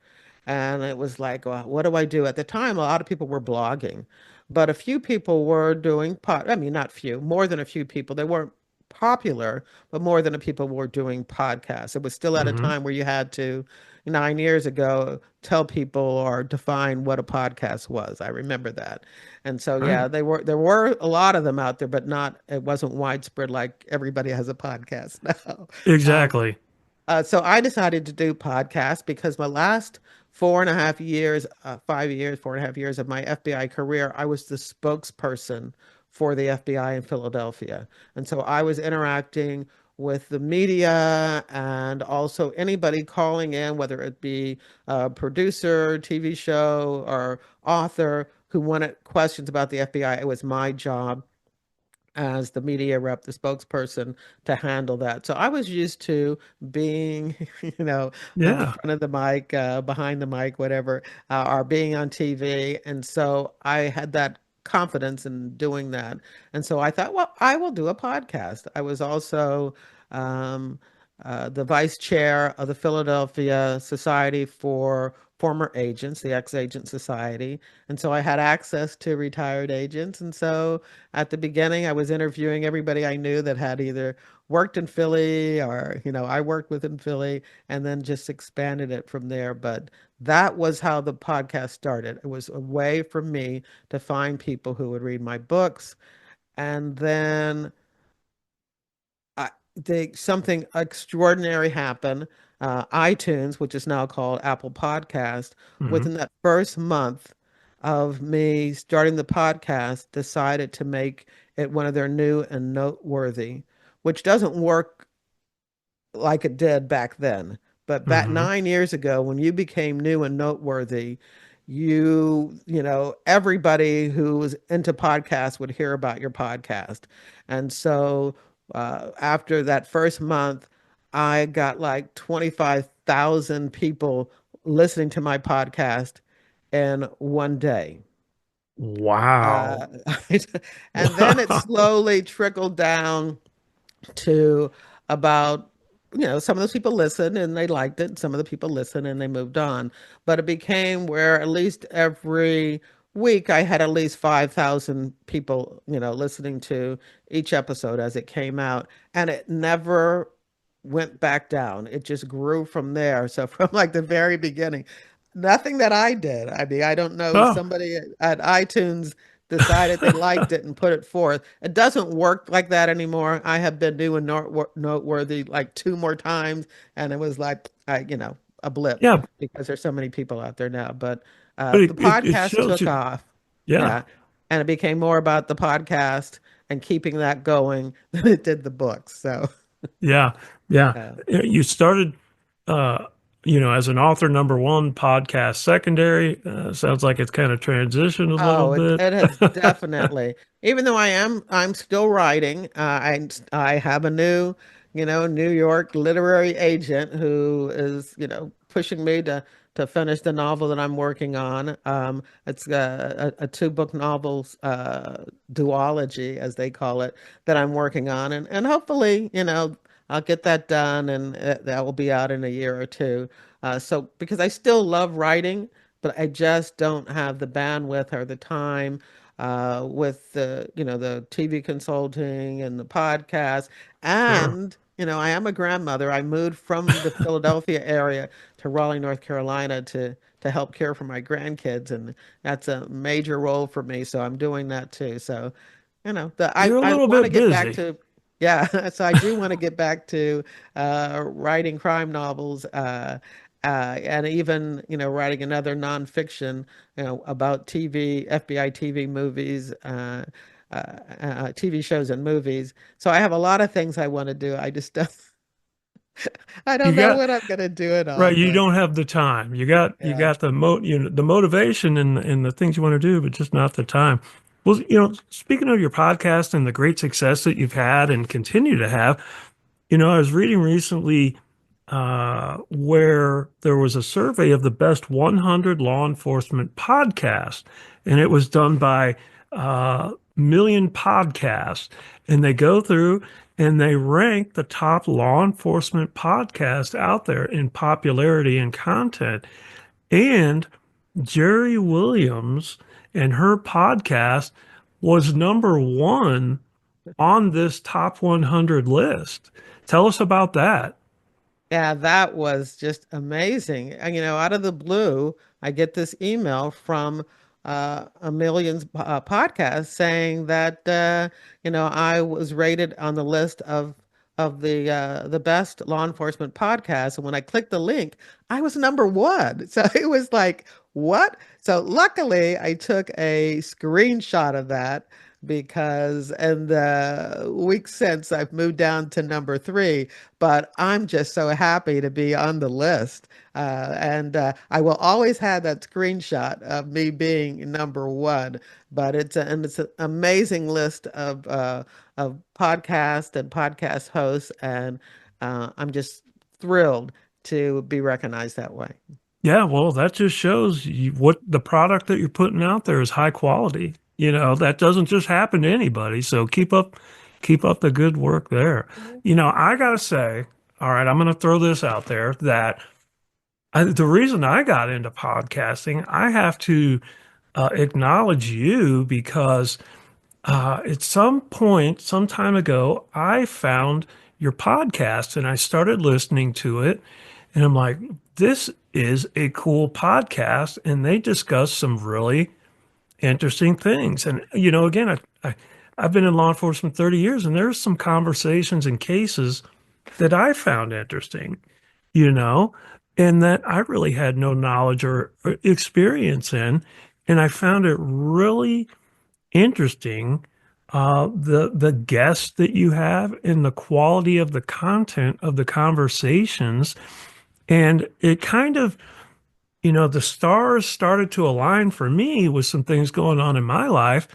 And it was like, well, what do I do? At the time, a lot of people were blogging, but a few people were doing I mean, not few, more than a few people. They weren't popular, but more than a people were doing podcasts. It was still at a Hmm. time where you had to, 9 years ago, tell people or define what a podcast was. I remember that. And so, yeah, Right. there were a lot of them out there, but it wasn't widespread like everybody has a podcast now. Um, Exactly. so I decided to do podcasts because my last 4.5 years, 5 years, 4.5 years of my FBI career, I was the spokesperson for the FBI in Philadelphia. And so I was interacting with the media and also anybody calling in, whether it be a producer, TV show, or author who wanted questions about the FBI. It was my job as the media rep, the spokesperson, to handle that. So I was used to being, on the Yeah. front of the mic, behind the mic, whatever, or being on TV. And so I had that confidence in doing that. And so I thought, well, I will do a podcast. I was also um, the vice chair of the Philadelphia Society for Former Agents, the Ex-Agent Society. And so I had access to retired agents. And so at the beginning, I was interviewing everybody I knew that had either worked in Philly or, I worked with in Philly and then just expanded it from there. But that was how the podcast started. It was a way for me to find people who would read my books. And then something extraordinary happened. iTunes, which is now called Apple Podcast, Hmm. within that first month of me starting the podcast, decided to make it one of their new and noteworthy, which doesn't work like it did back then. But back Hmm. 9 years ago, when you became new and noteworthy, everybody who was into podcasts would hear about your podcast. And so after that first month, I got like 25,000 people listening to my podcast in one day. Wow. Uh, and then it Wow. slowly trickled down to about, some of those people listened and they liked it. Some of the people listened and they moved on. But it became where at least every week I had at least 5,000 people, listening to each episode as it came out. And it never went back down. It just grew from there. So from like the very beginning, nothing that I did. I mean, I don't know, Oh, somebody at iTunes decided they liked it and put it forth. It doesn't work like that anymore. I have been doing noteworthy like two more times, and it was like a blip yeah. because there's so many people out there now. But But the it podcast shows took you. off, Yeah. yeah, and it became more about the podcast and keeping that going than it did the books. So Yeah. Yeah. uh, You started. Uh, as an author number one, podcast secondary. Sounds like it's kind of transitioned a little Oh, bit. it has definitely. Even though I'm still writing. I have a new, New York literary agent who is, pushing me to finish the novel that I'm working on. It's a two-book novels duology, as they call it, that I'm working on, and hopefully, I'll get that done, and that will be out in a year or two. So because I still love writing, but I just don't have the bandwidth or the time with the TV consulting and the podcast. Sure. And, I am a grandmother. I moved from the Philadelphia area to Raleigh, North Carolina to help care for my grandkids, and that's a major role for me. So I'm doing that too. So, You're a I little want to bit get back busy. to, yeah. So I do want to get back to writing crime novels. And even writing another nonfiction about TV, FBI TV movies, TV shows and movies. So I have a lot of things I want to do. I just don't, I You don't know got when I'm going to do it all, Right, you but don't have the time. You yeah. got the motivation and the things you want to do, but just not the time. Well, speaking of your podcast and the great success that you've had and continue to have, I was reading recently where there was a survey of the best 100 law enforcement podcasts, and it was done by Million Podcasts, and they go through and they rank the top law enforcement podcasts out there in popularity and content. And Jerry Williams and her podcast was number one on this top 100 list. Tell us about that. Yeah, that was just amazing. And, out of the blue, I get this email from a Millions podcast saying that I was rated on the list of the best law enforcement podcasts. And when I clicked the link, I was number one. So it was like, what? So luckily, I took a screenshot of that because in the weeks since I've moved down to number three, but I'm just so happy to be on the list. And I will always have that screenshot of me being number one. But it's an amazing list of podcast and podcast hosts, and I'm just thrilled to be recognized that way. Yeah, well, that just shows what the product that you're putting out there is high quality. That doesn't just happen to anybody. So keep up the good work there. I gotta say, all right, I'm gonna throw this out there that the reason I got into podcasting, I have to acknowledge you because at some point, some time ago, I found your podcast and I started listening to it. And I'm like, this is a cool podcast. And they discuss some really interesting things. And, again, I've been in law enforcement 30 years, and there's some conversations and cases that I found interesting, you know, and that I really had no knowledge or experience in. And I found it really interesting, the guests that you have and the quality of the content of the conversations. And it kind of, the stars started to align for me with some things going on in my life.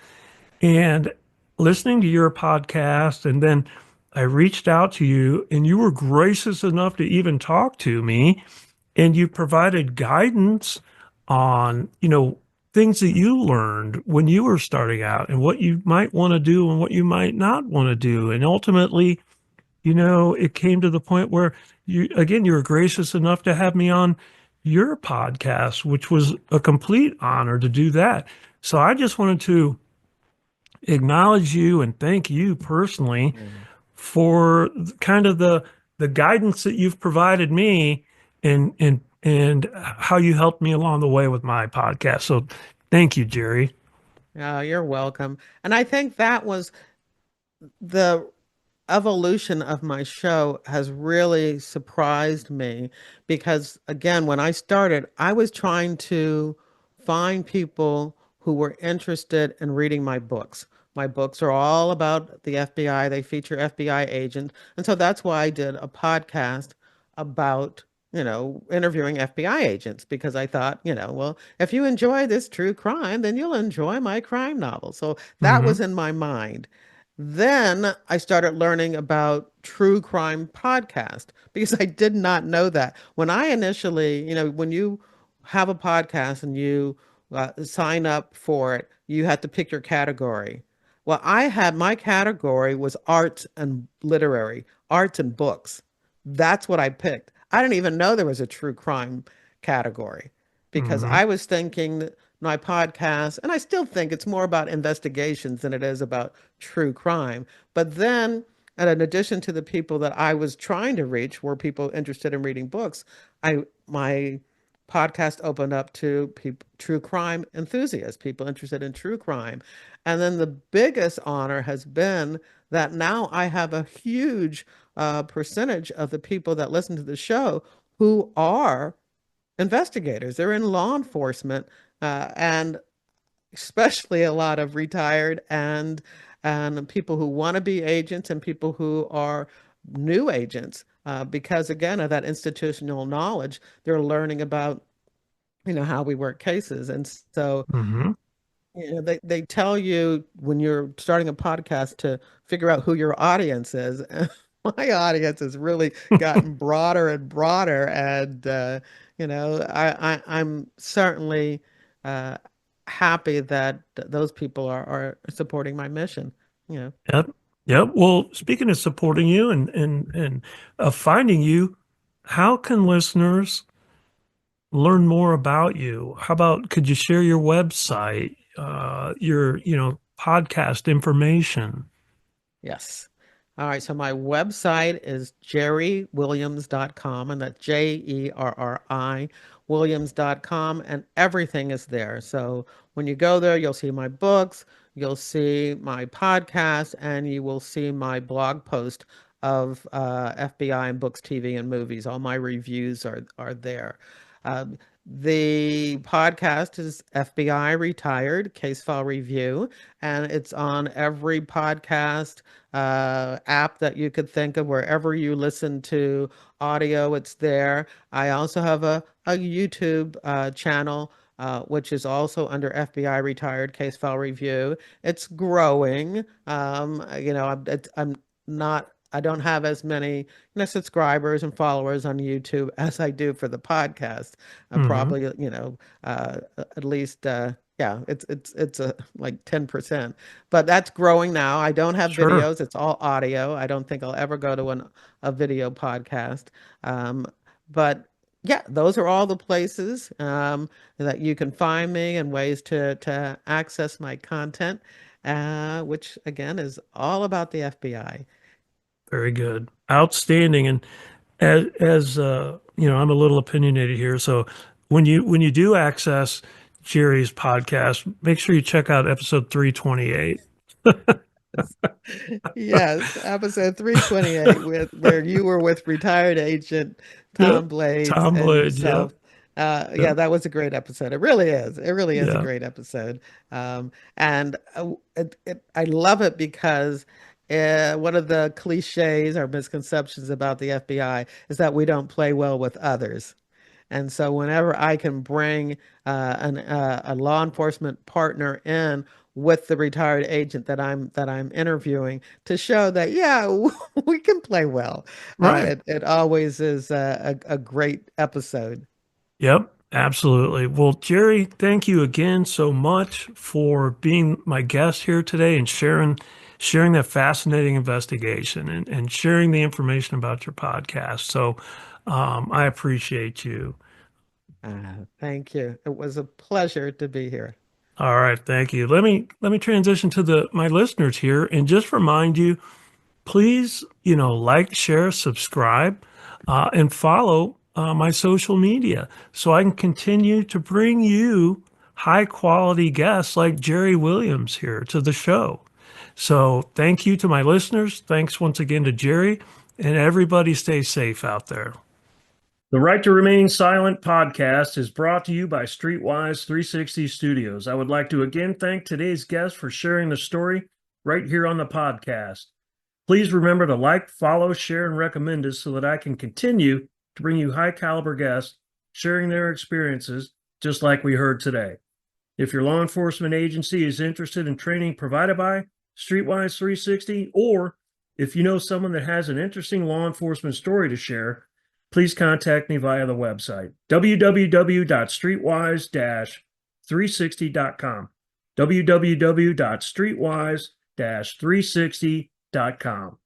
And listening to your podcast, and then I reached out to you, and you were gracious enough to even talk to me, and you provided guidance on, things that you learned when you were starting out and what you might want to do and what you might not want to do. And ultimately, it came to the point where you were gracious enough to have me on your podcast, which was a complete honor to do that. So I just wanted to acknowledge you and thank you personally Mm. for kind of the guidance that you've provided me and how you helped me along the way with my podcast. So thank you, Jerry. Oh, you're welcome. And I think that was the evolution of my show has really surprised me because, again, when I started, I was trying to find people who were interested in reading my books. My books are all about the FBI, they feature FBI agents. And so that's why I did a podcast about interviewing FBI agents because I thought, well, if you enjoy this true crime, then you'll enjoy my crime novel. So that was Mm-hmm. in my mind. Then I started learning about true crime podcast because I did not know that. When I initially, when you have a podcast and you sign up for it, you had to pick your category. Well, I had my category was arts and literary, arts and books. That's what I picked. I didn't even know there was a true crime category because Mm-hmm. I was thinking that my podcast, and I still think it's more about investigations than it is about true crime. But then, and in addition to the people that I was trying to reach, were people interested in reading books, my podcast opened up to people, true crime enthusiasts, people interested in true crime. And then the biggest honor has been that now I have a huge percentage of the people that listen to the show who are investigators. They're in law enforcement, and especially a lot of retired and people who want to be agents and people who are new agents. Because again of that institutional knowledge, they're learning about how we work cases. And so Mm-hmm. they tell you when you're starting a podcast to figure out who your audience is. My audience has really gotten broader and broader, and I'm certainly uh, happy that those people are supporting my mission. You know, Yep. Yep. Well, speaking of supporting you and finding you, how can listeners learn more about you? How about could you share your website, your, podcast information? yes. All right, so my website is jerriwilliams.com, and that's Jerri Williams.com, and everything is there. So when you go there, you'll see my books, you'll see my podcast, and you will see my blog post of FBI and books, TV, and movies. All my reviews are there. Um, the podcast is FBI Retired Case File Review, and it's on every podcast app that you could think of. Wherever you listen to audio, it's there. I also have a YouTube channel, which is also under FBI Retired Case File Review. It's growing. I'm not. I don't have as many, subscribers and followers on YouTube as I do for the podcast. Hmm. Probably, at least, yeah, it's a like 10%, but that's growing now. I don't have Sure. videos. It's all audio. I don't think I'll ever go to a video podcast. Um, but yeah, those are all the places that you can find me and ways to access my content, which again is all about the FBI. Very good. Outstanding. And I'm a little opinionated here. So when you do access Jerry's podcast, make sure you check out episode 328. Yes, episode 328 with where you were with retired agent Yep. Tom Blades Tom and Blade. Yep. yourself. Yeah, Yep. that was a great episode. It really is. It really is a Yeah. great episode. And I love it because one of the cliches or misconceptions about the FBI is that we don't play well with others. And so whenever I can bring a law enforcement partner in with the retired agent that I'm interviewing to show that yeah, we can play well, Right. it always is a great episode. Yep. Absolutely. Well, Jerry, thank you again so much for being my guest here today and sharing that fascinating investigation and sharing the information about your podcast. So I appreciate you. Thank you. It was a pleasure to be here. All right, thank you. Let me transition to the my listeners here and just remind you, please, like, share, subscribe, and follow my social media so I can continue to bring you high quality guests like Jerry Williams here to the show. So thank you to my listeners. Thanks once again to Jerry, and everybody stay safe out there. The Right to Remain Silent podcast is brought to you by Streetwise 360 Studios. I would like to again thank today's guest for sharing the story right here on the podcast. Please remember to like, follow, share, and recommend us so that I can continue to bring you high caliber guests sharing their experiences, just like we heard today. If your law enforcement agency is interested in training provided by Streetwise 360, or if you know someone that has an interesting law enforcement story to share, please contact me via the website www.streetwise-360.com. www.streetwise-360.com.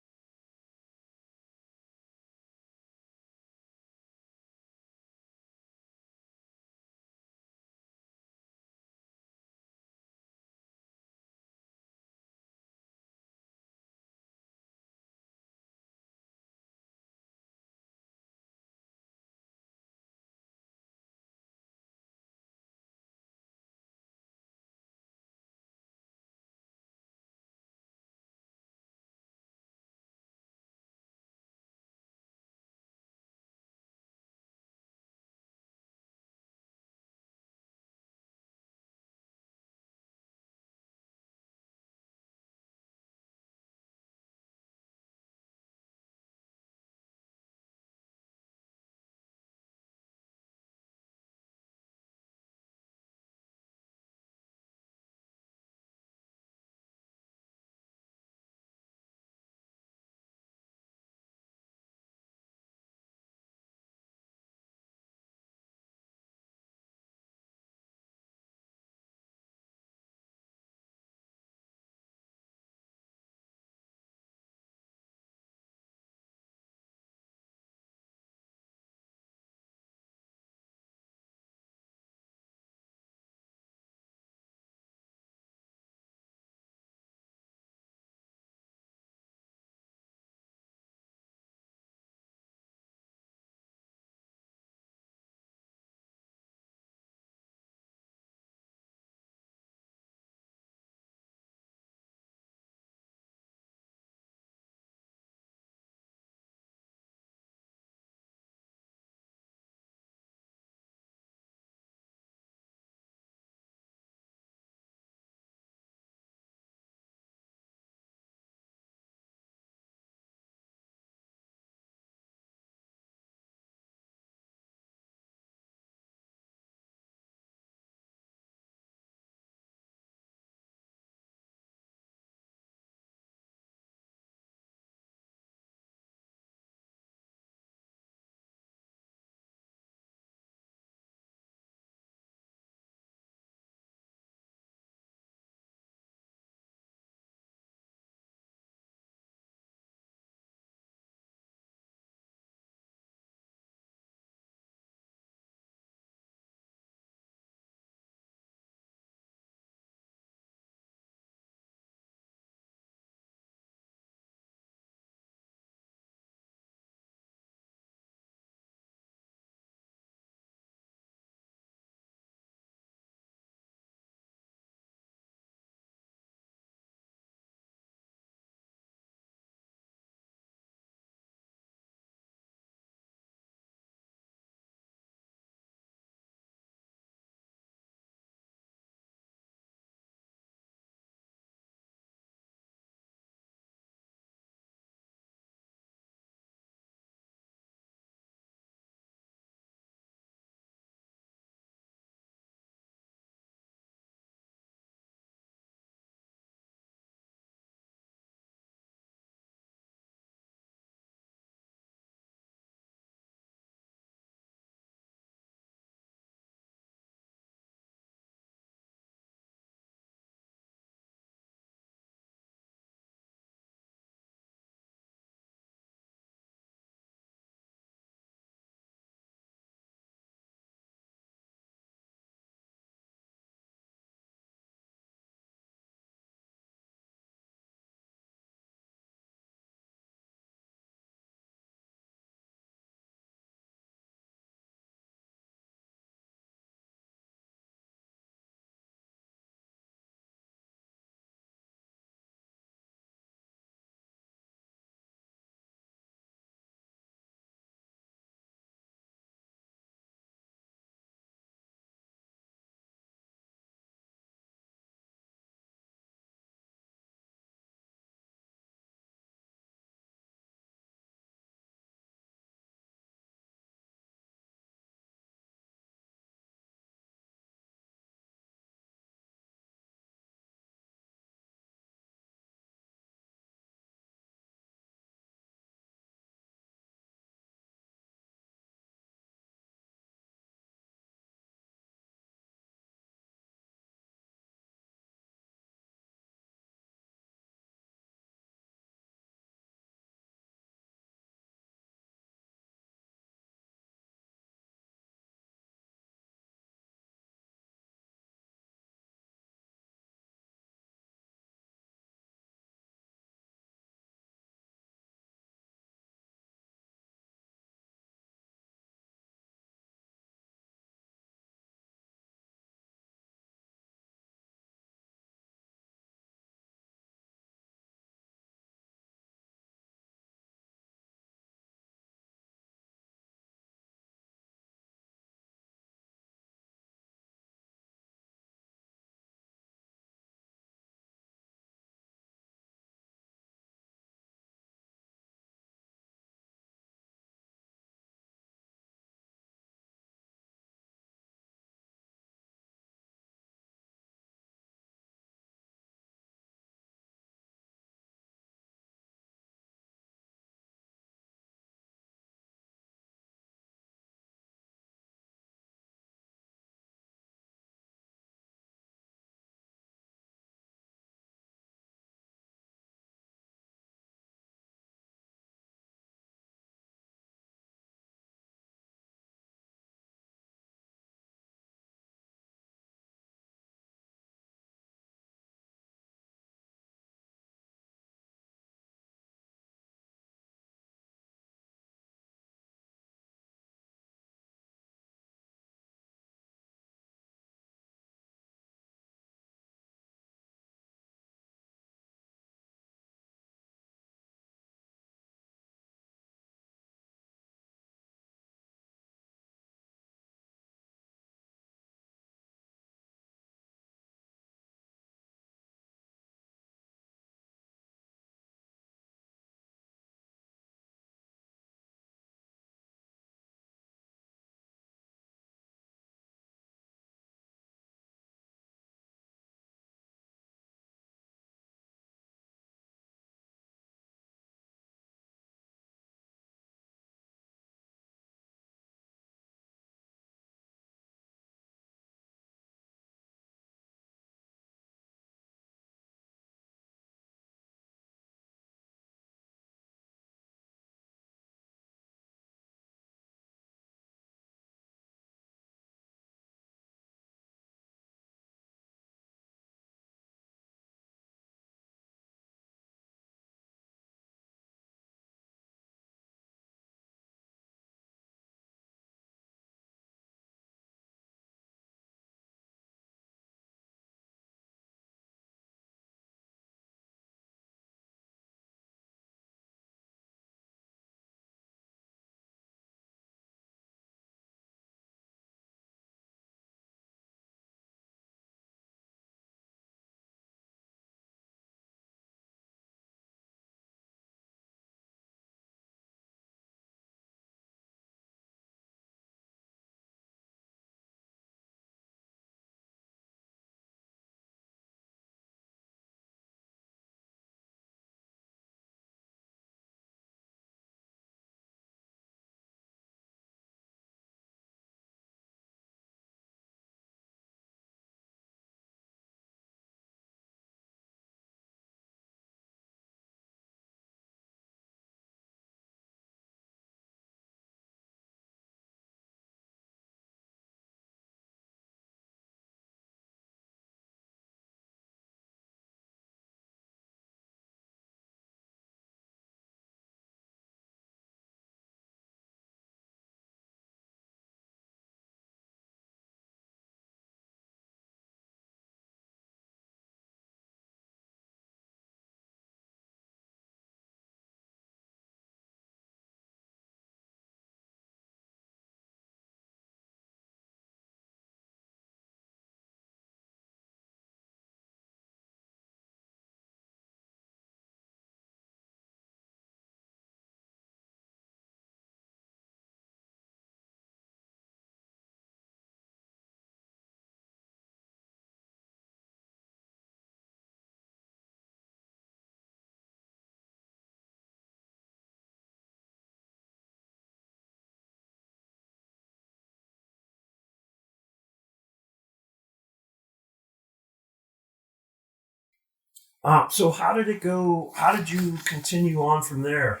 So how did it go? How did you continue on from there?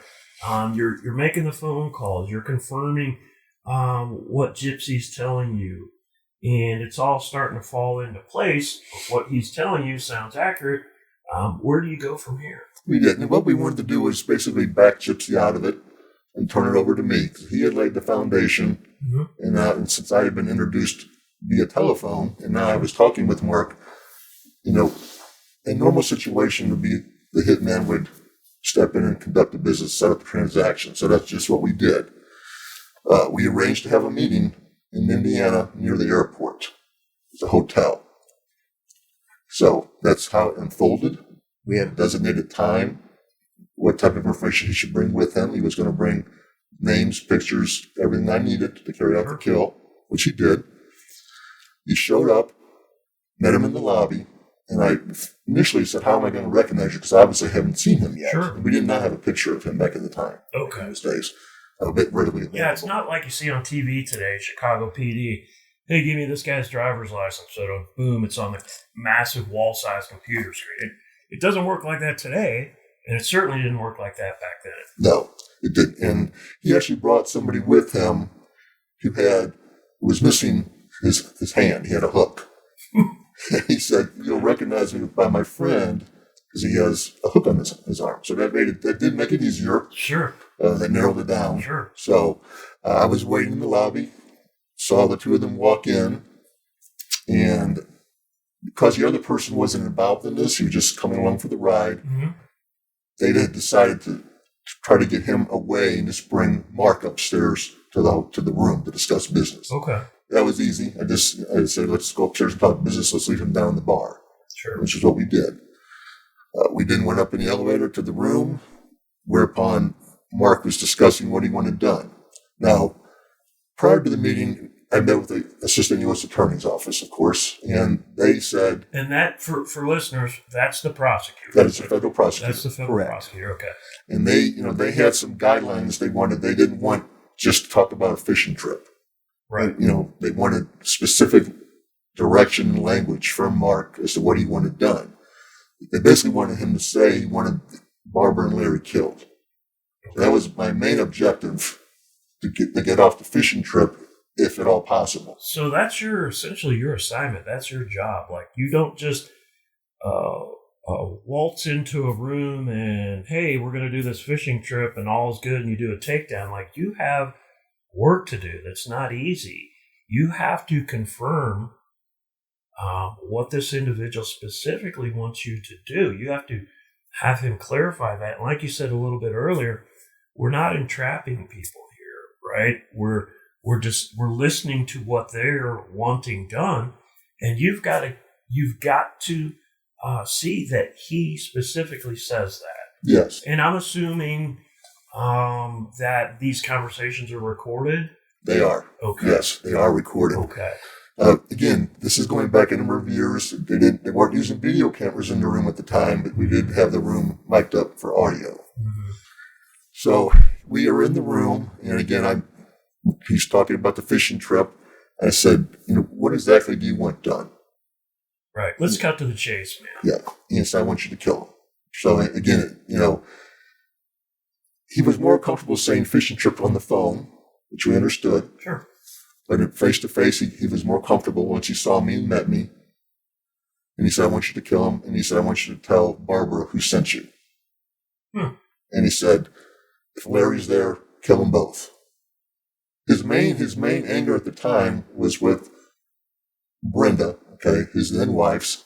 You're making the phone calls. You're confirming what Gypsy's telling you, and it's all starting to fall into place. What he's telling you sounds accurate. Where do you go from here? We did. And what we wanted to do was basically back Gypsy out of it and turn it over to me. He had laid the foundation, and since I had been introduced via telephone, and now I was talking with Mark, a normal situation would be the hitman would step in and conduct a business, set up a transaction. So that's just what we did. We arranged to have a meeting in Indiana near the airport. It's a hotel. So that's how it unfolded. We had a designated time, what type of information he should bring with him. He was going to bring names, pictures, everything I needed to carry out the kill, which he did. He showed up, met him in the lobby, and I initially said, how am I going to recognize you? Because obviously I haven't seen him yet. Sure. We did not have a picture of him back at the time. Okay. In those days. A bit readily available. Yeah, it's not like you see on TV today, Chicago PD. Hey, give me this guy's driver's license. So boom, it's on the massive wall-sized computer screen. It doesn't work like that today, and it certainly didn't work like that back then. No, it didn't. And he actually brought somebody with him who was missing his hand. He had a hook. He said, you'll recognize me by my friend because he has a hook on his arm. So that did make it easier. Sure. That narrowed it down. Sure. So I was waiting in the lobby, saw the two of them walk in, and because the other person wasn't involved in this, he was just coming along for the ride, they had decided to try to get him away and just bring Mark upstairs to the room to discuss business. Okay. That was easy. I said, let's go upstairs and talk business. Let's leave him down in the bar. Sure. Which is what we did. We then went up in the elevator to the room, whereupon Mark was discussing what he wanted done. Now, prior to the meeting, I met with the assistant U.S. attorney's office, of course, and they said... And that, for listeners, that's the prosecutor. That is the federal prosecutor. That's the federal prosecutor, okay. And they had some guidelines they wanted. They didn't want just to talk about a fishing trip. Right. They wanted specific direction and language from Mark as to what he wanted done. They basically wanted him to say he wanted Barbara and Larry killed. That was my main objective, to get off the fishing trip, if at all possible. So that's essentially your assignment. That's your job. Like, you don't just waltz into a room and, hey, we're going to do this fishing trip and all's good, and you do a takedown. Like, you have work to do that's not easy. You have to confirm what this individual specifically wants you to do. You have to have him clarify that. And like you said a little bit earlier, we're not entrapping people here, right? We're listening to what they're wanting done, and you've got to see that he specifically says that. Yes. And I'm assuming that these conversations are recorded. They are. Okay. Yes, they are recorded. Okay. Again, this is going back a number of years. They weren't using video cameras in the room at the time, but we did have the room mic'd up for audio. Mm-hmm. So we are in the room, and again, he's talking about the fishing trip. I said, what exactly do you want done? Right. Let's cut to the chase, man. Yeah. Yes, I want you to kill him. So again, he was more comfortable saying fishing trip on the phone, which we understood. Sure. But face to face, he was more comfortable once he saw me and met me. And he said, I want you to kill him. And he said, I want you to tell Barbara who sent you. And he said, if Larry's there, kill them both. His main anger at the time was with Brenda, his then wife's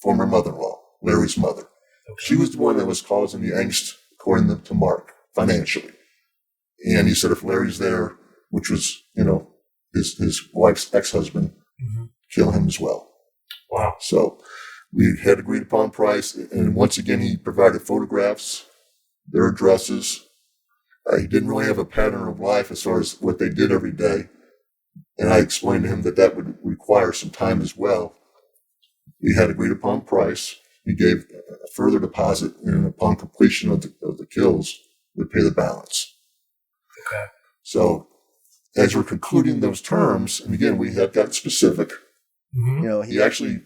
former mother-in-law, Larry's mother. Okay. She was the one that was causing the angst, according to Mark, financially. And he said, if Larry's there, which was, his wife's ex-husband, kill him as well. Wow. So we had agreed upon price. And once again, he provided photographs, their addresses. He didn't really have a pattern of life as far as what they did every day. And I explained to him that would require some time as well. We had agreed upon price. He gave a further deposit, and upon completion of the kills, we'd pay the balance. Okay. So as we're concluding those terms, and again, we had gotten specific, he actually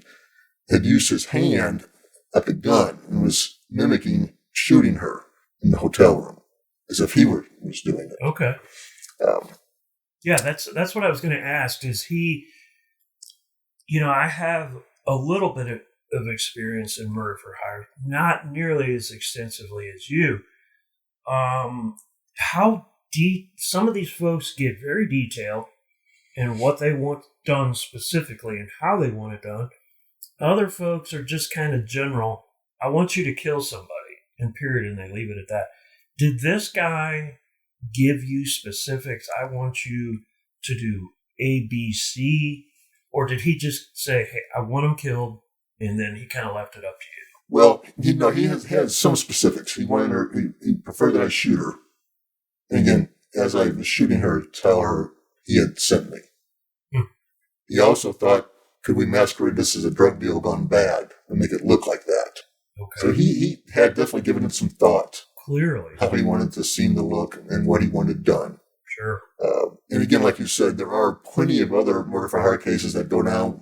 had used his hand like a gun and was mimicking shooting her in the hotel room as if he was doing it. Okay. Um, Yeah, that's what I was going to ask. Is he? I have a little bit of experience in murder for hire, not nearly as extensively as you. How deep some of these folks get very detailed in what they want done specifically and how they want it done. Other folks are just kind of general. I want you to kill somebody, and period, and they leave it at that. Did this guy give you specifics? I want you to do A, B, C, or did he just say, "Hey, I want him killed," and then he kind of left it up to you? well, he has had some specifics. He wanted her. He preferred that I shoot her. And again, as I was shooting her, tell her he had sent me. He also thought, could we masquerade this as a drug deal gone bad and make it look like that? Okay. So he had definitely given it some thought. Clearly. How he wanted the scene to look and what he wanted done. Sure. And again, like you said, there are plenty of other murder for hire cases that go down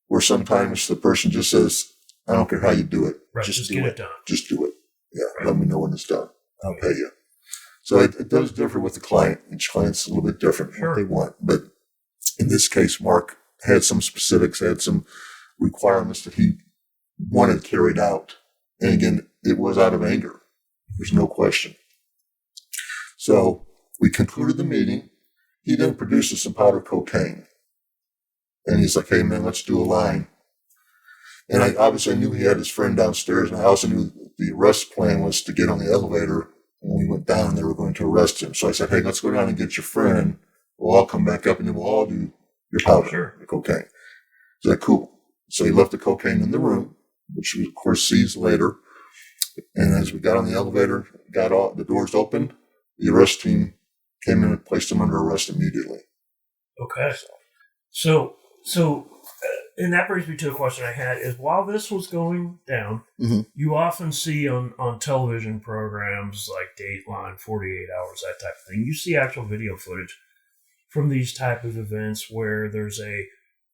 where sometimes the person just says, I don't care how you do it. Right. Just get it done. Just do it. Yeah. Right. Let me know when it's done. I'll pay you. So it does differ with the client. Each client's a little bit different Sure. what they want. But in this case, Mark had some specifics, had some requirements that he wanted carried out. And again, it was out of anger. There's no question. So we concluded the meeting. He then produces some powder cocaine. And he's like, hey, man, let's do a line. And I obviously knew he had his friend downstairs. And I also knew the arrest plan was to get on the elevator. When we went down, they were going to arrest him. So I said, hey, let's go down and get your friend. We'll all come back up and then we'll all do your powder, your cocaine. He's like, cool. So he left the cocaine in the room, which we, of course, seized later. And as we got on the elevator, got all the doors opened, the arrest team came in and placed him under arrest immediately. Okay. So, and that brings me to a question I had is while this was going down, you often see on television programs like Dateline, 48 Hours, that type of thing, you see actual video footage from these type of events where there's a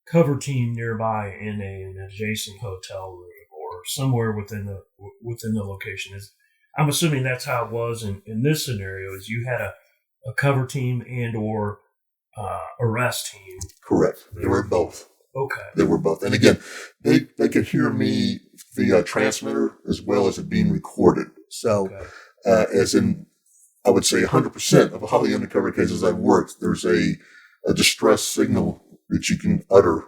cover team nearby in an adjacent hotel room or somewhere within the location. I'm assuming that's how it was in this scenario. Is you had a cover team and or arrest team. Correct. They were both. Okay. They were both. And again, they could hear me via transmitter as well as it being recorded. So, as in, I would say 100% of all the undercover cases I've worked, there's a distress signal that you can utter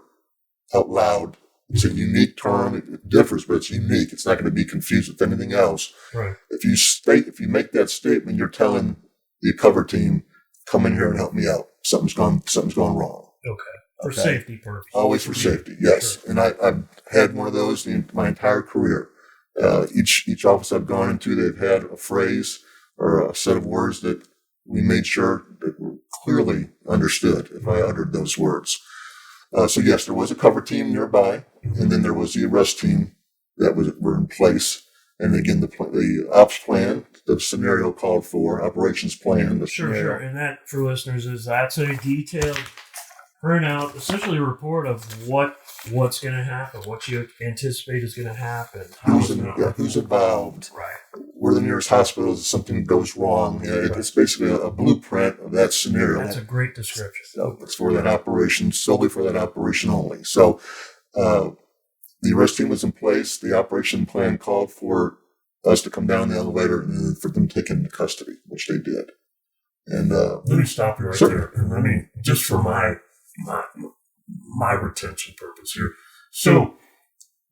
out loud. It's a unique term. It differs, but it's unique. It's not going to be confused with anything else. Right. If you make that statement, you're telling the cover team, come in here and help me out. Something's gone wrong. Okay. For safety purposes. Always for safety, yes. Sure. And I've had one of those in my entire career. Each office I've gone into, they've had a phrase or a set of words that we made sure that were clearly understood if I uttered those words. So yes, there was a cover team nearby, and then there was the arrest team that were in place. And again, the ops plan, the scenario called for, operations plan. Sure. And that, for listeners, that's a detailed printout, essentially a report of what's going to happen, what you anticipate is going to happen, who's involved, right? Where the nearest hospital is if something goes wrong. It's basically a blueprint of that scenario. That's a great description. So it's for that operation, solely for that operation only. So the arrest team was in place. The operation plan called for us to come down the elevator and for them taken into custody, which they did. And let me stop you right there. And let me, just for my retention purpose here. So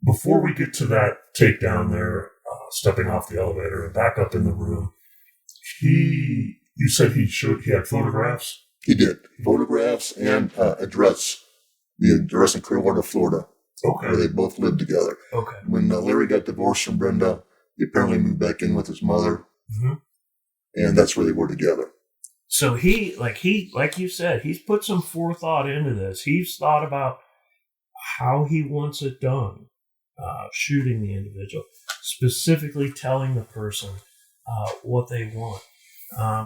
before we get to that takedown there, stepping off the elevator and back up in the room, you said he had photographs? He did. Photographs and the address in Clearwater, Florida. Okay. Where they both lived together. Okay. When Larry got divorced from Brenda, he apparently moved back in with his mother. And that's where they were together. So like you said, he's put some forethought into this. He's thought about how he wants it done, shooting the individual, specifically telling the person what they want.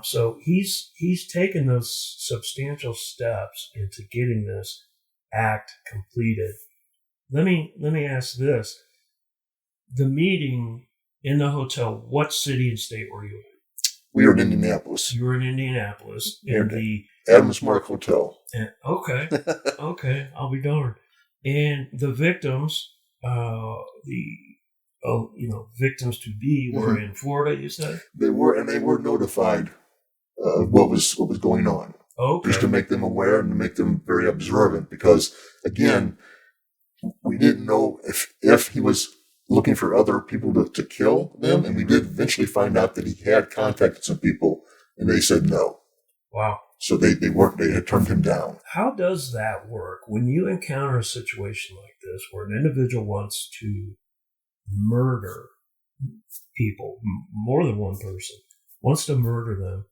So he's taken those substantial steps into getting this act completed. Let me ask this. the meeting in the hotel, what city and state were you in? We were in Indianapolis. You were in Indianapolis in the Adams Mark Hotel. okay, okay, I'll be darned. And the victims, victims to be were in Florida. You said They were notified of what was going on. Okay, Just to make them aware and to make them very observant, because again, we didn't know if he was looking for other people to kill them, and we did eventually find out that he had contacted some people, and they said no. Wow. So they had turned him down. How does that work when you encounter a situation like this where an individual wants to murder people, more than one person, wants to murder them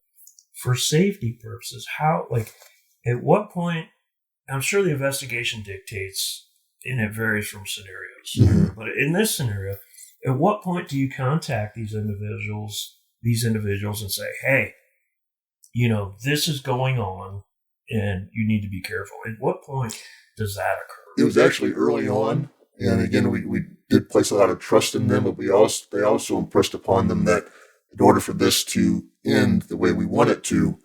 for safety purposes? At what point, I'm sure the investigation dictates, and it varies from scenarios, but in this scenario, at what point do you contact these individuals and say, hey, this is going on and you need to be careful? At what point does that occur? It was actually early on. And again, we did place a lot of trust in them, but they also impressed upon them that in order for this to end the way we want it to,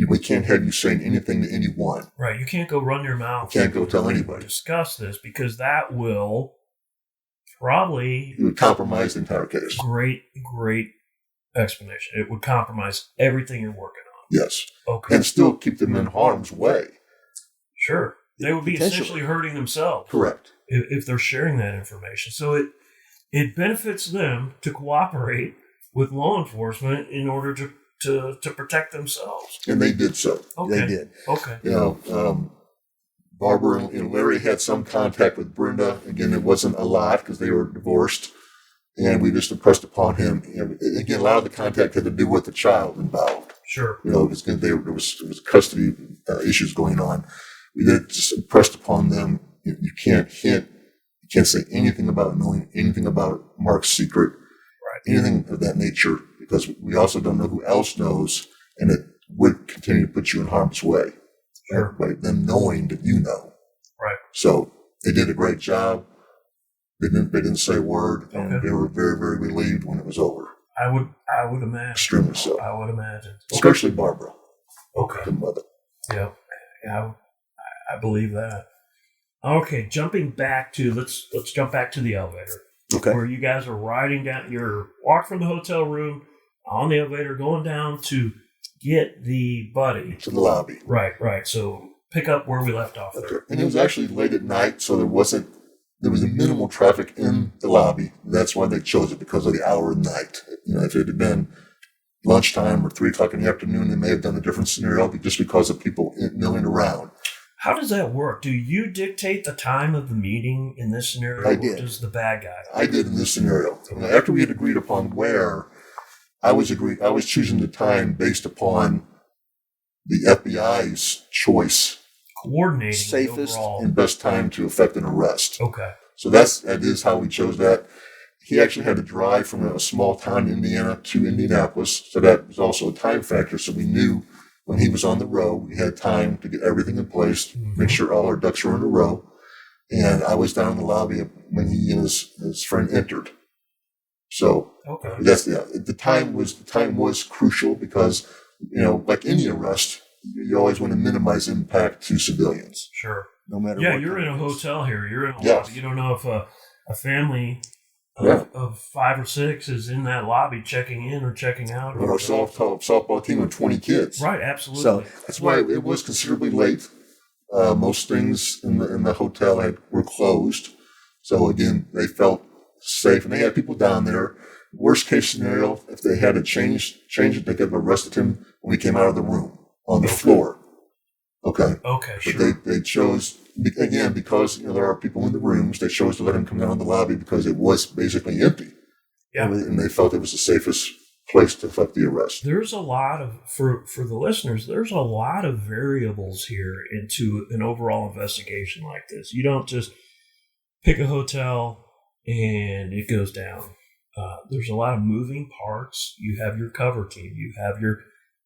we can't have you saying anything to anyone. Right. You can't go run your mouth. You can't go tell anybody. Discuss this, because that will probably... It would compromise the entire case. Great explanation. It would compromise everything you're working on. Yes. Okay. And still keep them in harm's way. Sure. They would be essentially hurting themselves. Correct. If they're sharing that information. So it benefits them to cooperate with law enforcement in order to protect themselves. And they did so. Okay. They did. Okay. Barbara and Larry had some contact with Brenda. Again, it wasn't a lot because they were divorced. And we just impressed upon him. Again, a lot of the contact had to do with the child involved. Sure. Because there was custody issues going on. We did just impressed upon them. You can't say anything about knowing anything about Mark's secret, right? Anything of that nature, because we also don't know who else knows, and it would continue to put you in harm's way. Sure. By them knowing that you know. Right. So they did a great job. They didn't say a word, and they were very, very relieved when it was over. I would imagine. Extremely so. I would imagine. Especially Barbara. Okay. The mother. Yeah. I believe that. Okay, let's jump back to the elevator. Okay. Where you guys are riding down, you're walking from the hotel room on the elevator, going down to get the buddy. To the lobby. Right. So pick up where we left off there. And it was actually late at night, so there was a minimal traffic in the lobby. That's why they chose it, because of the hour of night. If it had been lunchtime or 3:00 in the afternoon, they may have done a different scenario, just because of people milling around. How does that work? Do you dictate the time of the meeting in this scenario? I did. Or does the bad guy? I did in this scenario. After we had agreed upon where, I was choosing the time based upon the FBI's choice. Coordinating safest overall. And best time to effect an arrest. Okay. So that is how we chose that. He actually had to drive from a small town in Indiana to Indianapolis, so that was also a time factor. So we knew when he was on the road, we had time to get everything in place, make sure all our ducks were in a row. And I was down in the lobby when he and his friend entered. So the time was crucial, because like any arrest, you always want to minimize impact to civilians. Sure. No matter what. Yeah, you're in a hotel here. You're in a Yes. lobby. You don't know if a family of 5 or 6 is in that lobby checking in or checking out. Or a softball team of 20 kids. Right, absolutely. So that's why it was considerably late. Most things in the hotel were closed. So again, they felt safe, and they had people down there. Worst case scenario, if they had to change it, they could have arrested him when he came out of the room on the floor. Okay. Okay, But sure. they chose, again, because there are people in the rooms, they chose to let him come down in the lobby because it was basically empty. Yeah. And they felt it was the safest place to effect the arrest. There's a lot of, for the listeners, there's a lot of variables here into an overall investigation like this. You don't just pick a hotel and it goes down. There's a lot of moving parts. You have your cover team. You have your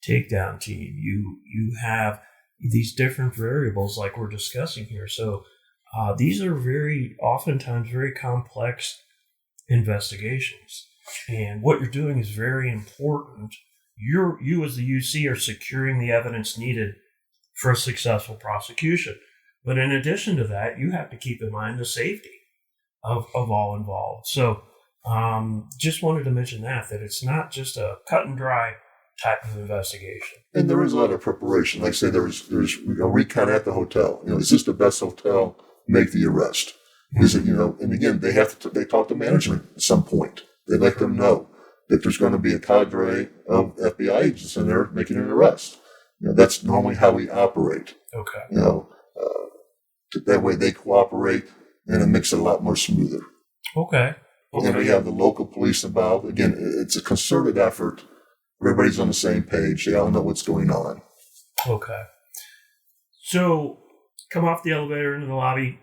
takedown team. You have these different variables like we're discussing here. So these are oftentimes very complex investigations. And what you're doing is very important. You as the UC are securing the evidence needed for a successful prosecution. But in addition to that, you have to keep in mind the safety of all involved. So just wanted to mention that it's not just a cut and dry type of investigation. And there is a lot of preparation. Like I say, there's a recon at the hotel. Is this the best hotel? Make the arrest. Is it, and again, they talk to management at some point. They let them know that there's going to be a cadre of FBI agents in there making an arrest. That's normally how we operate. Okay. That way they cooperate and it makes it a lot more smoother. Okay. And we have the local police involved. Again, it's a concerted effort. Everybody's on the same page. They all know what's going on. Okay. So come off the elevator into the lobby.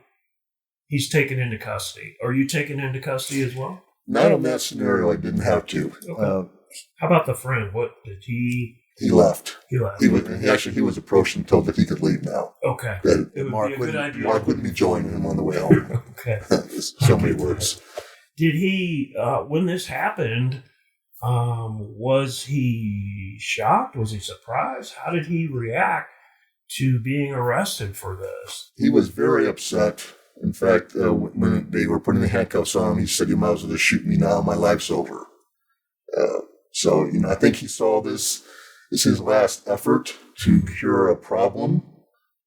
He's taken into custody. Are you taken into custody as well? Not in that scenario. I didn't have to. Okay. How about the friend? What did he? He left. He left. He was approached and told that he could leave now. Okay. That It would be a good idea. Mark wouldn't be joining him on the way home. Okay. So many words. Did he, when this happened, was he shocked? Was he surprised? How did he react to being arrested for this? He was very upset. In fact, when they were putting the handcuffs on him, he said, "You might as well just shoot me now. My life's over." So, I think he saw this as his last effort to cure a problem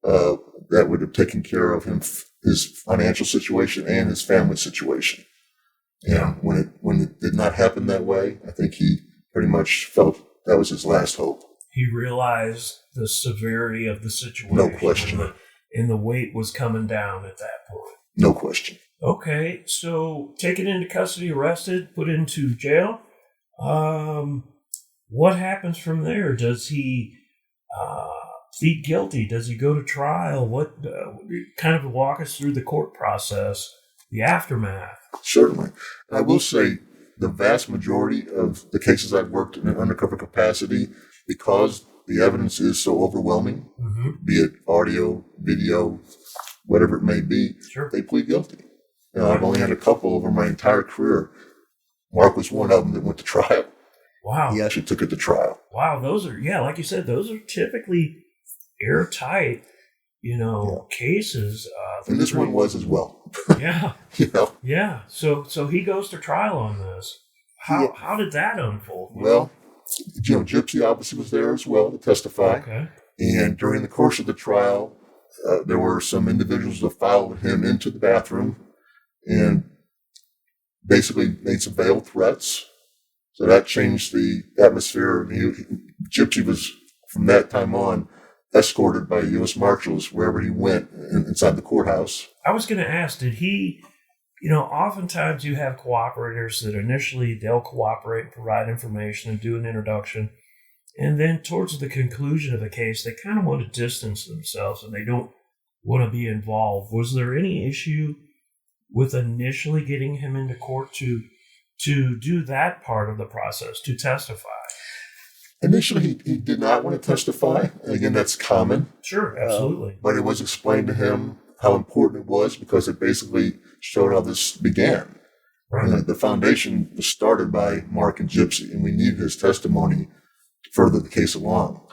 that would have taken care of him, his financial situation and his family situation. And when it did not happen that way, I think he pretty much felt that was his last hope. He realized the severity of the situation. No question. And the weight was coming down at that point. No question. Okay, so taken into custody, arrested, put into jail. What happens from there? Does he plead guilty? Does he go to trial? What kind of walk us through the court process, the aftermath? Certainly. I will say the vast majority of the cases I've worked in an undercover capacity, because the evidence is so overwhelming, be it audio, video, whatever it may be, Sure. they plead guilty. I've only had a couple over my entire career. Mark was one of them that went to trial. Wow. He actually took it to trial. Wow, those are, like you said, those are typically airtight, cases. And this one was as well. Yeah. Yeah. So he goes to trial on this. How did that unfold? Well, Gypsy obviously was there as well to testify. Okay. And during the course of the trial, there were some individuals that followed him into the bathroom and basically made some veiled threats. So that changed the atmosphere. Gypsy was, from that time on, escorted by U.S. Marshals wherever he went inside the courthouse. I was going to ask, did he, oftentimes you have cooperators that initially they'll cooperate and provide information and do an introduction. And then towards the conclusion of the case, they kind of want to distance themselves and they don't want to be involved. Was there any issue with initially getting him into court to do that part of the process, to testify? Initially, he did not want to testify. And again, that's common. Sure, absolutely. But it was explained to him how important it was because it basically showed how this began. Right. The foundation was started by Mark and Gypsy, and we needed his testimony to further the case along.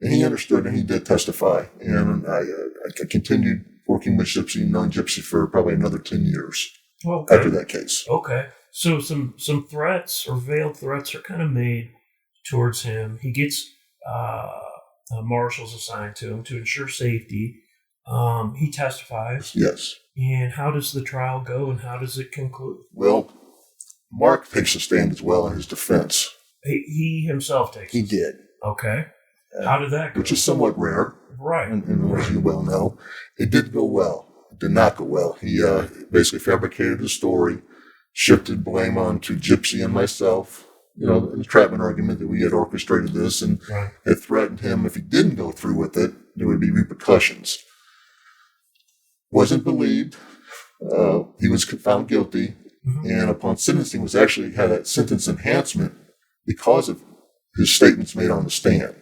And he understood, and he did testify. And I continued working with Gypsy and knowing Gypsy for probably another 10 years after that case. Okay. So some threats or veiled threats are kind of made towards him. He gets marshals assigned to him to ensure safety. He testifies. Yes. And how does the trial go and how does it conclude? Well, Mark takes a stand as well in his defense. He himself takes He it. did. Okay. How did that go? Which is somewhat rare. Right. And as you well know, it did go well. It did not go well. He basically fabricated the story, shifted blame onto Gypsy and myself, an entrapment argument that we had orchestrated this and had threatened him if he didn't go through with it, there would be repercussions. Wasn't believed. He was found guilty, and upon sentencing was actually had a sentence enhancement because of his statements made on the stand.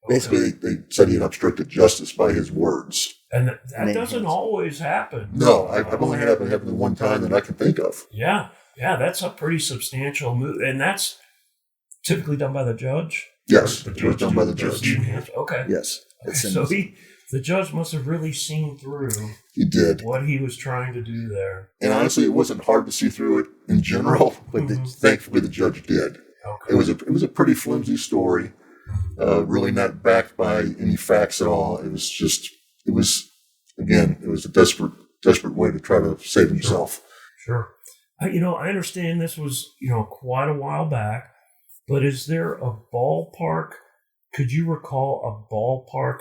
Basically, they said he had obstructed justice by his words. And that doesn't always happen. No, I've only had it happen the one time that I can think of. Yeah. Yeah, that's a pretty substantial move, and that's typically done by the judge. Yes, The it was done by the judge. Okay. Yes. Okay, so the judge must have really seen through He did. what he was trying to do there. And honestly, it wasn't hard to see through it in general, but thankfully the judge did. Okay. It was a pretty flimsy story, really not backed by any facts at all. It was a desperate way to try to save himself. Sure. I understand this was, quite a while back, but is there a ballpark? Could you recall a ballpark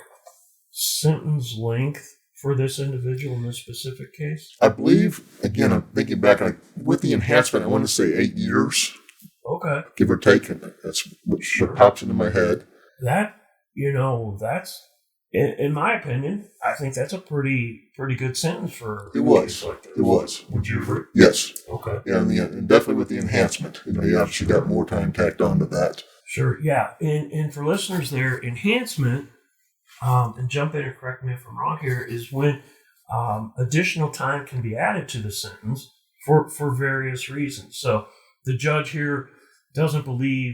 sentence length for this individual in this specific case? I believe, again, I'm thinking back, with the enhancement, I want to say 8 years. Okay. Give or take. That's what pops into my head. That, that's, in my opinion, I think that's a pretty good sentence for it was. Like this. It was. Would you agree? Yes. Okay. Yeah, and definitely with the enhancement. He obviously got more time tacked onto that. Sure. Yeah. And for listeners there, enhancement, and jump in and correct me if I'm wrong here, is when additional time can be added to the sentence for various reasons. So the judge here believes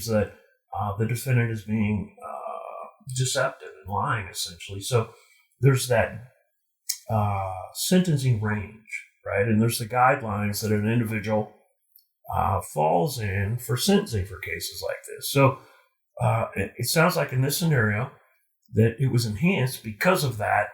that the defendant is being deceptive and lying, essentially. So there's that sentencing range, right? And there's the guidelines that an individual falls in for sentencing for cases like this. So it sounds like in this scenario that it was enhanced because of that,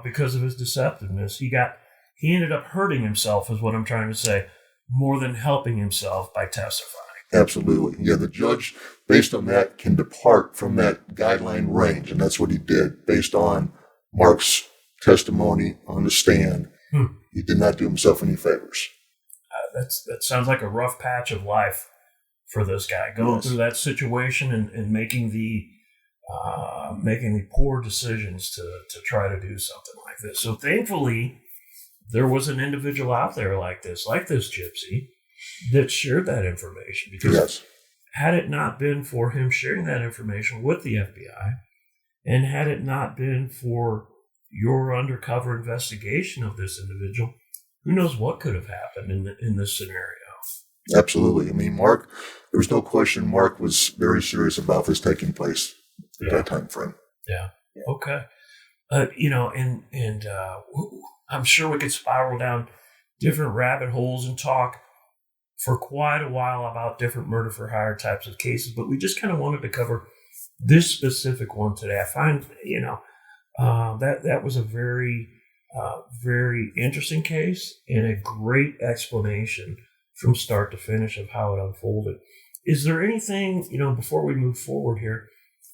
because of his deceptiveness. He ended up hurting himself, is what I'm trying to say, more than helping himself by testifying. Absolutely. Yeah, the judge, based on that, can depart from that guideline range, and that's what he did based on Mark's testimony on the stand. He did not do himself any favors. That sounds like a rough patch of life for this guy, going through that situation and making the poor decisions to try to do something like this. So thankfully, there was an individual out there like this gypsy, that shared that information. Because had it not been for him sharing that information with the FBI, and had it not been for your undercover investigation of this individual, who knows what could have happened in this scenario. Absolutely. I mean, Mark, there was no question Mark was very serious about this taking place at that time frame. Yeah. Okay. I'm sure we could spiral down different rabbit holes and talk for quite a while about different murder for hire types of cases, but we just kind of wanted to cover this specific one today. I find, that was a very, very interesting case and a great explanation from start to finish of how it unfolded. Is there anything, before we move forward here,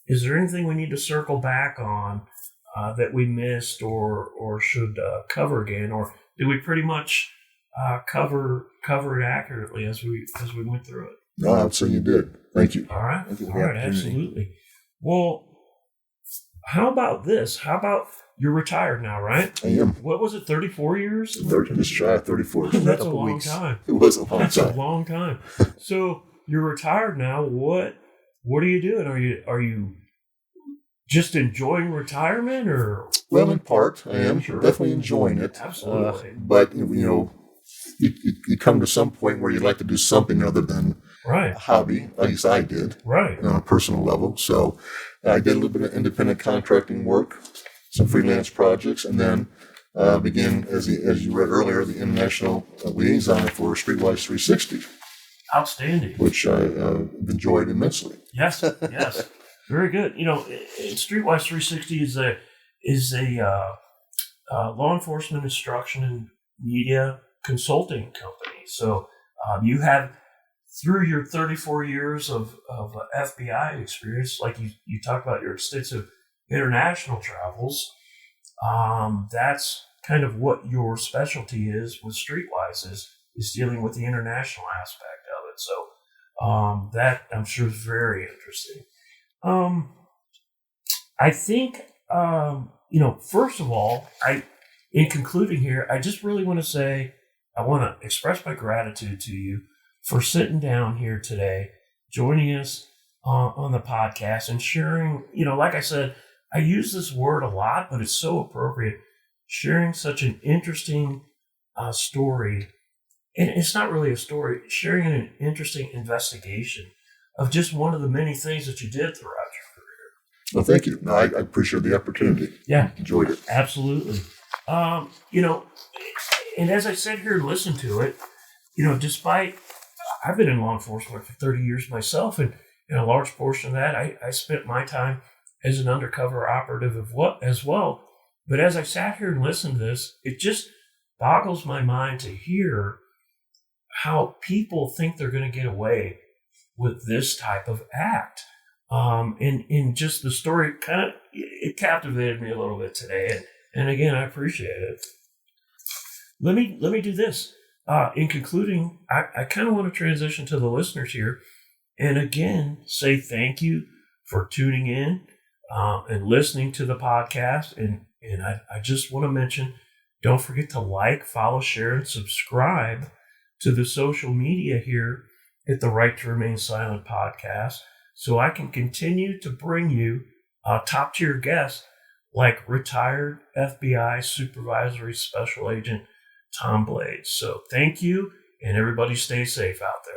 is there anything we need to circle back on that we missed or should cover again, or did we pretty much cover it accurately as we went through it? No, I would say you did. Thank you. All right. Absolutely. Well, how about this? How about you're retired now, right? I am. What was it, 34 years? Just shy of 34. That's a long time. It was a long time. That's a long time. So you're retired now. What are you doing? Are you just enjoying retirement, or? Well, in part, I am. Sure. Definitely enjoying it. Absolutely. But, you come to some point where you'd like to do something other than a hobby. At least I did. Right. On a personal level. So I did a little bit of independent contracting work, some freelance projects, and then began, as you read earlier, the international liaison for Streetwise 360. Outstanding. Which I enjoyed immensely. Yes. Very good. Streetwise 360 is a law enforcement instruction and media consulting company. So you have, through your 34 years of FBI experience, like you talked about your extensive international travels, that's kind of what your specialty is with Streetwise, is dealing with the international aspect of it. So that, I'm sure, is very interesting. I think, first of all, in concluding here, I just really want to say, I want to express my gratitude to you for sitting down here today, joining us on the podcast and sharing, like I said, I use this word a lot, but it's so appropriate, sharing such an interesting story And it's not really a story, sharing an interesting investigation of just one of the many things that you did throughout your career. Well, thank you. No, I appreciate the opportunity. Yeah, Enjoyed it. absolutely. And as I sit here and listen to it, despite I've been in law enforcement for 30 years myself, and in a large portion of that, I spent my time as an undercover operative as well. But as I sat here and listened to this, it just boggles my mind to hear how people think they're going to get away with this type of act. And just the story it captivated me a little bit today. And again, I appreciate it. Let me do this. In concluding, I kind of want to transition to the listeners here and again say thank you for tuning in and listening to the podcast. And I just want to mention, don't forget to like, follow, share, and subscribe to the social media here at the Right to Remain Silent podcast, so I can continue to bring you top tier guests like retired FBI Supervisory Special Agent Tom Blades. So thank you, and everybody stay safe out there.